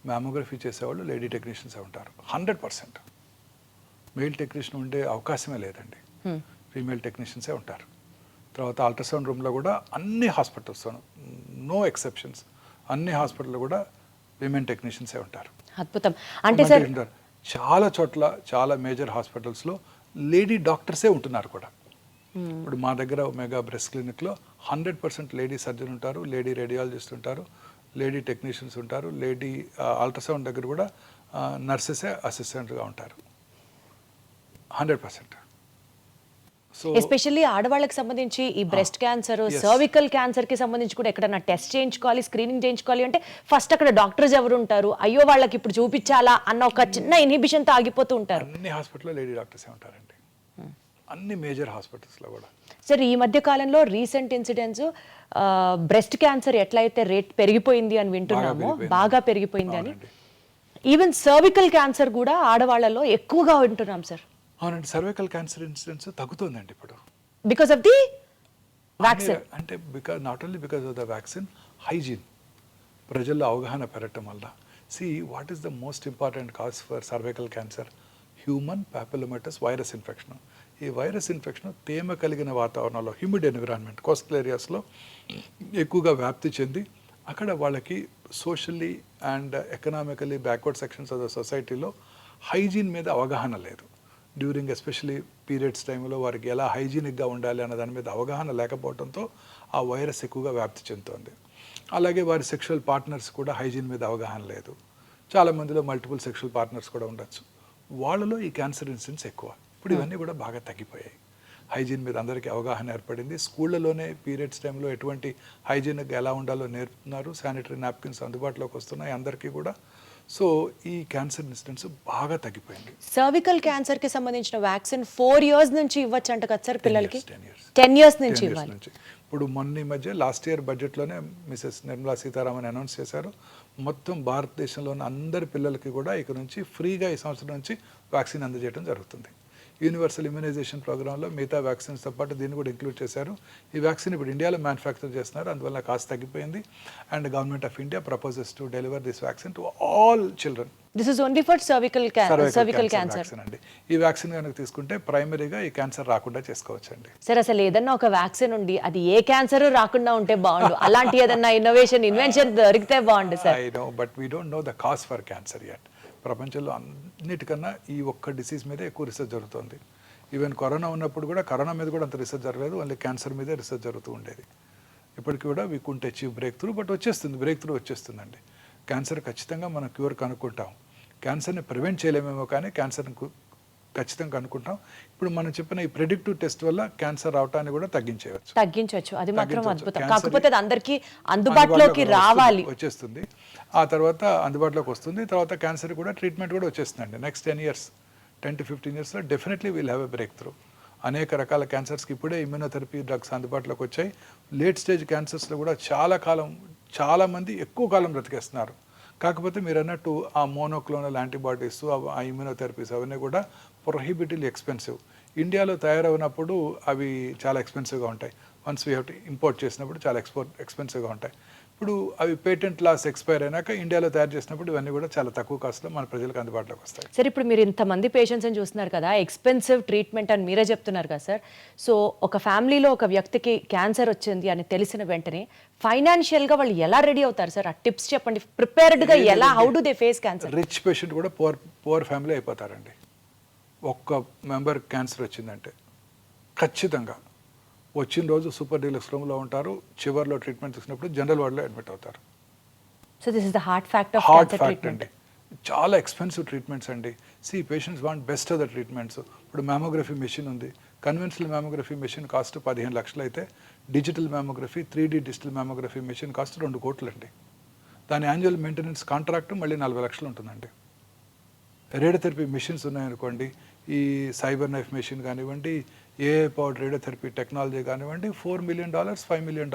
మ్యామోగ్రఫీ చేసేవాళ్ళు లేడీ టెక్నీషియన్సే ఉంటారు. 100%. మెయిల్ టెక్నీషియన్ ఉండే అవకాశమే లేదండి. ఫీమేల్ టెక్నీషియన్సే ఉంటారు. తర్వాత అల్ట్రాసౌండ్ రూమ్లో కూడా అన్ని హాస్పిటల్స్లోనూ, నో ఎక్సెప్షన్స్, అన్ని హాస్పిటల్లో కూడా విమెన్ టెక్నీషియన్సే ఉంటారు. అద్భుతం. అంటే సార్ చాలా చోట్ల, చాలా మేజర్ హాస్పిటల్స్లో లేడీ డాక్టర్సే ఉంటున్నారు కూడా. ఇప్పుడు మా దగ్గర మెగా బ్రెస్ట్ క్లినిక్లో 100% లేడీ సర్జన్ ఉంటారు, లేడీ రేడియాలజిస్ట్ ఉంటారు, లేడీ టెక్నీషియన్స్ ఉంటారు, లేడీ అల్ట్రాసౌండ్ దగ్గర కూడా నర్సెసే అసిస్టెంట్గా ఉంటారు. 100%. సో ఎస్పెషల్లీ ఆడవాళ్ళకి సంబంధించి ఈ బ్రెస్ట్ క్యాన్సర్, సర్వికల్ క్యాన్సర్ కి సంబంధించి కూడా ఎక్కడన్నా టెస్ట్ చేయించుకోవాలి, స్క్రీనింగ్ చేయించుకోవాలి అంటే ఫస్ట్ అక్కడ డాక్టర్స్ ఎవరు ఉంటారు? అయ్యో వాళ్ళకి ఇప్పుడు చూపించాలా అన్న ఒక చిన్న ఇన్హిబిషన్ తో ఆగిపోతూ ఉంటారు. అన్ని హాస్పిటల్లో లేడీ డాక్టర్సే ఉంటారండి, అన్ని మేజర్ హాస్పిటల్స్లో కూడా. సార్ ఈ మధ్య కాలంలో రీసెంట్ ఇన్సిడెంట్స్, బ్రెస్ట్ క్యాన్సర్ ఎట్లయితే రేట్ పెరిగిపోయింది అని వింటున్నామో, బాగా పెరిగిపోయింది అని, ఈవెన్ సర్వికల్ క్యాన్సర్ కూడా ఆడవాళ్ళలో ఎక్కువగా వింటున్నాం సార్. అవునండి, సర్వైకల్ క్యాన్సర్ ఇన్సిడెన్స్ తగ్గుతుందండి ఇప్పుడు. Because of the vaccine. అంటే not only because of the vaccine, hygiene, ప్రజల్లో అవగాహన పెరగటం వల్ల. What is the most important cause for cervical cancer? Human papillomatous virus infection. ఈ వైరస్ ఇన్ఫెక్షన్ తేమ కలిగిన వాతావరణంలో, హ్యూమిడ్ ఎన్విరాన్మెంట్, కోస్టల్ ఏరియాస్లో ఎక్కువగా వ్యాప్తి చెంది అక్కడ వాళ్ళకి socially and economically backward sections of the సొసైటీలో హైజీన్ మీద అవగాహన లేదు. డ్యూరింగ్ ఎస్పెషలీ పీరియడ్స్ టైంలో వారికి ఎలా హైజీనిక్గా ఉండాలి అన్న దాని మీద అవగాహన లేకపోవడంతో ఆ వైరస్ ఎక్కువగా వ్యాప్తి చెందుతోంది. అలాగే వారి సెక్షువల్ పార్ట్నర్స్ కూడా హైజీన్ మీద అవగాహన లేదు. చాలామందిలో మల్టిపుల్ సెక్షువల్ పార్ట్నర్స్ కూడా ఉండొచ్చు. వాళ్ళలో ఈ క్యాన్సర్ ఇన్సిడెన్స్ ఎక్కువ. ఇప్పుడు ఇవన్నీ కూడా బాగా తగ్గిపోయాయి. హైజీన్ మీద అందరికీ అవగాహన ఏర్పడింది. స్కూళ్ళలోనే పీరియడ్స్ టైంలో ఎటువంటి హైజీనిక్గా ఎలా ఉండాలో నేర్పుతున్నారు. శానిటరీ నాప్కిన్స్ అందుబాటులోకి వస్తున్నాయి అందరికీ కూడా. సో ఈ క్యాన్సర్ ఇన్సిడెన్స్ బాగా తగ్గిపోయింది. సర్వికల్ క్యాన్సర్ కి సంబంధించిన వ్యాక్సిన్ 4 years నుంచి ఇవ్వచ్చు అంట కదా సార్ పిల్లలకి? 10 years నుంచి ఇవ్వాలి. ఇప్పుడు మొన్న మధ్య లాస్ట్ ఇయర్ బడ్జెట్లోనే మిసెస్ నిర్మలా సీతారామన్ అనౌన్స్ చేశారు, మొత్తం భారతదేశంలోని అందరి పిల్లలకి కూడా ఇక నుంచి ఫ్రీగా ఈ సంవత్సరం నుంచి వ్యాక్సిన్ అందజేయడం జరుగుతుంది. యూనివర్సల్ ఇమ్యునైజేషన్ ప్రోగ్రాంలో మిగతా వ్యాక్సిన్స్తో పాటు దీన్ని కూడా ఇంక్లూడ్ చేశారు. ఈ వ్యాక్సిన్ ఇప్పుడు ఇండియాలో మ్యానుఫ్యాక్చర్ చేస్తున్నారు, అందువల్ల కాస్ట్ తగ్గిపోయింది. And government of India proposes to deliver this vaccine to all children. This is only for cervical cancer అండి. ఈ వ్యాక్సిన్ కనుక తీసుకుంటే ప్రైమరీగా ఈ క్యాన్సర్ రాకుండా చేసుకోవచ్చండి. సార్ అసలు ఏదన్నా ఒక వ్యాక్సిన్ ఉండి అది ఏ క్యాన్సర్ రాకుండా ఉంటే బాగుండు. అలాంటి ఏదన్నా ఇన్వెన్షన్ దొరికితే బాగుండు sir. I know, but we don't know the cause for cancer yet. ప్రపంచంలో అన్నిటికన్నా ఈ ఒక్క డిసీజ్ మీద ఎక్కువ రీసెర్చ్ జరుగుతుంది. ఈవెన్ కరోనా ఉన్నప్పుడు కూడా కరోనా మీద కూడా అంత రీసెర్చ్ జరగలేదు, ఓన్లీ క్యాన్సర్ మీదే రీసెర్చ్ జరుగుతూ ఉండేది. ఇప్పటికి కూడా we could achieve break through, but break through వచ్చేస్తుందండి. క్యాన్సర్ ఖచ్చితంగా మనం క్యూర్ కనుక్కుంటాం. క్యాన్సర్ని ప్రివెంట్ చేయలేమేమో కానీ క్యాన్సర్ని ఖచ్చితంగా కనుక్కుంటాం. ఇప్పుడు మనం చెప్పిన ఈ ప్రెడిక్టివ్ టెస్ట్ వల్ల క్యాన్సర్ రావటాన్ని కూడా తగ్గించవచ్చు. అది మాత్రం అద్భుతం. కాకపోతే అది అందరికీ అందుబాటులోకి రావాలి, వచ్చేస్తుంది. ఆ తర్వాత అందుబాటులోకి వస్తుంది. తర్వాత క్యాన్సర్ కూడా ట్రీట్మెంట్ కూడా వచ్చేస్తుందండి. Next 10 to 15 years definitely will have a break through. అనేక రకాల క్యాన్సర్స్కి ఇప్పుడే ఇమ్యూనోథెరపీ డ్రగ్స్ అందుబాటులోకి వచ్చాయి. లేట్ స్టేజ్ క్యాన్సర్స్లో కూడా చాలామంది ఎక్కువ కాలం బ్రతికేస్తున్నారు. కాకపోతే మీరు అన్నట్టు ఆ మోనోక్లోనల్ యాంటీబాడీస్, ఆ ఇమ్యూనోథెరపీస్ అవన్నీ కూడా ప్రొహిబిటివ్లీ ఎక్స్పెన్సివ్. ఇండియాలో తయారవునప్పుడు అవి చాలా ఎక్స్పెన్సివ్గా ఉంటాయి. Once we have to import చేసినప్పుడు చాలా ఎక్స్పెన్సివ్గా ఉంటాయి. ఇప్పుడు అవి పేటెంట్ లాస్ ఎక్స్పైర్ అయినాక ఇండియాలో తయారు చేసినప్పుడు ఇవన్నీ కూడా చాలా తక్కువ కాస్ట్లో మన ప్రజలకు అందుబాటులోకి వస్తాయి. సార్ ఇప్పుడు మీరు ఇంతమంది పేషెంట్స్ని చూస్తున్నారు కదా, ఎక్స్పెన్సివ్ ట్రీట్మెంట్ అని మీరే చెప్తున్నారు కదా సార్. సో ఒక ఫ్యామిలీలో ఒక వ్యక్తికి క్యాన్సర్ వచ్చింది అని తెలిసిన వెంటనే ఫైనాన్షియల్గా వాళ్ళు ఎలా రెడీ అవుతారు సార్? ఆ టిప్స్ చెప్పండి. ప్రిపేర్డ్గా ఎలా, how do they face cancer? Rich patient కూడా పువర్ ఫ్యామిలీ అయిపోతారండి. ఒక్క మెంబర్ క్యాన్సర్ వచ్చిందంటే ఖచ్చితంగా వచ్చిన రోజు సూపర్ డీలక్స్ రూమ్లో ఉంటారు, చివరిలో ట్రీట్మెంట్ తీసుకున్నప్పుడు జనరల్ వార్డులో అడ్మిట్ అవుతారు. So this is the heart fact of heart cancer fact treatment. అండి. చాలా ఎక్స్పెన్సివ్ ట్రీట్మెంట్స్ అండి. Patients want best of the treatments. ఇప్పుడు మ్యామోగ్రఫీ మెషిన్ ఉంది. కన్వెన్షనల్ మ్యామోగ్రఫీ మెషిన్ కాస్ట్ 15 లక్షలు అయితే digital mammography 3D digital mammography machine cost 2 కోట్లు అండి. దాని యాన్యువల్ మెయింటెనెన్స్ కాంట్రాక్ట్ మళ్ళీ 40 లక్షలు ఉంటుందండి. రేడియోథెరపీ మెషిన్స్ ఉన్నాయనుకోండి, ఈ సైబర్ నైఫ్ మెషిన్ కానివ్వండి, ఏఐ పవర్డ్ రేడియోథెరపీ టెక్నాలజీ కానివ్వండి, $4 million, $5 million.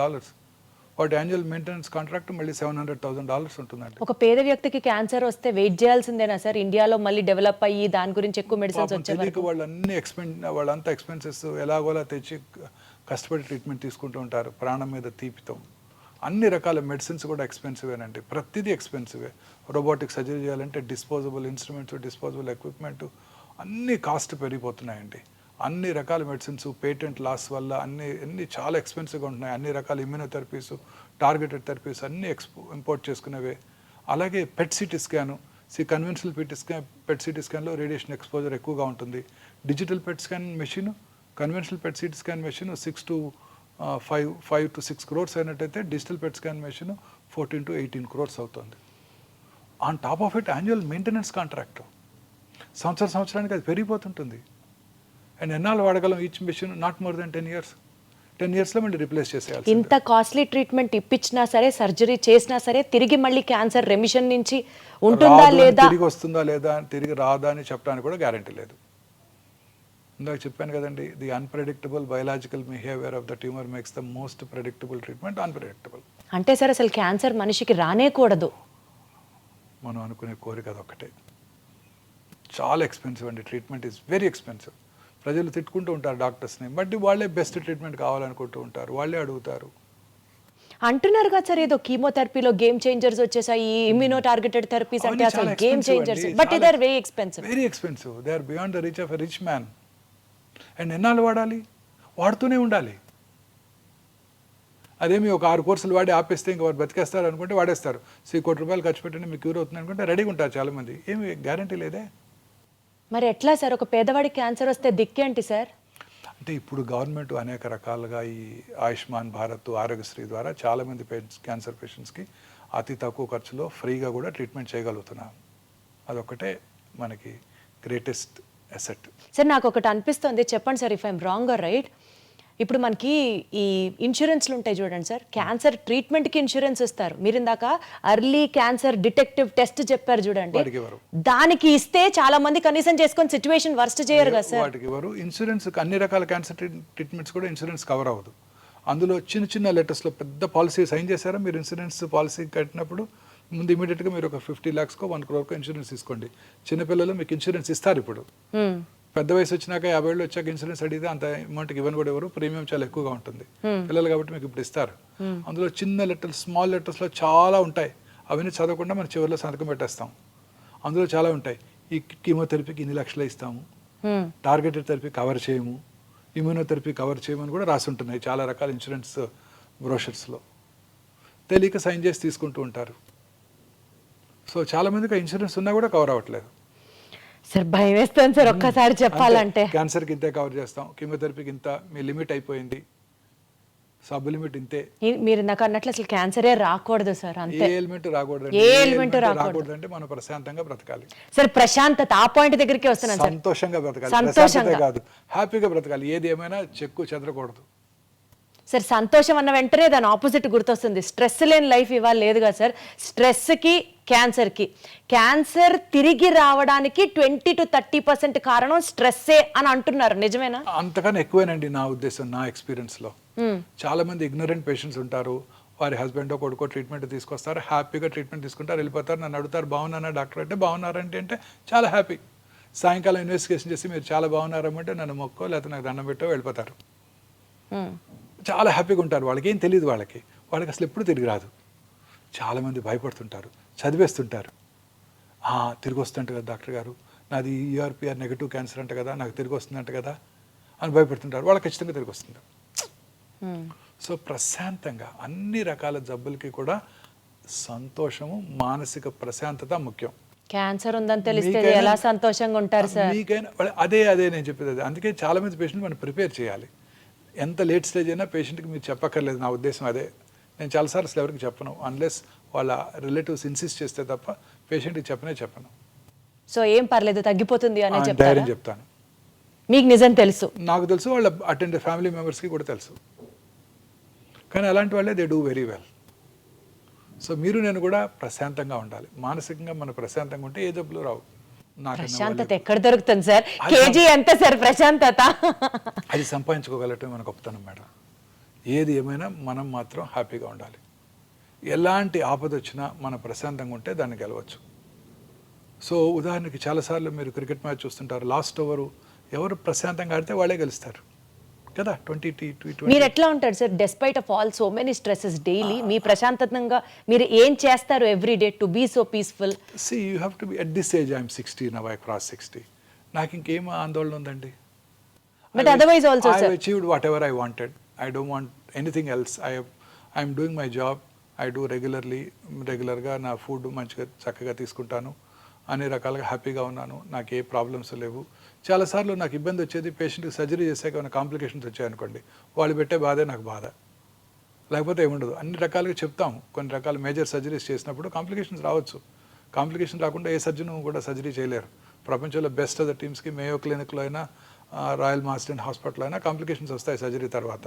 వాటి యాన్యువల్ మెయింటెనెన్స్ కాంట్రాక్ట్ మళ్ళీ $700,000 ఉంటుందండి. ఒక పేద వ్యక్తికి క్యాన్సర్ వస్తే వెయిట్ చేయాల్సిందేనా సార్? ఇండియాలో మళ్ళీ డెవలప్ అయ్యి దాని గురించి ఎక్కువ మెడిసిన్స్ వచ్చే వరకు వాళ్ళంతా ఎక్స్పెన్సెస్ ఎలాగోలా తెచ్చి కష్టపడి ట్రీట్మెంట్ తీసుకుంటూ ఉంటారు ప్రాణం మీద తీపితో. అన్ని రకాల మెడిసిన్స్ కూడా ఎక్స్పెన్సివేనండి. ప్రతిదీ ఎక్స్పెన్సివే. రోబోటిక్ సర్జరీ చేయాలంటే డిస్పోజబుల్ ఇన్స్ట్రుమెంట్స్, డిస్పోజబుల్ ఎక్విప్మెంట్ అన్నీ కాస్ట్ పెరిగిపోతున్నాయండి. అన్ని రకాల మెడిసిన్స్ పేటెంట్ లాస్ వల్ల అన్ని చాలా ఎక్స్పెన్సివ్గా ఉంటున్నాయి. అన్ని రకాల ఇమ్యూనోథెరపీస్, టార్గెటెడ్ థెరపీస్ అన్నీ ఇంపోర్ట్ చేసుకునేవే. అలాగే PET CT scan, conventional PET CT స్కాన్లో రేడియేషన్ ఎక్స్పోజర్ ఎక్కువగా ఉంటుంది. Digital PET scan machine, conventional PET CT scan machine 5 to 6 crores అయినట్టయితే digital PET scan machine 14 to 18 crores అవుతుంది. On top of it annual maintenance contract సంవత్సరానికి అది పెరిగిపోతుంటుంది. And ఎన్నాళ్ళు వాడగలం each machine? Not more than 10 years. 10 yearsలో మళ్ళీ replace చేసేయాలి. ఇంత కాస్ట్లీ ట్రీట్మెంట్ ఇప్పించినా సరే, సర్జరీ చేసినా సరే, తిరిగి మళ్ళీ క్యాన్సర్ రెమిషన్ నుంచి ఉంటుందా లేదా, తిరిగి వస్తుందా లేదా, తిరిగి రాదా అని చెప్పడానికి కూడా గ్యారంటీ లేదు. ఇందాక చెప్పాను కదండి, the unpredictable biological behaviour of the tumour makes the most predictable treatment unpredictable. అంటే సార్ అసలు క్యాన్సర్ మనిషికి రానేకూడదు. మనం అనుకునే కోరిక అదొక్కటే. చాలా ఎక్స్పెన్సివ్ అండి. Treatment is very expensive. ప్రజలు తిట్టుకుంటూ ఉంటారు డాక్టర్స్ని, బట్ వాళ్ళే బెస్ట్ ట్రీట్మెంట్ కావాలనుకుంటూ ఉంటారు, వాళ్ళే అడుగుతారు. అంటున్నారు కదా సార్, ఏదో కీమోథెరపీలో గేమ్ చేంజర్స్ వచ్చేసాయి, ఇమ్యూనో టార్గెటెడ్ థెరపీస్ అంటే అసలు game changers, but they are very expensive. Very expensive. They are beyond the reach of a rich man. And ఎన్నాళ్ళు వాడాలి? వాడుతూనే ఉండాలి. అదేమి ఒక 6 కోర్సులు వాడి ఆపేస్తే ఇంకా వాడు బతికేస్తారు అనుకుంటే వాడేస్తారు. ₹1 కోటి ఖర్చు పెట్టండి మీకు క్యూర్ అవుతుంది అనుకుంటే రెడీగా ఉంటారు చాలామంది. ఏమి గ్యారంటీ లేదే. మరి ఎట్లా సార్ ఒక పేదవాడికి క్యాన్సర్ వస్తే దిక్కేంటి సార్? అంటే ఇప్పుడు గవర్నమెంట్ అనేక రకాలుగా ఈ ఆయుష్మాన్ భారత్, ఆరోగ్యశ్రీ ద్వారా చాలామంది క్యాన్సర్ పేషెంట్స్కి అతి తక్కువ ఖర్చులో ఫ్రీగా కూడా ట్రీట్మెంట్ చేయగలుగుతున్నాం. అదొక్కటే మనకి గ్రేటెస్ట్ అసెట్. సార్ నాకు ఒకటి అనిపిస్తుంది, చెప్పండి sir if I'm wrong or right. ఇప్పుడు మనకి ఈ ఇన్సూరెన్స్లు ఉంటాయి చూడండి సార్, క్యాన్సర్ ట్రీట్మెంట్కి ఇన్సూరెన్స్ ఇస్తారు. మీరు ఇందాక అర్లీ క్యాన్సర్ డిటెక్టివ్ టెస్ట్ చెప్పారు చూడండి, దానికి ఇస్తే చాలా మంది కనీసం చేసుకొని సిచ్యువేషన్ వర్స్ట్ చేయరు కదా సార్. వాటికి ఎవరు ఇన్సూరెన్స్, అన్ని రకాల క్యాన్సర్ ట్రీట్మెంట్స్ కూడా ఇన్సూరెన్స్ కవర్ అవ్వదు. అందులో చిన్న లెటర్స్లో పెద్ద పాలసీ సైన్ చేశారా మీరు? ఇన్సూరెన్స్ పాలసీ కట్టినప్పుడు ముందు ఇమీడియట్గా మీరు ఒక 50 lakhs 1 crore ఇన్సూరెన్స్ తీసుకోండి. చిన్నపిల్లలు మీకు ఇన్సూరెన్స్ ఇస్తారు. ఇప్పుడు పెద్ద వయసు వచ్చినాక 50 ఏళ్ళు వచ్చాక ఇన్సూరెన్స్ అడిగితే అంత అమౌంట్కి ఇవ్వని కూడా ఎవరు, ప్రీమియం చాలా ఎక్కువగా ఉంటుంది. పిల్లలు కాబట్టి మీకు ఇప్పుడు ఇస్తారు. అందులో చిన్న లెటర్స్, స్మాల్ లెటర్స్లో చాలా ఉంటాయి. అవన్నీ చదవకుండా మనం చివరిలో సంతకం పెట్టేస్తాం. అందులో చాలా ఉంటాయి. ఈ కీమోథెరపీకి ఇన్ని లక్షలు ఇస్తాము, టార్గెటెడ్ థెరపీ కవర్ చేయము, ఇమ్యూనోథెరపీ కవర్ చేయమని కూడా రాసి ఉంటున్నాయి చాలా రకాల ఇన్సూరెన్స్ బ్రోషర్స్లో. తెలియక సైన్ చేసి తీసుకుంటూ ఉంటారు. సో చాలామందికి ఆ ఇన్సూరెన్స్ ఉన్నా కూడా కవర్ అవ్వట్లేదు. సార్ భయం వేస్తాను సార్ ఒక్కసారి చెప్పాలంటే. క్యాన్సర్కి ఇంతే కవర్ చేస్తాం, కీమోథెరపీకి ఇంత, మీ లిమిట్ అయిపోయింది, సబ్ లిమిట్ ఇంతే. మీరు నాకు అన్నట్లు అసలు క్యాన్సరే రాకూడదు సార్. అంతే, ఏ ఎలిమెంట్ రాకూడదు. ఏ ఎలిమెంట్ రాకూడదు అంటే మనం ప్రశాంతంగా బ్రతకాలి. సార్ ప్రశాంతత, ఆ పాయింట్ దగ్గరికి వస్తున్నాను సార్. సంతోషంగా బ్రతకాలి, సంతోషంగా కాదు హ్యాపీగా బ్రతకాలి. ఏది ఏమైనా చెక్కు చెదరకూడదు. సార్ సంతోషం అన్న వెంటనే దాని ఆపోజిట్ గుర్తొస్తుంది. స్ట్రెస్ లేని లైఫ్ ఇవాళ లేదు కదా సార్. స్ట్రెస్కి, క్యాన్సర్ తిరిగి రావడానికి 20 to 30% కారణం స్ట్రెస్సే అని అంటున్నారు, నిజమేనా? అంతకన్నా ఎక్కువేనండి నా ఉద్దేశం, నా ఎక్స్పీరియన్స్లో. చాలా మంది ఇగ్నరెంట్ పేషెంట్స్ ఉంటారు. వారి హస్బెండ్ కొడుకో ట్రీట్మెంట్ తీసుకొస్తారు, హ్యాపీగా ట్రీట్మెంట్ తీసుకుంటారు, వెళ్ళిపోతారు. నన్ను అడుగుతారు బాగున్నానా డాక్టర్ అంటే, బాగున్నారంటే అంటే చాలా హ్యాపీ. సాయంకాలం ఇన్వెస్టిగేషన్ చేసి మీరు చాలా బాగున్నారమ్మంటే నన్ను మొక్కో లేకపోతే నాకు దండం పెట్టో వెళ్ళిపోతారు. చాలా హ్యాపీగా ఉంటారు. వాళ్ళకి ఏం తెలియదు, వాళ్ళకి అసలు ఎప్పుడు తిరిగి రాదు. చాలామంది భయపడుతుంటారు, చదివేస్తుంటారు. తిరిగి వస్తుంట కదా డాక్టర్ గారు, నాది ERPR నెగటివ్ క్యాన్సర్ అంట కదా, నాకు తిరిగి వస్తుందంట కదా అని భయపడుతుంటారు. వాళ్ళకి ఖచ్చితంగా తిరిగి వస్తుంది. సో ప్రశాంతంగా అన్ని రకాల జబ్బులకి కూడా సంతోషము, మానసిక ప్రశాంతత ముఖ్యం. క్యాన్సర్ ఉందని తెలిస్తే ఎలా సంతోషంగా ఉంటారు సార్? మీకైనా అదే నేను చెప్పేది అదే. అందుకే చాలా మంది పేషెంట్ మనం ప్రిపేర్ చేయాలి. ఎంత లేట్ స్టేజ్ అయినా పేషెంట్కి మీరు చెప్పక్కర్లేదు. నా ఉద్దేశం అదే. నేను చాలాసార్లు అసలు ఎవరికి చెప్పను, అన్లెస్ వాళ్ళ రిలేటివ్స్ ఇన్సిస్ట్ చేస్తే తప్ప పేషెంట్కి చెప్పను. సో ఏం పర్లేదు, తగ్గిపోతుంది అనే ధైర్యం చెప్తాను. మీకు నిజం తెలుసు, నాకు తెలుసు, వాళ్ళ అటెండ్ ఫ్యామిలీ మెంబర్స్కి కూడా తెలుసు. కానీ అలాంటి వాళ్ళే they do very well. So మీరు నేను కూడా ప్రశాంతంగా ఉండాలి. మానసికంగా మనం ప్రశాంతంగా ఉంటే ఏ జబ్బులు రావు. ప్రశాంతత ఎక్కడ దొరుకుతుంది సార్? కేజీ ఎంత సార్ ప్రశాంతత? అది సంపాదించుకోగలటం మన గొప్పతనం మేడం. ఏది ఏమైనా మనం మాత్రం హ్యాపీగా ఉండాలి. ఎలాంటి ఆపద వచ్చినా మనం ప్రశాంతంగా ఉంటే దాన్ని గెలవచ్చు. సో ఉదాహరణకి చాలాసార్లు మీరు క్రికెట్ మ్యాచ్ చూస్తుంటారు, లాస్ట్ ఓవరు ఎవరు ప్రశాంతంగా ఆడితే వాళ్ళే గెలుస్తారు కదా. 20-20. మీరు ఎట్లా ఉంటారు sir despite of all so many stresses daily? మీ ప్రశాంతంగా మీరు ఏం చేస్తారు every day to be so peaceful? See, you have to be at this age. I'm 60 now. I crossed 60. నాకు ఇంకేం ఆందోళన ఉందండి? But otherwise also, sir, I've achieved whatever I wanted. I don't want anything else. I'm doing my job. I do రెగ్యులర్గా నా food మంచిగా చక్కగా తీసుకుంటాను. అన్ని రకాలుగా హ్యాపీగా ఉన్నాను. నాకు ఏ ప్రాబ్లమ్స్ లేవు. చాలాసార్లు నాకు ఇబ్బంది వచ్చేది, పేషెంట్కి సర్జరీ చేసాక ఏమైనా కాంప్లికేషన్స్ వచ్చాయనుకోండి, వాళ్ళు పెట్టే బాధే నాకు బాధ, లేకపోతే ఏముండదు. అన్ని రకాలుగా చెప్తాము. కొన్ని రకాల మేజర్ సర్జరీస్ చేసినప్పుడు కాంప్లికేషన్స్ రావచ్చు. కాంప్లికేషన్ రాకుండా ఏ సర్జన్ కూడా సర్జరీ చేయలేరు. ప్రపంచంలో బెస్ట్ ఆఫ్ ద టీమ్స్కి మేయో క్లినిక్లో అయినా రాయల్ మాస్టన్ హాస్పిటల్ అయినా కాంప్లికేషన్స్ వస్తాయి సర్జరీ తర్వాత.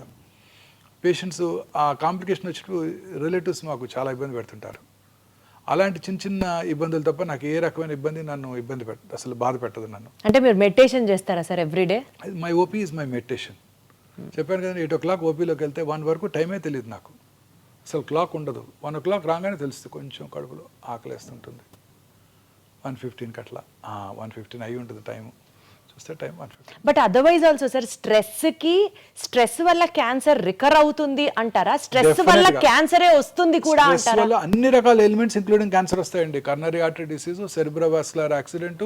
పేషెంట్స్ ఆ కాంప్లికేషన్ వచ్చినప్పుడు రిలేటివ్స్ మాకు చాలా ఇబ్బంది పెడుతుంటారు. అలాంటి చిన్న ఇబ్బందులు తప్ప నాకు ఏ రకమైన ఇబ్బంది నన్ను అసలు బాధ పెట్టదు నన్ను. అంటే మీరు మెడిటేషన్ చేస్తారా sir everyday? My OP is my meditation. చెప్పాను కదా, 8 o'clock ఓపీలోకి వెళ్తే 1 వరకు టైమే తెలియదు నాకు. అసలు క్లాక్ ఉండదు. 1 o'clock రాగానే తెలుస్తుంది కొంచెం కడుపులో ఆకలేస్తుంటుంది. 1:15 అట్లా 1:15 అయి ఉంటుంది టైము. చూస్తే time 1:15. But otherwise also sir stress వల్ల క్యాన్సర్ రికర్ అవుతుంది అంటారా? స్ట్రెస్ వల్ల క్యాన్సరే వస్తుంది కూడా అంటారా? వల్ల అన్ని రకాల ఎలిమెంట్స్ ఇంక్లూడింగ్ క్యాన్సర్ వస్తాయండి. Coronary artery disease, cerebrovascular accident,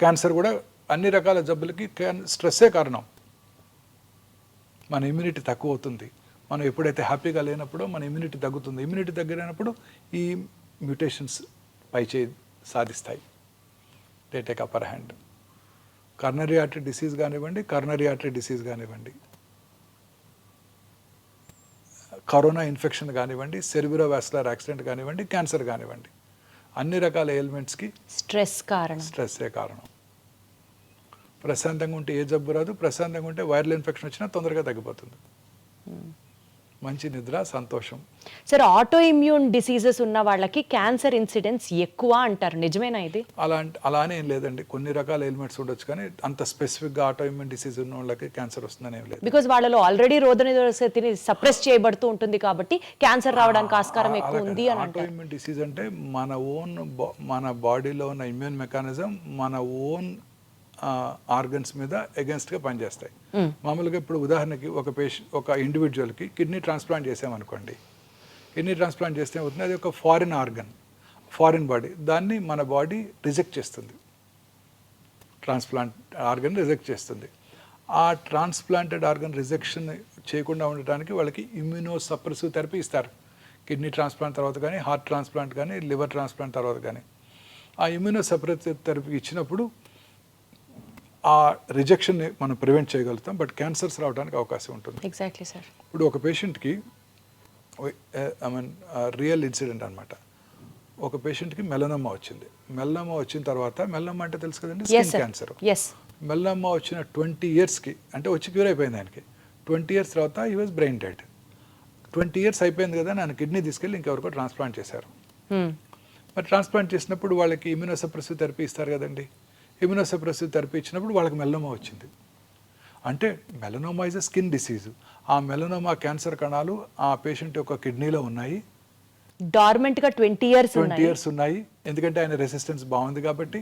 cancer కూడా అన్ని రకాల జబ్బులకి స్ట్రెస్సే కారణం. మన ఇమ్యూనిటీ తక్కువ అవుతుంది. మనం ఎప్పుడైతే హ్యాపీగా లేనప్పుడో మన ఇమ్యూనిటీ తగ్గుతుంది. ఇమ్యూనిటీ తగ్గినప్పుడు ఈ మ్యూటేషన్స్ పైచేయి సాధిస్తాయి. They take upper hand. Coronary artery disease కానివ్వండి, కరోనా ఇన్ఫెక్షన్ కానివ్వండి, సెరిబ్రోవాస్కులర్ యాక్సిడెంట్ కానివ్వండి, క్యాన్సర్ కానివ్వండి, అన్ని రకాల ఎలిమెంట్స్కి స్ట్రెస్సే కారణం. ప్రశాంతంగా ఉంటే ఏ జబ్బు రాదు. ప్రశాంతంగా ఉంటే వైరల్ ఇన్ఫెక్షన్ వచ్చినా తొందరగా తగ్గిపోతుంది. మంచి నిద్ర, సంతోషం. సార్ ఆటో ఇమ్యూన్ డిసీజెస్ ఉన్న వాళ్ళకి క్యాన్సర్ ఇన్సిడెన్స్ ఎక్కువ అంటారు, నిజమేనా ఇది? అలానే ఏం లేదండి. కొన్ని రకాల ఎలిమెంట్స్ ఉండొచ్చు, కానీ అంత స్పెసిఫిక్గా ఆటో ఇమ్యూన్ డిసీజ్ ఉన్న వాళ్ళకి క్యాన్సర్ వస్తుందని ఏం లేదు. బికాజ్ వాళ్ళలో ఆల్రెడీ రోగనిరోధక శక్తిని సప్రెస్ చేయబడుతూ ఉంటుంది కాబట్టి క్యాన్సర్ రావడానికి ఆస్కారం ఎక్కువ ఉంది అని అంటారు. ఆటో ఇమ్యూన్ డిసీజ్ అంటే మన బాడీలో ఉన్న ఇమ్యూన్ మెకానిజం మన ఓన్ ఆర్గన్స్ మీద అగెన్స్ట్గా పనిచేస్తాయి. మామూలుగా ఇప్పుడు ఉదాహరణకి ఒక ఇండివిజువల్కి కిడ్నీ ట్రాన్స్ప్లాంట్ చేసామనుకోండి. కిడ్నీ ట్రాన్స్ప్లాంట్ చేస్తే అవుతుంది, అది ఒక ఫారిన్ బాడీ, దాన్ని మన బాడీ రిజెక్ట్ చేస్తుంది. ట్రాన్స్ప్లాంట్ ఆర్గన్ రిజెక్ట్ చేస్తుంది. ఆ ట్రాన్స్ప్లాంటెడ్ ఆర్గన్ రిజెక్షన్ చేయకుండా ఉండటానికి వాళ్ళకి ఇమ్యూనోసప్రెసివ్ థెరపీ ఇస్తారు. కిడ్నీ ట్రాన్స్ప్లాంట్ తర్వాత కానీ, హార్ట్ ట్రాన్స్ప్లాంట్ కానీ, లివర్ ట్రాన్స్ప్లాంట్ తర్వాత కానీ. ఆ ఇమ్యూనోసప్రెసివ్ థెరపీ ఇచ్చినప్పుడు ఆ రిజెక్షన్ని మనం ప్రివెంట్ చేయగలుగుతాం. బట్ క్యాన్సర్స్ రావడానికి అవకాశం ఉంటుంది. Exactly sir. ఇప్పుడు ఒక పేషెంట్కి రియల్ ఇన్సిడెంట్ అనమాట. ఒక పేషెంట్కి మెలనోమా వచ్చింది. మెలనోమా వచ్చిన తర్వాత, మెలనోమా అంటే తెలుసు కదండి, స్కిన్ క్యాన్సర్. మెలనోమా వచ్చిన 20 yearsకి అంటే వచ్చి క్యూర్ అయిపోయింది ఆయనకి. 20 years తర్వాత he was brain dead. 20 years అయిపోయింది కదా, ఆయన కిడ్నీ తీసుకెళ్ళి ఇంకెవరికో ట్రాన్స్ప్లాంట్ చేశారు. మరి ట్రాన్స్ప్లాంట్ చేసినప్పుడు వాళ్ళకి ఇమ్యూనోసప్రెసివ్ థెరపీ ఇస్తారు కదండి. ఇమ్యూనోసప్రెసివ్ థెరపీ ఇచ్చినప్పుడు వాళ్ళకి మెలనోమా వచ్చింది. అంటే melanoma is a skin disease. ఆ మెలనోమా క్యాన్సర్ కణాలు ఆ పేషెంట్ యొక్క కిడ్నీలో ఉన్నాయి. డార్మెంట్గా 20 years ఉన్నాయి. ఎందుకంటే ఆయన రెసిస్టెన్స్ బాగుంది కాబట్టి.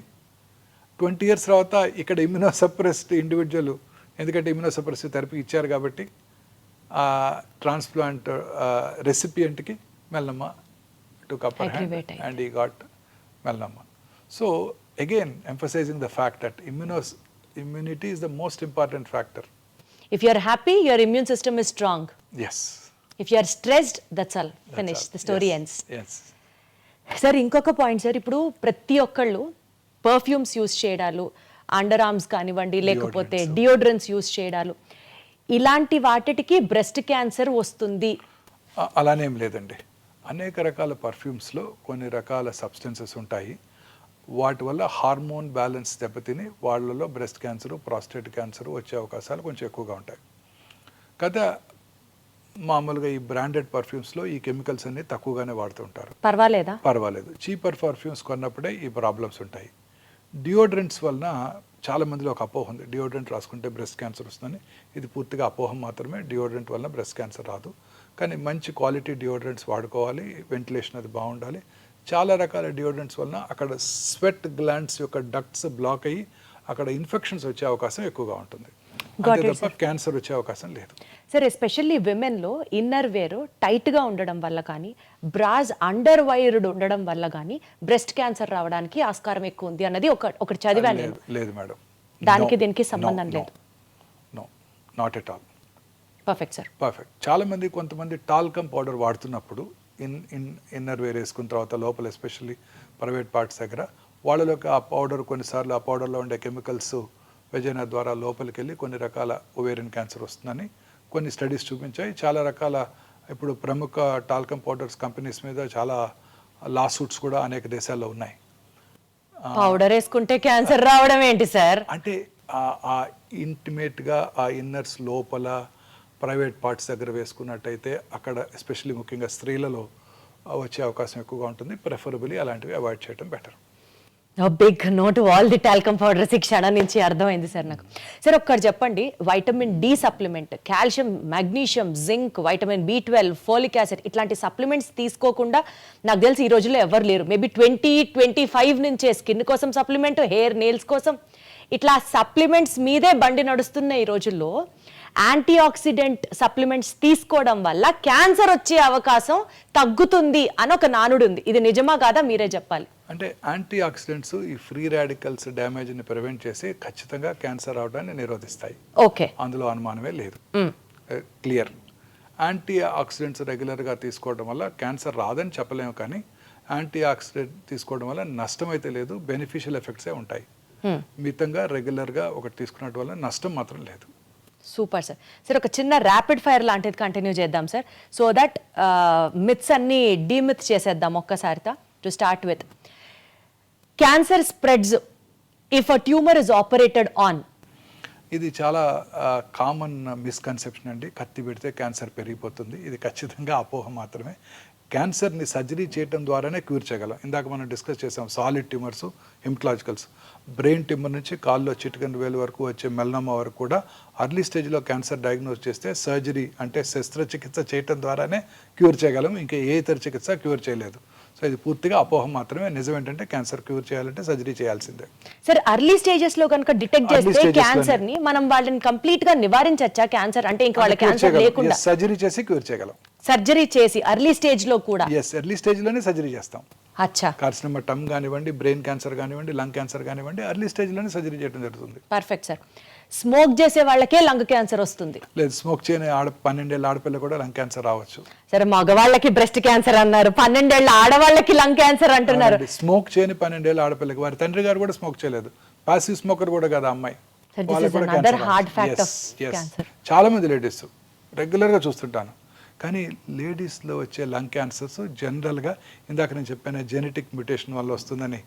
20 years తర్వాత ఇక్కడ ఇమ్యూనోసప్రెస్డ్ ఇండివిజువల్, ఎందుకంటే ఇమ్యూనోసప్రెసివ్ థెరపీ ఇచ్చారు కాబట్టి ఆ ట్రాన్స్ప్లాంట్ రెసిపియంట్కి melanoma to upper hand and he got melanoma. So again emphasising the fact that immunity is the most important factor. If you are happy, your immune system is strong. Yes. If you are stressed, that's all. Finish. The story ends. Yes. Sir ఇంకొక point sir, ఇప్పుడు ప్రతి ఒక్కళ్ళు perfumes use చేయడాలు, under arms కానివ్వండి, లేకపోతే deodorants use చేయడాలు, ఇలాంటి వాటికి బ్రెస్ట్ క్యాన్సర్ వస్తుంది అలానేం లేదండి. అనేక రకాల పర్ఫ్యూమ్స్లో కొన్ని రకాల సబ్స్టెన్సెస్ ఉంటాయి, వాటి వల్ల హార్మోన్ బ్యాలెన్స్ దెబ్బతిని వాళ్ళలో బ్రెస్ట్ క్యాన్సర్, ప్రాస్టేట్ క్యాన్సర్ వచ్చే అవకాశాలు కొంచెం ఎక్కువగా ఉంటాయి కదా. మామూలుగా ఈ బ్రాండెడ్ పర్ఫ్యూమ్స్లో ఈ కెమికల్స్ అన్ని తక్కువగానే వాడుతూ ఉంటారు. పర్వాలేదు. చీపర్ పర్ఫ్యూమ్స్ కొన్నప్పుడే ఈ ప్రాబ్లమ్స్ ఉంటాయి. డియోడ్రెంట్స్ వలన చాలా మందిలో ఒక అపోహ ఉంది, డియోడ్రెంట్ రాసుకుంటే బ్రెస్ట్ క్యాన్సర్ వస్తుందని. ఇది పూర్తిగా అపోహం మాత్రమే. డియోడ్రెంట్ వలన బ్రెస్ట్ క్యాన్సర్ రాదు. కానీ మంచి క్వాలిటీ డియోడ్రెంట్స్ వాడుకోవాలి, వెంటిలేషన్ అది బాగుండాలి. చాలా రకాల డియోడ్రెంట్స్ వలన అక్కడ స్వెట్ గ్లాండ్స్ యొక్క డక్ట్స్ బ్లాక్ అయ్యి అక్కడ ఇన్ఫెక్షన్స్ వచ్చే అవకాశం ఎక్కువగా ఉంటుంది, అంతే తప్ప క్యాన్సర్ వచ్చే అవకాశం లేదు. సార్ ఎస్పెషల్లీ విమెన్లో ఇన్నర్ వేర్ టైట్గా ఉండడం వల్ల కానీ, బ్రాస్ అండర్ వైర్డ్ ఉండడం వల్ల కానీ బ్రెస్ట్ క్యాన్సర్ రావడానికి ఆస్కారం ఎక్కువ ఉంది అన్నది ఒకటి చదివాను నేను. లేదు మేడం, దానికి దీనికి సంబంధం లేదు. No, not at all. Perfect sir, perfect. చాలామంది కొంతమంది టాల్కమ్ పౌడర్ వాడుతున్నప్పుడు ఇన్నర్ వేర్ వేసుకున్న తర్వాత లోపల ఎస్పెషల్లీ ప్రైవేట్ పార్ట్స్ దగ్గర వాళ్ళలోకి ఆ పౌడర్, కొన్నిసార్లు ఆ పౌడర్లో ఉండే కెమికల్స్ వెజైనా ద్వారా లోపలికి వెళ్ళి కొన్ని రకాల ఓవేరియన్ క్యాన్సర్ వస్తుందని కొన్ని స్టడీస్ చూపించాయి. చాలా రకాల ఇప్పుడు ప్రముఖ టాల్కమ్ పౌడర్స్ కంపెనీస్ మీద చాలా లా సూట్స్ కూడా అనేక దేశాల్లో ఉన్నాయి. పౌడర్ వేసుకుంటే క్యాన్సర్ రావడం ఏంటి సార్? అంటే ఆ ఇంటిమేట్గా ఆ ఇన్నర్స్ లోపల ప్రైవేట్ పార్ట్స్ దగ్గర వేసుకున్నట్టయితే అక్కడ ఎస్పెషల్లీ ముఖ్యంగా స్త్రీలలో వచ్చే అవకాశం ఎక్కువగా ఉంటుంది. ప్రిఫరబుల్లీ అలాంటివి అవాయిడ్ చేయడం better. Big note all the talcum powders ఈ క్షణం నుంచి అర్థమైంది సార్ నాకు. సార్ ఒక్కటి చెప్పండి, vitamin D supplement, calcium, magnesium, zinc, vitamin B12, folic acid ఇట్లాంటి సప్లిమెంట్స్ తీసుకోకుండా నాకు తెలిసి ఈ రోజుల్లో ఎవరు లేరు. మేబీ 20-25 నుంచే స్కిన్ కోసం సప్లిమెంట్, హెయిర్ నెయిల్స్ కోసం ఇట్లా సప్లిమెంట్స్ మీదే బండి నడుస్తున్న ఈ రోజుల్లో యాంటీ ఆక్సిడెంట్ సప్లిమెంట్స్ తీసుకోవడం వల్ల క్యాన్సర్ వచ్చే అవకాశం తగ్గుతుంది అని ఒక నానుడు ఉంది. ఇది నిజమా కాదా మీరే చెప్పాలి. అంటే యాంటీ ఆక్సిడెంట్స్ ఈ ఫ్రీ రాడికల్స్ డ్యామేజ్ని ప్రివెంట్ చేసి ఖచ్చితంగా క్యాన్సర్ అవడాన్ని నిరోధిస్తాయి. ఓకే, అందులో అనుమానమే లేదు. క్లియర్. యాంటీ ఆక్సిడెంట్స్ రెగ్యులర్గా తీసుకోవడం వల్ల క్యాన్సర్ రాదని చెప్పలేము, కానీ యాంటీ ఆక్సిడెంట్ తీసుకోవడం వల్ల నష్టం అయితే లేదు, బెనిఫిషియల్ ఎఫెక్ట్సే ఉంటాయి. మితంగా రెగ్యులర్గా ఒకటి తీసుకున్నట్టు వల్ల నష్టం మాత్రం లేదు. Super sir. సార్ ఒక చిన్న ర్యాపిడ్ ఫైర్ లాంటిది కంటిన్యూ చేద్దాం సార్, సో దట్ మిత్స్ అన్ని డీమిత్ చేసేద్దాం ఒక్కసారితో. To start with, cancer spreads if a tumour is operated on. ఇది చాలా కామన్ మిస్కన్సెప్షన్ అండి. కత్తి పెడితే క్యాన్సర్ పెరిగిపోతుంది. ఇది ఖచ్చితంగా అపోహ మాత్రమే. క్యాన్సర్ని సర్జరీ చేయడం ద్వారానే క్యూర్ చేయగలం. ఇందాక మనం డిస్కస్ చేసాం సాలిడ్ ట్యూమర్స్, హెమటాలజికల్స్. బ్రెయిన్ ట్యూమర్ నుంచి కాల్లో చిటికెన్ వేలు వరకు వచ్చే మెలనోమా వరకు కూడా అర్లీ స్టేజ్లో క్యాన్సర్ డయాగ్నోస్ చేస్తే సర్జరీ అంటే శస్త్రచికిత్స చేయడం ద్వారానే క్యూర్ చేయగలం. ఇంకా ఏ ఇతర చికిత్స క్యూర్ చేయలేదు. సో ఇది పూర్తిగా అపోహం మాత్రమే. నిజం ఏంటంటే క్యాన్సర్ క్యూర్ చేయాలంటే సర్జరీ చేయాల్సిందే. సార్ అర్లీ స్టేజెస్ లో కనుక డిటెక్ట్ చేస్తే క్యాన్సర్ ని మనం వాళ్ళని కంప్లీట్ గా నివారించచ్చా? క్యాన్సర్ అంటే ఇంకా వాళ్ళ క్యాన్సర్ లేకుండా సర్జరీ చేసి క్యూర్ చేయగలం. సర్జరీ చేసి అర్లీ స్టేజ్ లో కూడా? ఎస్, ఎర్లీ స్టేజ్ లోనే సర్జరీ చేస్తాం. అచ్చా. కార్సినోమా టమ్ కానివ్వండి, బ్రెయిన్ క్యాన్సర్ కానివ్వండి, లంగ్ క్యాన్సర్ కానివ్వండి, అర్లీ స్టేజ్ లోనే సర్జరీ చేయడం జరుగుతుంది. Perfect sir. స్మోక్ చేసే వాళ్ళకే లంగ్ క్యాన్సర్ వస్తుంది? లేదు, స్మోక్ చేయని 12 ఏళ్ళ ఆడపిల్ల కూడా లంగ్ క్యాన్సర్ రావచ్చు. సరే, మగవాళ్ళకి బ్రెస్ట్ క్యాన్సర్ అన్నారు, 12 ఏళ్ళ ఆడవాళ్ళకి లంగ్ క్యాన్సర్ అంటున్నారు. స్మోక్ చేయని 12 ఏళ్ళ ఆడపిల్లకి వారి తండ్రి గారు కూడా స్మోక్ చేయలేదు, పాసివ్ స్మోకర్ కూడా కదా అమ్మాయి. చాలా మంది లేడీస్ రెగ్యులర్గా చూస్తుంటాను. కానీ లేడీస్లో వచ్చే లంగ్ క్యాన్సర్స్ జనరల్గా ఇందాక నేను చెప్పాను జెనెటిక్ మ్యూటేషన్ వల్ల వస్తుందని.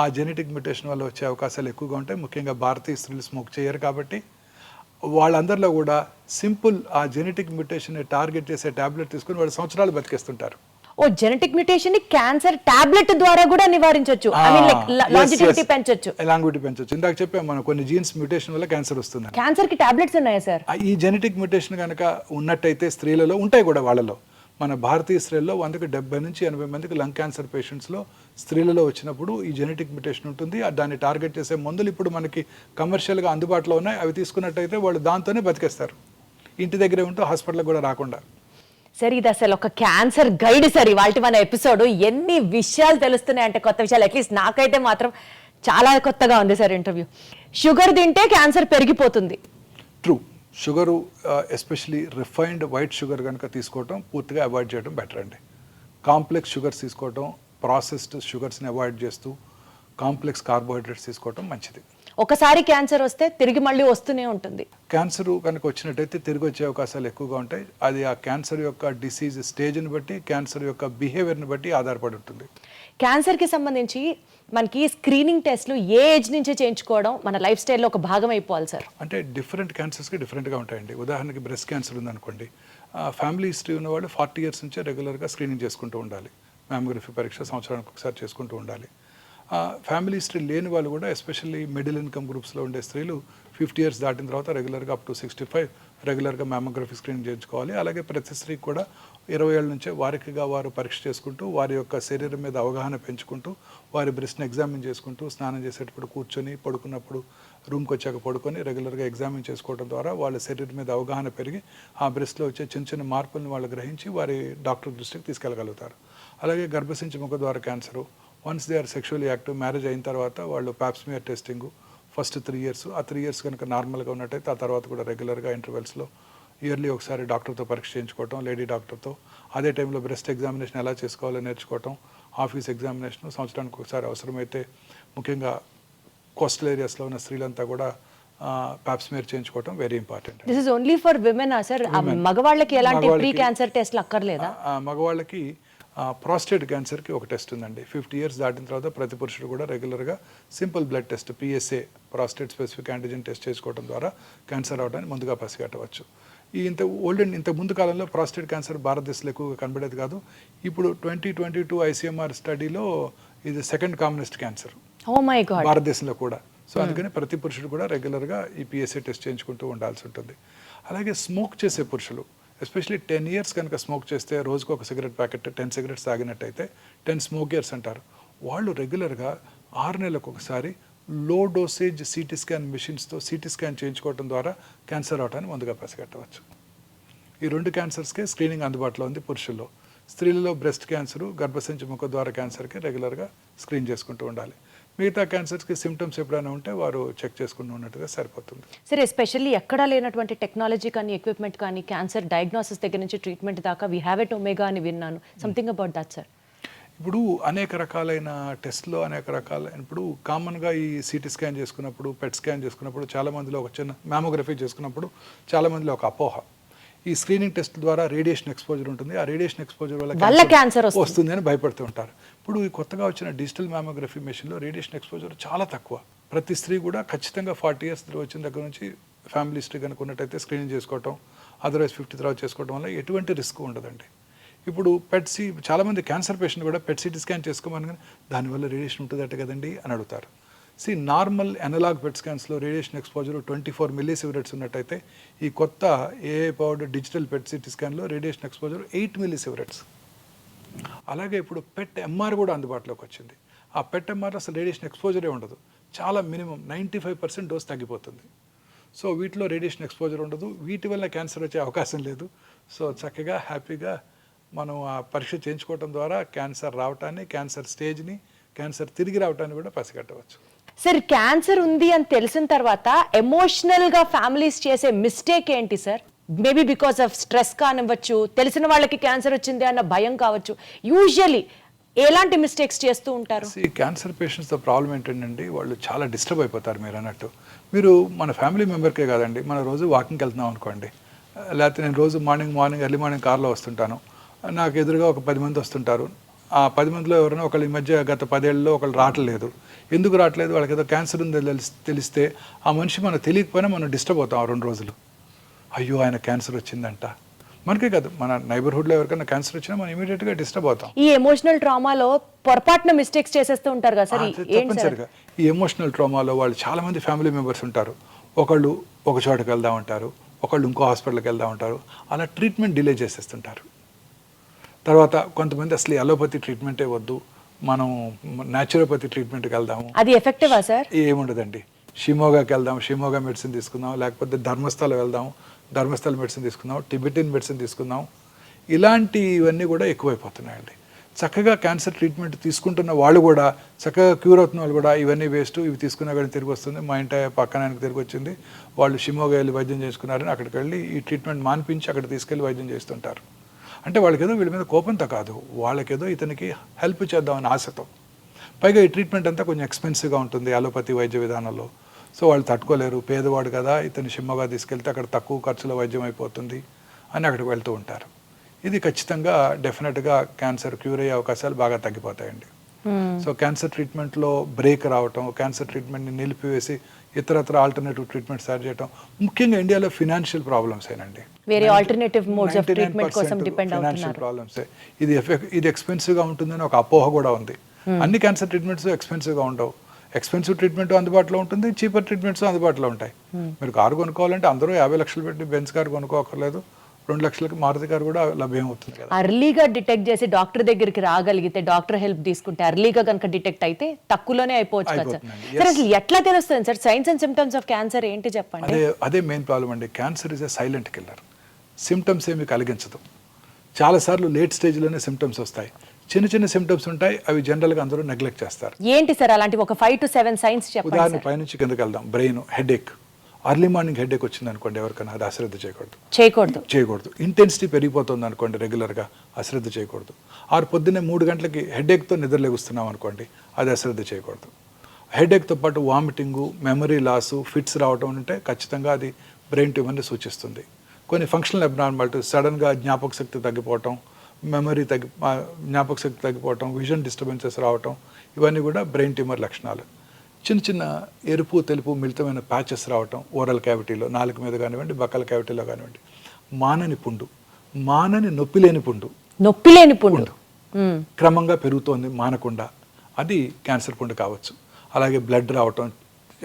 ఆ జెనెటిక్ మ్యూటేషన్ వల్ల వచ్చే అవకాశాలు ఎక్కువగా ఉంటాయి. ముఖ్యంగా భారతీయ స్త్రీలు స్మోక్ చేయరు కాబట్టి వాళ్ళందరిలో కూడా సింపుల్ ఆ జెనెటిక్ మ్యూటేషన్ని టార్గెట్ చేసే ట్యాబ్లెట్ తీసుకుని వాళ్ళు సంవత్సరాలు బతికేస్తుంటారు. ఓ, జెనెటిక్ మ్యూటేషన్ ని క్యాన్సర్ టాబ్లెట్ ద్వారా కూడా నివారించవచ్చు, ఐ మీన్ లైక్ లాంజివిటీ పెంచొచ్చు. లాంజివిటీ పెంచొచ్చు. ఇందాక చెప్పాము మనం కొన్ని జీన్స్ మ్యూటేషన్ వల్ల క్యాన్సర్ వస్తుంది. క్యాన్సర్ కి టాబ్లెట్స్ ఉన్నాయా సార్? ఈ జెనెటిక్ మ్యూటేషన్ కనుక ఉన్నట్టయితే స్త్రీలలో ఉంటాయి కూడా. వాళ్ళలో మన భారతీయ స్త్రీల్లో 100కి 70 నుంచి 80 మందికి లంగ్ క్యాన్సర్ పేషెంట్స్లో స్త్రీలలో వచ్చినప్పుడు ఈ జెనెటిక్ మ్యుటేషన్ ఉంటుంది. దాన్ని టార్గెట్ చేసే మందులు ఇప్పుడు మనకి కమర్షియల్గా అందుబాటులో ఉన్నాయి. అవి తీసుకున్నట్టయితే వాళ్ళు దాంతోనే బతికేస్తారు, ఇంటి దగ్గరే ఉంటూ హాస్పిటల్కి కూడా రాకుండా. సార్ ఇది అసలు ఒక క్యాన్సర్ గైడ్ సార్ ఇవాళ మన ఎపిసోడ్. ఎన్ని విషయాలు తెలుస్తున్నాయి అంటే కొత్త విషయాలు, అట్లీస్ట్ నాకైతే మాత్రం చాలా కొత్తగా ఉంది సార్ ఇంటర్వ్యూ. షుగర్ తింటే క్యాన్సర్ పెరిగిపోతుంది. True. Sugar especially refined white sugar కనుక తీసుకోవటం పూర్తిగా అవాయిడ్ చేయడం బెటర్ అండి. కాంప్లెక్స్ షుగర్స్ తీసుకోవటం, ప్రాసెస్డ్ షుగర్స్ని అవాయిడ్ చేస్తూ కాంప్లెక్స్ కార్బోహైడ్రేట్స్ తీసుకోవటం మంచిది. ఒకసారి క్యాన్సర్ వస్తే తిరిగి మళ్ళీ వస్తూనే ఉంటుంది. క్యాన్సర్ కనుక వచ్చినట్టయితే తిరిగి వచ్చే అవకాశాలు ఎక్కువగా ఉంటాయి. అది ఆ క్యాన్సర్ యొక్క డిసీజ్ స్టేజ్ని బట్టి, క్యాన్సర్ యొక్క బిహేవియర్ని బట్టి ఆధారపడి ఉంటుంది. క్యాన్సర్కి సంబంధించి మనకి స్క్రీనింగ్ టెస్ట్లు ఏ ఏజ్ నుంచి చేయించుకోవడం మన లైఫ్ స్టైల్లో ఒక భాగం అయిపోవాలి సార్? అంటే డిఫరెంట్ క్యాన్సర్స్కి డిఫరెంట్గా ఉంటాయండి. ఉదాహరణకి బ్రెస్ట్ క్యాన్సర్ ఉందనుకోండి, ఫ్యామిలీ హిస్టరీ ఉన్నవాళ్ళు 40 years నుంచే రెగ్యులర్గా స్క్రీనింగ్ చేసుకుంటూ ఉండాలి. మ్యామోగ్రఫీ పరీక్ష సంవత్సరానికి ఒకసారి చేసుకుంటూ ఉండాలి. ఫ్యామిలీ హిస్టరీ లేని వాళ్ళు కూడా, ఎస్పెషల్లీ మిడిల్ ఇన్కమ్ గ్రూప్స్లో ఉండే స్త్రీలు 50 years దాటిన తర్వాత రెగ్యులర్గా అప్ టు 65 రెగ్యులర్గా మ్యామోగ్రఫీ స్క్రీనింగ్ చేయించుకోవాలి. అలాగే ప్రతి స్త్రీకి కూడా 20 ఏళ్ళ నుంచే వారికిగా వారు పరీక్ష చేసుకుంటూ, వారి యొక్క శరీరం మీద అవగాహన పెంచుకుంటూ, వారి బ్రెస్ట్ని ఎగ్జామిన్ చేసుకుంటూ, స్నానం చేసేటప్పుడు కూర్చొని, పడుకున్నప్పుడు రూమ్కి వచ్చాక పడుకొని రెగ్యులర్గా ఎగ్జామిన్ చేసుకోవడం ద్వారా వాళ్ళ శరీరం మీద అవగాహన పెరిగి ఆ బ్రెస్ట్లో వచ్చే చిన్న చిన్న మార్పులను వాళ్ళు గ్రహించి వారి డాక్టర్ దృష్టికి తీసుకెళ్ళగలుగుతారు. అలాగే గర్భసించి ముఖద్వార cancer, once they are sexually active, marriage అయిన తర్వాత వాళ్ళు పాప్స్మియర్ టెస్టింగ్ ఫస్ట్ 3 years, ఆ 3 years కనుక నార్మల్గా ఉన్నట్టయితే ఆ తర్వాత కూడా రెగ్యులర్గా ఇంటర్వెల్స్లో ఇయర్లీ ఒకసారి డాక్టర్తో పరీక్ష చేయించుకోవటం, లేడీ డాక్టర్తో. అదే టైంలో బ్రెస్ట్ ఎగ్జామినేషన్ ఎలా చేసుకోవాలో నేర్చుకోవటం, ఆఫీస్ ఎగ్జామినేషన్ సంవత్సరానికి ఒకసారి అవసరమైతే ముఖ్యంగా కోస్టల్ ఏరియాస్లో ఉన్న స్త్రీలంతా కూడా పాప్స్మియర్ చేయించుకోవటం very important. This is only for women sir? మగవాళ్ళకి ఎలాంటి ప్రీ క్యాన్సర్ టెస్ట్లు అక్కర్లేదా? మగవాళ్ళకి ప్రాస్టేట్ క్యాన్సర్కి ఒక టెస్ట్ ఉందండి. 50 years దాటిన తర్వాత ప్రతి పురుషుడు కూడా రెగ్యులర్గా simple blood test PSA, prostate specific antigen test చేసుకోవడం ద్వారా క్యాన్సర్ అవడానికి ముందుగా పసిగట్టవచ్చు. ఇంత ముందు కాలంలో ప్రాస్టేట్ క్యాన్సర్ భారతదేశంలో ఎక్కువగా కనబడేది కాదు. ఇప్పుడు 2022 ICMR స్టడీలో ఇది 2nd కామనెస్ట్ క్యాన్సర్ భారతదేశంలో కూడా. సో అందుకని ప్రతి పురుషుడు కూడా రెగ్యులర్గా ఈ PSA టెస్ట్ చేయించుకుంటూ ఉండాల్సి ఉంటుంది. అలాగే స్మోక్ చేసే పురుషులు, ఎస్పెషలీ 10 years కనుక స్మోక్ చేస్తే, రోజుకు ఒక cigarette packet 10 cigarettes తాగినట్టయితే 10 smoke years అంటారు. వాళ్ళు రెగ్యులర్గా 6 నెలలకు ఒకసారి లో డోసేజ్ CT స్కాన్ మిషన్స్తో CT స్కాన్ చేయించుకోవడం ద్వారా క్యాన్సర్ అవటాన్ని ముందుగా పసిగట్టవచ్చు. ఈ 2 క్యాన్సర్స్కే స్క్రీనింగ్ అందుబాటులో ఉంది పురుషుల్లో. స్త్రీలలో బ్రెస్ట్ క్యాన్సరు, గర్భసంచి ముఖద్వార క్యాన్సర్కి రెగ్యులర్గా స్క్రీన్ చేసుకుంటూ ఉండాలి. మిగతా క్యాన్సర్స్కి సిమ్టమ్స్ ఎప్పుడైనా ఉంటే వారు చెక్ చేసుకుంటూ ఉన్నట్టుగా సరిపోతుంది. సరే, ఎస్పెషల్లీ ఎక్కడా లేనటువంటి టెక్నాలజీ కానీ, ఎక్విప్మెంట్ కానీ, క్యాన్సర్ డయాగ్నోసిస్ దగ్గర నుంచి ట్రీట్మెంట్ దాకా వీ హ్యావ్ ఎట్ ఒమేగా అని విన్నాను. Something about that sir? ఇప్పుడు అనేక రకాలైన టెస్ట్లో అనేక రకాలైన, ఇప్పుడు కామన్గా ఈ CT స్కాన్ చేసుకున్నప్పుడు, PET స్కాన్ చేసుకున్నప్పుడు, చాలామందిలో ఒక చిన్న మ్యామోగ్రఫీ చేసుకున్నప్పుడు చాలామందిలో ఒక అపోహ, ఈ స్క్రీనింగ్ టెస్ట్ ద్వారా రేడియేషన్ ఎక్స్పోజర్ ఉంటుంది, ఆ రేడియేషన్ ఎక్స్పోజర్ వల్ల క్యాన్సర్ వస్తుంది అని భయపడుతూ ఉంటారు. ఇప్పుడు ఈ కొత్తగా వచ్చిన డిజిటల్ మ్యామోగ్రఫీ మెషిన్లో రేడియేషన్ ఎక్స్పోజర్ చాలా తక్కువ. ప్రతి స్త్రీ కూడా ఖచ్చితంగా 40 years వచ్చిన దగ్గర నుంచి ఫ్యామిలీ హిస్టరీ కనుక ఉన్నట్టయితే స్క్రీనింగ్ చేసుకోవటం, అదర్వైజ్ 50 తర్వాత చేసుకోవడం వల్ల ఎటువంటి రిస్క్ ఉండదండి. ఇప్పుడు చాలామంది క్యాన్సర్ పేషెంట్ కూడా PET-CT స్కాన్ చేసుకోమని, కానీ దానివల్ల రేడియేషన్ ఉంటుందట కదండి అని అడుగుతారు. నార్మల్ అనలాగ్ PET స్కాన్స్లో రేడియేషన్ ఎక్స్పోజర్ 24 millisieverts ఉన్నట్టయితే ఈ కొత్త AI పవర్డ్ డిజిటల్ PET-CT స్కాన్లో రేడియేషన్ ఎక్స్పోజర్ 8 millisieverts. అలాగే ఇప్పుడు PET-MR కూడా అందుబాటులోకి వచ్చింది. ఆ PET-MR అసలు రేడియేషన్ ఎక్స్పోజరే ఉండదు, చాలా మినిమం 95% డోస్ తగ్గిపోతుంది. సో వీటిలో రేడియేషన్ ఎక్స్పోజర్ ఉండదు, వీటి వల్ల క్యాన్సర్ వచ్చే అవకాశం లేదు. సో చక్కగా హ్యాపీగా మనం ఆ పరీక్ష చేయించుకోవడం ద్వారా క్యాన్సర్ రావటాన్ని, క్యాన్సర్ స్టేజ్ని, క్యాన్సర్ తిరిగి రావటాన్ని కూడా పసిగట్టవచ్చు. సార్, క్యాన్సర్ ఉంది అని తెలిసిన తర్వాత ఎమోషనల్గా ఫ్యామిలీస్ చేసే మిస్టేక్ ఏంటి sir? Maybe because of stress కానివ్వచ్చు, తెలిసిన వాళ్ళకి క్యాన్సర్ వచ్చింది అన్న భయం కావచ్చు. యూజువల్లీ ఎలాంటి మిస్టేక్స్ చేస్తూ ఉంటారు? క్యాన్సర్ పేషెంట్స్తో ప్రాబ్లం ఏంటంటే వాళ్ళు చాలా డిస్టర్బ్ అయిపోతారు. మీరు అన్నట్టు, మీరు మన ఫ్యామిలీ మెంబర్కే కాదండి, మన రోజు వాకింగ్కి వెళ్తున్నాం అనుకోండి, లేకపోతే నేను రోజు మార్నింగ్ ఎర్లీ మార్నింగ్ కార్లో వస్తుంటాను, నాకు ఎదురుగా ఒక 10 మంది వస్తుంటారు. ఆ 10 మందిలో ఎవరైనా ఒకళ్ళు ఈ మధ్య గత 10 ఏళ్ళలో ఒకళ్ళు రావట్లేదు. ఎందుకు రావట్లేదు? వాళ్ళకి ఏదో క్యాన్సర్ ఉంది తెలిస్తే ఆ మనిషి మనకు తెలియకపోయినా మనం డిస్టర్బ్ అవుతాం 2 రోజులు. అయ్యో ఆయన క్యాన్సర్ వచ్చిందంట. మనకే కాదు, మన నైబర్హుడ్లో ఎవరికైనా క్యాన్సర్ వచ్చినా మనం ఇమీడియట్గా డిస్టర్బ్ అవుతాం. ఈ ఎమోషనల్ ట్రామాలో పొరపాటున మిస్టేక్స్ చేసేస్తూ ఉంటారు కదా సార్? తప్పనిసరిగా ఈ ఎమోషనల్ ట్రామాలో వాళ్ళు చాలామంది ఫ్యామిలీ మెంబర్స్ ఉంటారు. ఒకళ్ళు ఒక చోటకి వెళ్దాం అంటారు, ఒకళ్ళు ఇంకో హాస్పిటల్కి వెళ్దాం అంటారు, అలా ట్రీట్మెంట్ డిలే చేసేస్తుంటారు. తర్వాత కొంతమంది అసలు అలోపతి ట్రీట్మెంటే వద్దు, మనం న్యాచురోపతి ట్రీట్మెంట్కి వెళ్దాము, అది ఎఫెక్టివా సార్? ఏముండదండి. షిమోగాకి వెళ్దాం, షిమోగా మెడిసిన్ తీసుకుందాం, లేకపోతే ధర్మస్థల వెళ్దాం, ధర్మస్థల మెడిసిన్ తీసుకుందాం, టిబెటిన్ మెడిసిన్ తీసుకుందాం. ఇలాంటివన్నీ కూడా ఎక్కువైపోతున్నాయండి. చక్కగా క్యాన్సర్ ట్రీట్మెంట్ తీసుకుంటున్న వాళ్ళు కూడా, చక్కగా క్యూర్ అవుతున్న వాళ్ళు కూడా ఇవన్నీ వేస్ట్, ఇవి తీసుకున్నా కానీ తిరిగి వస్తుంది, మా ఇంటి పక్కన ఆయనకు తిరిగి వచ్చింది, వాళ్ళు షిమోగా వెళ్ళి వైద్యం చేసుకున్నారని అక్కడికి వెళ్ళి ఈ ట్రీట్మెంట్ మానిపించి అక్కడ తీసుకెళ్ళి వైద్యం చేస్తుంటారు. అంటే వాళ్ళకేదో వీళ్ళ మీద కోపంతో కాదు, వాళ్ళకేదో ఇతనికి హెల్ప్ చేద్దామని ఆశతో. పైగా ఈ ట్రీట్మెంట్ అంతా కొంచెం ఎక్స్పెన్సివ్గా ఉంటుంది అలోపతి వైద్య విధానంలో. సో వాళ్ళు తట్టుకోలేరు, పేదవాడు కదా, ఇతను షిమ్మగా తీసుకెళ్తే అక్కడ తక్కువ ఖర్చులో వైద్యం అయిపోతుంది అని అక్కడికి వెళ్తూ ఉంటారు. ఇది ఖచ్చితంగా డెఫినెట్గా క్యాన్సర్ క్యూర్ అయ్యే అవకాశాలు బాగా తగ్గిపోతాయండి. సో క్యాన్సర్ ట్రీట్మెంట్లో బ్రేక్ రావటం, క్యాన్సర్ ట్రీట్మెంట్ని నిలిపివేసి ఇతరత్ర ఆల్టర్నేటివ్ ట్రీట్మెంట్స్ తయారు చేయడం, ముఖ్యంగా ఇండియాలో ఫినాన్షియల్ ప్రాబ్లమ్స్ ఏనండి. వేరే ఆల్టర్నేటివ్ మోడ్స్ ఆఫ్ ట్రీట్మెంట్ కోసం డిపెండ్ ఫినాన్షియల్ ప్రాబ్లమ్సే. ఇది ఎక్స్పెన్సివ్గా ఉంటుందని ఒక అపోహ కూడా ఉంది. అన్ని క్యాన్సర్ ట్రీట్మెంట్స్ ఎక్స్పెన్సివ్గా ఉండవు. ఎక్స్పెన్సివ్ ట్రీట్మెంట్ అందుబాటులో ఉంటుంది, చీపర్ ట్రీట్మెంట్స్ అందుబాటులో ఉంటాయి. మీరు కారు కొనుక్కోవాలంటే అందరూ 50 లక్షలు పెట్టి బెంజ్ కారు కొనుక్కోకర్లేదు, 2 లక్షలకి మారుతి కారు కూడా లభ్యం అవుతుంది కదా. అర్లీగా డిటెక్ట్ చేసి డాక్టర్ దగ్గరికి రాగలిగితే, డాక్టర్ హెల్ప్ తీసుకుంటే అర్లీగా కనుక డిటెక్ట్ అయితే తక్కువలోనే అయిపోవచ్చు కదా సార్. సార్ అసలు ఎట్లా తెలుస్తుంది sir science and symptoms of cancer ఏంటి చెప్పండి? అదే మెయిన్ ప్రాబ్లం అండి. Cancer is a silent killer. Symptoms ఏమి కలిగించదు. చాలాసార్లు లేట్ స్టేజ్లోనే సిమ్టమ్స్ వస్తాయి. చిన్న చిన్న సిమ్టమ్స్ ఉంటాయి, అవి జనరల్గా అందరూ నెగ్లెక్ట్ చేస్తారు. ఏంటి సార్ అలాంటి ఒక 5 to 7 సైన్స్ చెప్పండి. ఉదాహరణ పైనుంచి కిందకి వెళ్దాం. Brain headache, early morning headache వచ్చింది అనుకోండి ఎవరికైనా, అది అశ్రద్ధ చేయకూడదు. ఇంటెన్సిటీ పెరిగిపోతుంది అనుకోండి రెగ్యులర్గా, అశ్రద్ధ చేయకూడదు. పొద్దున్నే 3 గంటలకి హెడేక్తో నిద్రలేగుస్తున్నాం అనుకోండి, అది అశ్రద్ధ చేయకూడదు. హెడేక్తో పాటు వామిటింగు, మెమరీ లాసు, ఫిట్స్ రావడం ఉంటే ఖచ్చితంగా అది బ్రెయిన్ ట్యూమర్ని సూచిస్తుంది. కొన్ని ఫంక్షనల్ అబ్నార్మాలిటీ, సడన్గా జ్ఞాపక శక్తి తగ్గిపోవటం, జ్ఞాపక శక్తి తగ్గిపోవటం, విజన్ డిస్టర్బెన్సెస్ రావటం, ఇవన్నీ కూడా బ్రెయిన్ ట్యూమర్ లక్షణాలు. చిన్న చిన్న ఎరుపు తెలుపు మిళితమైన ప్యాచెస్ రావటం ఓరల్ క్యావిటీలో, నాలుగు మీద కానివ్వండి, బక్కల క్యావిటీలో కానివ్వండి. మానని పుండు, మానని నొప్పి లేని పుండు క్రమంగా పెరుగుతోంది మానకుండా, అది క్యాన్సర్ పుండు కావచ్చు. అలాగే బ్లడ్ రావటం,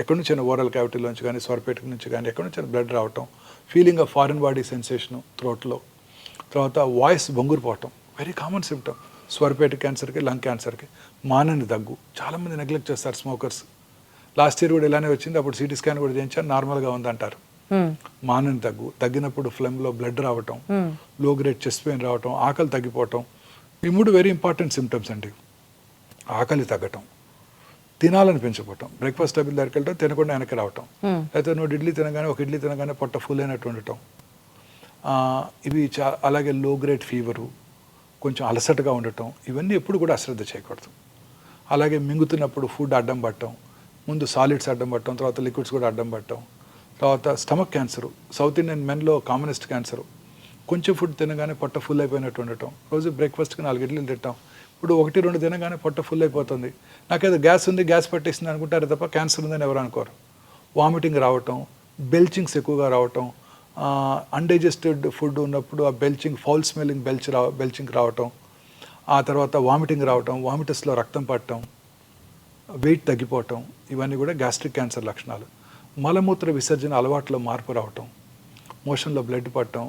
ఎక్కడి నుంచి ఓరల్ క్యావిటీలోంచి కానీ, స్వరపేట నుంచి కానీ ఎక్కడి నుంచి బ్లడ్ రావటం, feeling of foreign body sensation థ్రోట్లో. తర్వాత వాయిస్ బొంగురుపోవటం, వెరీ కామన్ సిమ్టమ్ స్వరపేట క్యాన్సర్కి, లంగ్ క్యాన్సర్కి. మానని దగ్గు, చాలామంది నెగ్లెక్ట్ చేస్తారు స్మోకర్స్. లాస్ట్ ఇయర్ కూడా ఇలానే వచ్చింది, అప్పుడు సిటీ స్కాన్ కూడా చేయించారు, నార్మల్గా ఉందంటారు. మానని దగ్గు, తగ్గినప్పుడు ఫ్లెమ్లో బ్లడ్ రావటం, లో గ్రేడ్ చెస్ట్ పెయిన్ రావటం, ఆకలి తగ్గిపోవటం. ఈ 3 వెరీ ఇంపార్టెంట్ సిమ్టమ్స్ అండి. ఆకలి తగ్గటం, తినాలని పెంచిపోవటం, బ్రేక్ఫాస్ట్ టేబుల్ దగ్గరికి వెళ్ళటం, తినకుండా వెనక్కి రావటం, లేకపోతే 2 ఇడ్లీ తినగానే 1 ఇడ్లీ తినగానే పొట్ట ఫుల్ అయినట్టు ఉండటం. ఇవి అలాగే లో గ్రేడ్ ఫీవరు, కొంచెం అలసటగా ఉండటం, ఇవన్నీ ఎప్పుడు కూడా అశ్రద్ధ చేయకూడదు. అలాగే మింగుతున్నప్పుడు ఫుడ్ అడ్డం పట్టడం, ముందు సాలిడ్స్ అడ్డం పట్టడం, తర్వాత లిక్విడ్స్ కూడా అడ్డం పట్టడం. తర్వాత స్టమక్ క్యాన్సరు, సౌత్ ఇండియన్ మెన్లో కామనెస్ట్ క్యాన్సరు. కొంచెం ఫుడ్ తినగానే పొట్ట ఫుల్ అయిపోయినట్టు ఉండటం, రోజు బ్రేక్ఫాస్ట్కి 4 ఇడ్లీలు తింటాం, ఇప్పుడు 1-2 తినగానే పొట్ట ఫుల్ అయిపోతుంది, నాకేదో గ్యాస్ ఉంది, గ్యాస్ పట్టేసింది అనుకుంటారు తప్ప క్యాన్సర్ ఉందని ఎవరు అనుకోరు. వామిటింగ్ రావటం, బెల్చింగ్స్ ఎక్కువగా రావటం, అన్డైజెస్టెడ్ ఫుడ్ ఉన్నప్పుడు ఆ బెల్చింగ్, ఫౌల్ స్మెల్లింగ్ బెల్చింగ్ రావటం, ఆ తర్వాత వామిటింగ్ రావటం, వామిటస్లో రక్తం పట్టడం, వెయిట్ తగ్గిపోవటం, ఇవన్నీ కూడా గ్యాస్ట్రిక్ క్యాన్సర్ లక్షణాలు. మలమూత్ర విసర్జన అలవాట్లో మార్పు రావటం, మోషన్లో బ్లడ్ పట్టడం,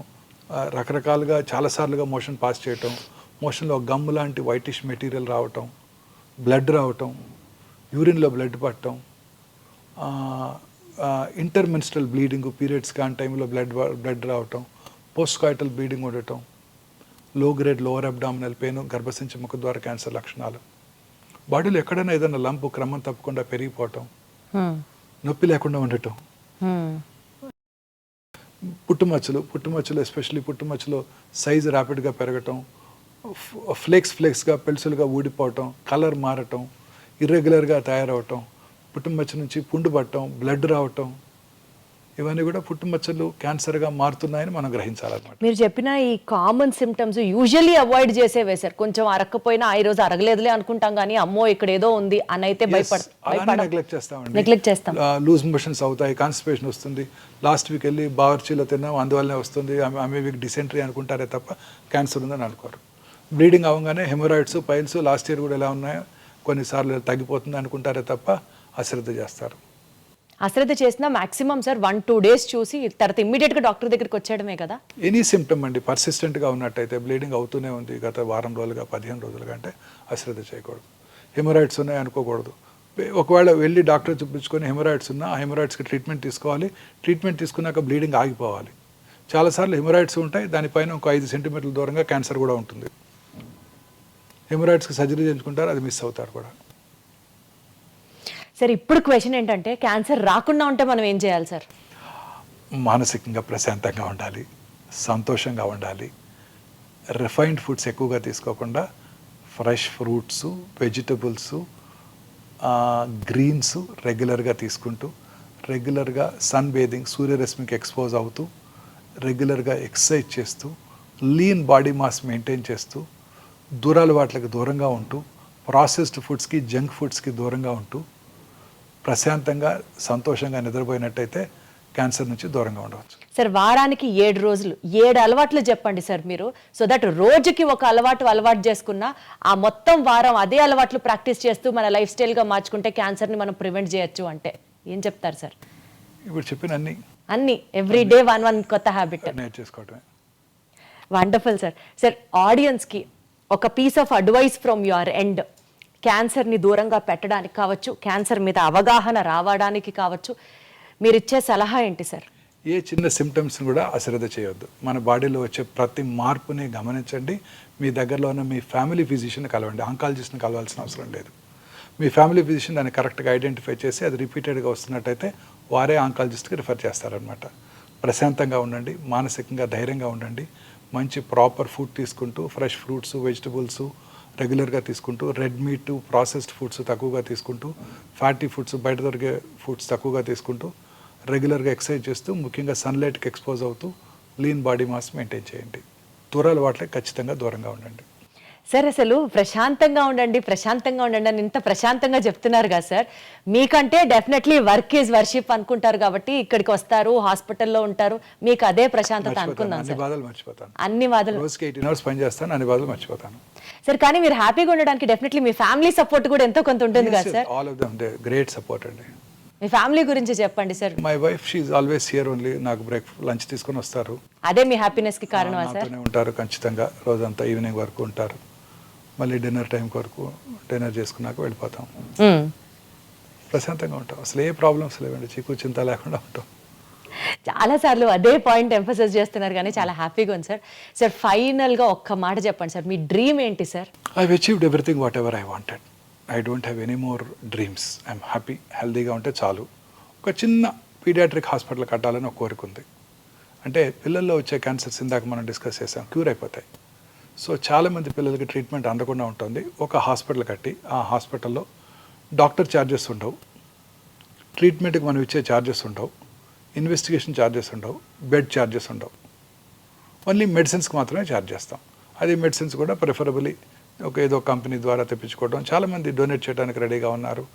రకరకాలుగా చాలాసార్లుగా మోషన్ పాస్ చేయటం, మోషన్లో గమ్ లాంటి వైటిష్ మెటీరియల్ రావటం, బ్లడ్ రావటం, యూరిన్లో బ్లడ్ పట్టడం, ఇంటర్మెన్స్ట్రల్ బ్లీడింగ్, పీరియడ్స్ కాని టైంలో బ్లడ్ రావటం, పోస్ట్ కాయిటల్ బ్లీడింగ్ ఉండటం, low grade lower abdominal pain, గర్భసించ ముఖద్వార క్యాన్సర్ లక్షణాలు. బాడీలో ఎక్కడైనా ఏదైనా లంపు క్రమం తప్పకుండా పెరిగిపోవటం, నొప్పి లేకుండా ఉండటం, పుట్టుమచ్చలు ఎస్పెషల్లీ పుట్టుమచ్చలో సైజు ర్యాపిడ్గా పెరగటం, ఫ్లేక్స్గా పెల్సులుగా ఊడిపోవటం, కలర్ మారటం, ఇర్రెగ్యులర్గా తయారవటం, పుట్టుమచ్చ నుంచి పుండు పట్టడం, బ్లడ్ రావటం, ఇవన్నీ కూడా పుట్టుమచ్చలు క్యాన్సర్గా మారుతున్నాయని మనం గ్రహించాలన్నమాట. మీరు చెప్పిన ఈ కామన్ సిమ్టమ్స్ యూజువల్లీ అవాయిడ్ చేసేవే సార్. కొంచెం అరక్కపోయినా ఈ రోజు అరగలేదులే అనుకుంటాం, కానీ అమ్మో ఇక్కడ ఏదో ఉంది అని అయితే నెగ్లెక్ట్ చేస్తాం. లూజ్ మోషన్స్ అవుతాయి, కాన్స్టిపేషన్ వస్తుంది, లాస్ట్ వీక్ వెళ్ళి బావర్చీలో తిన్నాం అందువల్లనే వస్తుంది, ఆమె వీక్ డిసెంట్రీ అనుకుంటారే తప్ప క్యాన్సర్ ఉందని అనుకోరు. బ్లీడింగ్ అవ్వగానే హెమరాయిడ్స్, పైల్స్ లాస్ట్ ఇయర్ కూడా ఎలా ఉన్నాయో కొన్నిసార్లు తగ్గిపోతుంది అనుకుంటారే తప్ప అశ్రద్ధ చేస్తారు. అశ్రద్ధ చేసినా మాక్సిమం సార్ 1-2 days చూసి తర్వాత ఇమ్మీడియట్గా డాక్టర్ దగ్గరికి వచ్చేయడమే కదా. ఎనీ సిమ్టమ్ అండి పర్సిస్టెంట్గా ఉన్నట్టయితే, బ్లీడింగ్ అవుతూనే ఉంది గత వారం రోజులుగా 15 రోజులుగా అంటే అశ్రద్ధ చేయకూడదు. హెమరాయిడ్స్ ఉన్నాయి అనుకోకూడదు. ఒకవేళ వెళ్ళి డాక్టర్ చూపించుకొని హెమరాయిడ్స్ ఉన్నా ఆ హెమరాయిడ్స్కి ట్రీట్మెంట్ తీసుకోవాలి. ట్రీట్మెంట్ తీసుకున్నాక బ్లీడింగ్ ఆగిపోవాలి. చాలాసార్లు హెమరాయిడ్స్ ఉంటాయి, దానిపైన ఒక 5 సెంటీమీటర్ల దూరంగా క్యాన్సర్ కూడా ఉంటుంది. హెమరాయిడ్స్కి సర్జరీ చేయించుకుంటారు, అది మిస్ అవుతారు కూడా. సార్ ఇప్పుడు క్వశ్చన్ ఏంటంటే క్యాన్సర్ రాకుండా ఉంటే మనం ఏం చేయాలి సార్? మానసికంగా ప్రశాంతంగా ఉండాలి, సంతోషంగా ఉండాలి. రిఫైన్డ్ ఫుడ్స్ ఎక్కువగా తీసుకోకుండా ఫ్రెష్ ఫ్రూట్స్, వెజిటబుల్స్, గ్రీన్స్ రెగ్యులర్గా తీసుకుంటూ, రెగ్యులర్గా సన్ బేదింగ్, సూర్యరశ్మికి ఎక్స్పోజ్ అవుతూ, రెగ్యులర్గా ఎక్సర్సైజ్ చేస్తూ, లీన్ బాడీ మాస్ మెయింటైన్ చేస్తూ, దూరాలవాట్లకి దూరంగా ఉంటూ, ప్రాసెస్డ్ ఫుడ్స్కి, జంక్ ఫుడ్స్కి దూరంగా ఉంటూ, ప్రశాంతంగా సంతోషంగా నిద్రపోయినట్టయితే క్యాన్సర్ నుంచి దూరంగా ఉండవచ్చు. సార్ వారానికి 7 రోజులు 7 అలవాట్లు చెప్పండి సార్ మీరు. సో దట్ రోజుకి ఒక అలవాటు చేసుకున్నా ఆ మొత్తం వారం అదే అలవాట్లు ప్రాక్టీస్ చేస్తూ మన లైఫ్ స్టైల్గా మార్చుకుంటే క్యాన్సర్ని మనం ప్రివెంట్ చేయొచ్చు అంటే ఏం చెప్తారు సార్? ఇప్పుడు చెప్పిన అన్ని ఎవ్రీ డే వన్ కొత్త హ్యాబిట్ నేర్చేసుకోవటమే. Wonderful sir. సార్ ఆడియన్స్కి ఒక piece of advice from your end, క్యాన్సర్ని దూరంగా పెట్టడానికి కావచ్చు, క్యాన్సర్ మీద అవగాహన రావడానికి కావచ్చు, మీరు ఇచ్చే సలహా ఏంటి సార్? ఏ చిన్న సిమ్టమ్స్ని కూడా అశ్రద్ధ చేయొద్దు. మన బాడీలో వచ్చే ప్రతి మార్పుని గమనించండి. మీ దగ్గరలో ఉన్న మీ ఫ్యామిలీ ఫిజిషియన్ని కలవండి, ఆంకాలజిస్ట్ని కలవాల్సిన అవసరం లేదు. మీ ఫ్యామిలీ ఫిజిషియన్ దాన్ని కరెక్ట్గా ఐడెంటిఫై చేసి అది రిపీటెడ్గా వస్తున్నట్టయితే వారే ఆంకాలజిస్ట్కి రిఫర్ చేస్తారనమాట. ప్రశాంతంగా ఉండండి, మానసికంగా ధైర్యంగా ఉండండి. మంచి ప్రాపర్ ఫుడ్ తీసుకుంటూ, ఫ్రెష్ ఫ్రూట్స్, వెజిటబుల్స్ రెగ్యులర్గా తీసుకుంటూ, రెడ్ మీట్, ప్రాసెస్డ్ ఫుడ్స్ తక్కువగా తీసుకుంటూ, ఫ్యాటీ ఫుడ్స్, బయట దొరికే ఫుడ్స్ తక్కువగా తీసుకుంటూ, రెగ్యులర్గా ఎక్సర్సైజ్ చేస్తూ, ముఖ్యంగా సన్లైట్కి ఎక్స్పోజ్ అవుతూ, లీన్ బాడీ మాస్ మెయింటైన్ చేయండి. దూరాల వాటికి ఖచ్చితంగా దూరంగా ఉండండి. సార్ అసలు ప్రశాంతంగా ఉండండి అని ఇంత ప్రశాంతంగా చెప్తున్నారు కదా సార్. మీకంటే డెఫినెట్లీ వర్క్ ఈజ్ వర్షిప్ అనుకుంటారు కాబట్టి ఇక్కడికి వస్తారు, హాస్పిటల్లో ఉంటారు, మీకు అదే ప్రశాంతత అనుకున్నాను సార్. అన్ని బాధలు మర్చిపోతాను, అన్ని బాధలు. రోజుకి 18 hours పని చేస్తాను, అన్ని బాధలు మర్చిపోతాను సార్. కానీ మీరు హ్యాపీగా ఉండడానికి డెఫినెట్లీ మీ ఫ్యామిలీ సపోర్ట్ కూడా ఎంతో కొంత ఉంటుంది కదా sir? All of them they great support అండి. మీ ఫ్యామిలీ గురించి చెప్పండి sir. My wife she is always here only. నాకు లంచ్ తీసుకొని వస్తారు, అదే మీ హ్యాపీనెస్ కి కారణమా సార్? నాతోనే ఉంటారు ఖచ్చితంగా, రోజంతా ఈవినింగ్ వరకు ఉంటారు. మళ్ళీ డిన్నర్ టైం వరకు డిన్నర్ చేసుకున్నాక వెళ్ళిపోతాం. ప్రశాంతంగా ఉంటాం, అసలు ఏ ప్రాబ్లమ్స్ లేవండి, చీకు చింత లేకుండా ఉంటాం. చాలా సార్లు అదే పాయింట్ ఎంఫసైజ్ చేస్తున్నారు కానీ చాలా హ్యాపీగా ఉంది సార్. సార్ ఫైనల్గా ఒక్క మాట చెప్పండి సార్, మీ డ్రీమ్ ఏంటి sir? I achieved everything what ever I wanted. I don't have any more dreams. I'm happy, హెల్దీగా ఉంటే చాలు. ఒక చిన్న పీడియాట్రిక్ హాస్పిటల్ కట్టాలని ఒక కోరిక ఉంది. అంటే పిల్లల్లో వచ్చే క్యాన్సర్స్ ఇందాక మనం డిస్కస్ చేసాం, క్యూర్ అయిపోతాయి. సో చాలామంది పిల్లలకి ట్రీట్మెంట్ అందకుండా ఉంటుంది. ఒక హాస్పిటల్ కట్టి ఆ హాస్పిటల్లో డాక్టర్ ఛార్జెస్ ఉండవు, ట్రీట్మెంట్కి మనం ఇచ్చే ఛార్జెస్ ఉండవు, ఇన్వెస్టిగేషన్ ఛార్జెస్ ఉండవు, బెడ్ ఛార్జెస్ ఉండవు. ఓన్లీ మెడిసిన్స్కి మాత్రమే ఛార్జ్ చేస్తాం. అది మెడిసిన్స్ కూడా ప్రిఫరబుల్లీ ఏదో కంపెనీ ద్వారా తెప్పించుకోవడం. చాలామంది డొనేట్ చేయడానికి రెడీగా ఉన్నారు.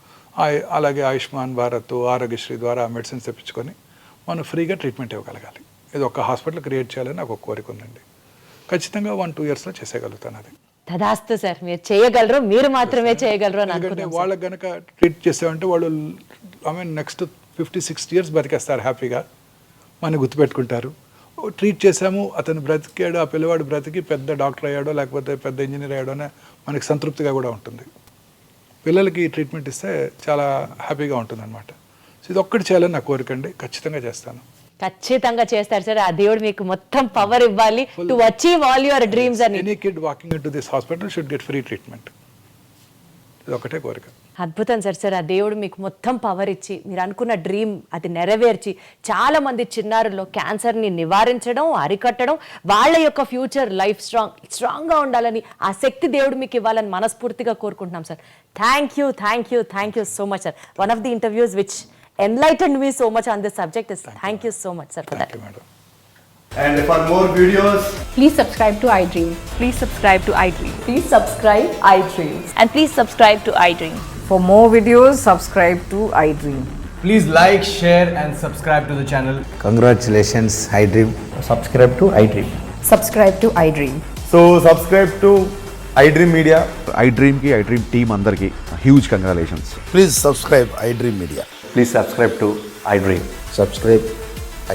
అలాగే ఆయుష్మాన్ భారత్, ఆరోగ్యశ్రీ ద్వారా మెడిసిన్స్ తెప్పించుకొని మనం ఫ్రీగా ట్రీట్మెంట్ ఇవ్వగలగాలి. ఇది ఒక హాస్పిటల్ క్రియేట్ చేయాలని నాకు ఒక కోరిక ఉందండి. ఖచ్చితంగా 1-2 yearsలో చేసేయగలుగుతాను. అది తదాస్తు సార్, మీరు చేయగలరు, మీరు మాత్రమే చేయగలరు అని ఎందుకంటే వాళ్ళకి కనుక ట్రీట్ చేసామంటే వాళ్ళు నెక్స్ట్ 50-60 years బతికేస్తారు హ్యాపీగా, మన గుర్తుపెట్టుకుంటారు. ట్రీట్ చేసాము, అతను బ్రతికాడు, ఆ పిల్లవాడు బ్రతికి పెద్ద డాక్టర్ అయ్యాడో లేకపోతే పెద్ద ఇంజనీర్ అయ్యాడోనే మనకి సంతృప్తిగా కూడా ఉంటుంది. పిల్లలకి ట్రీట్మెంట్ ఇస్తే చాలా హ్యాపీగా ఉంటుంది అనమాట. సో ఇది ఒక్కటి చేయాలని నా కోరిక అండి, ఖచ్చితంగా చేస్తాను. ఖచ్చితంగా చేస్తారు సార్. ఆ దేవుడు మీకు మొత్తం పవర్ ఇవ్వాలి to achieve all your dreams అని. Any kid walking into this hospital should get free treatment. ఇది ఒకటే కోరిక. అద్భుతం సార్. సార్ ఆ దేవుడు మీకు మొత్తం పవర్ ఇచ్చి మీరు అనుకున్న డ్రీమ్ అది నెరవేర్చి చాలా మంది చిన్నారుల్లో క్యాన్సర్ని నివారించడం, అరికట్టడం, వాళ్ళ యొక్క ఫ్యూచర్ లైఫ్ స్ట్రాంగ్గా ఉండాలని ఆ శక్తి దేవుడు మీకు ఇవ్వాలని మనస్ఫూర్తిగా కోరుకుంటున్నాం sir. Thank you so much sir. One of the interviews which enlightened me so much on this subject is thank you so much sir for that. And for more videos, please subscribe to iDream. Please subscribe to iDream. Please subscribe iDream. And please subscribe to iDream. For more videos, subscribe to iDream. please like, share and subscribe to the channel. Congratulations, iDream. Subscribe to iDream. Subscribe to iDream. So subscribe to iDream Media. iDream ki iDream team andarki huge congratulations. Please subscribe iDream Media. Please subscribe to iDream. Subscribe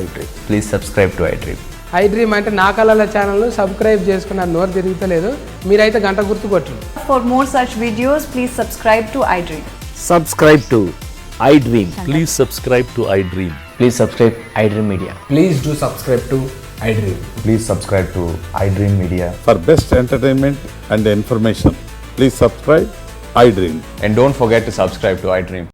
iDream. Please subscribe to iDream. I dream అంటే నా కళల ఛానల్ను subscribe చేసుకున్నారు, నోరు తిరుగుతలేదు. మీరైతే గంట గుర్తు కొట్టండి. For more such videos, please subscribe to iDream. Subscribe to iDream. Please subscribe to iDream. Please subscribe iDream Media. Please do subscribe to iDream. Please subscribe to iDream Media. For best entertainment and information, please subscribe iDream. And don't forget to subscribe to iDream.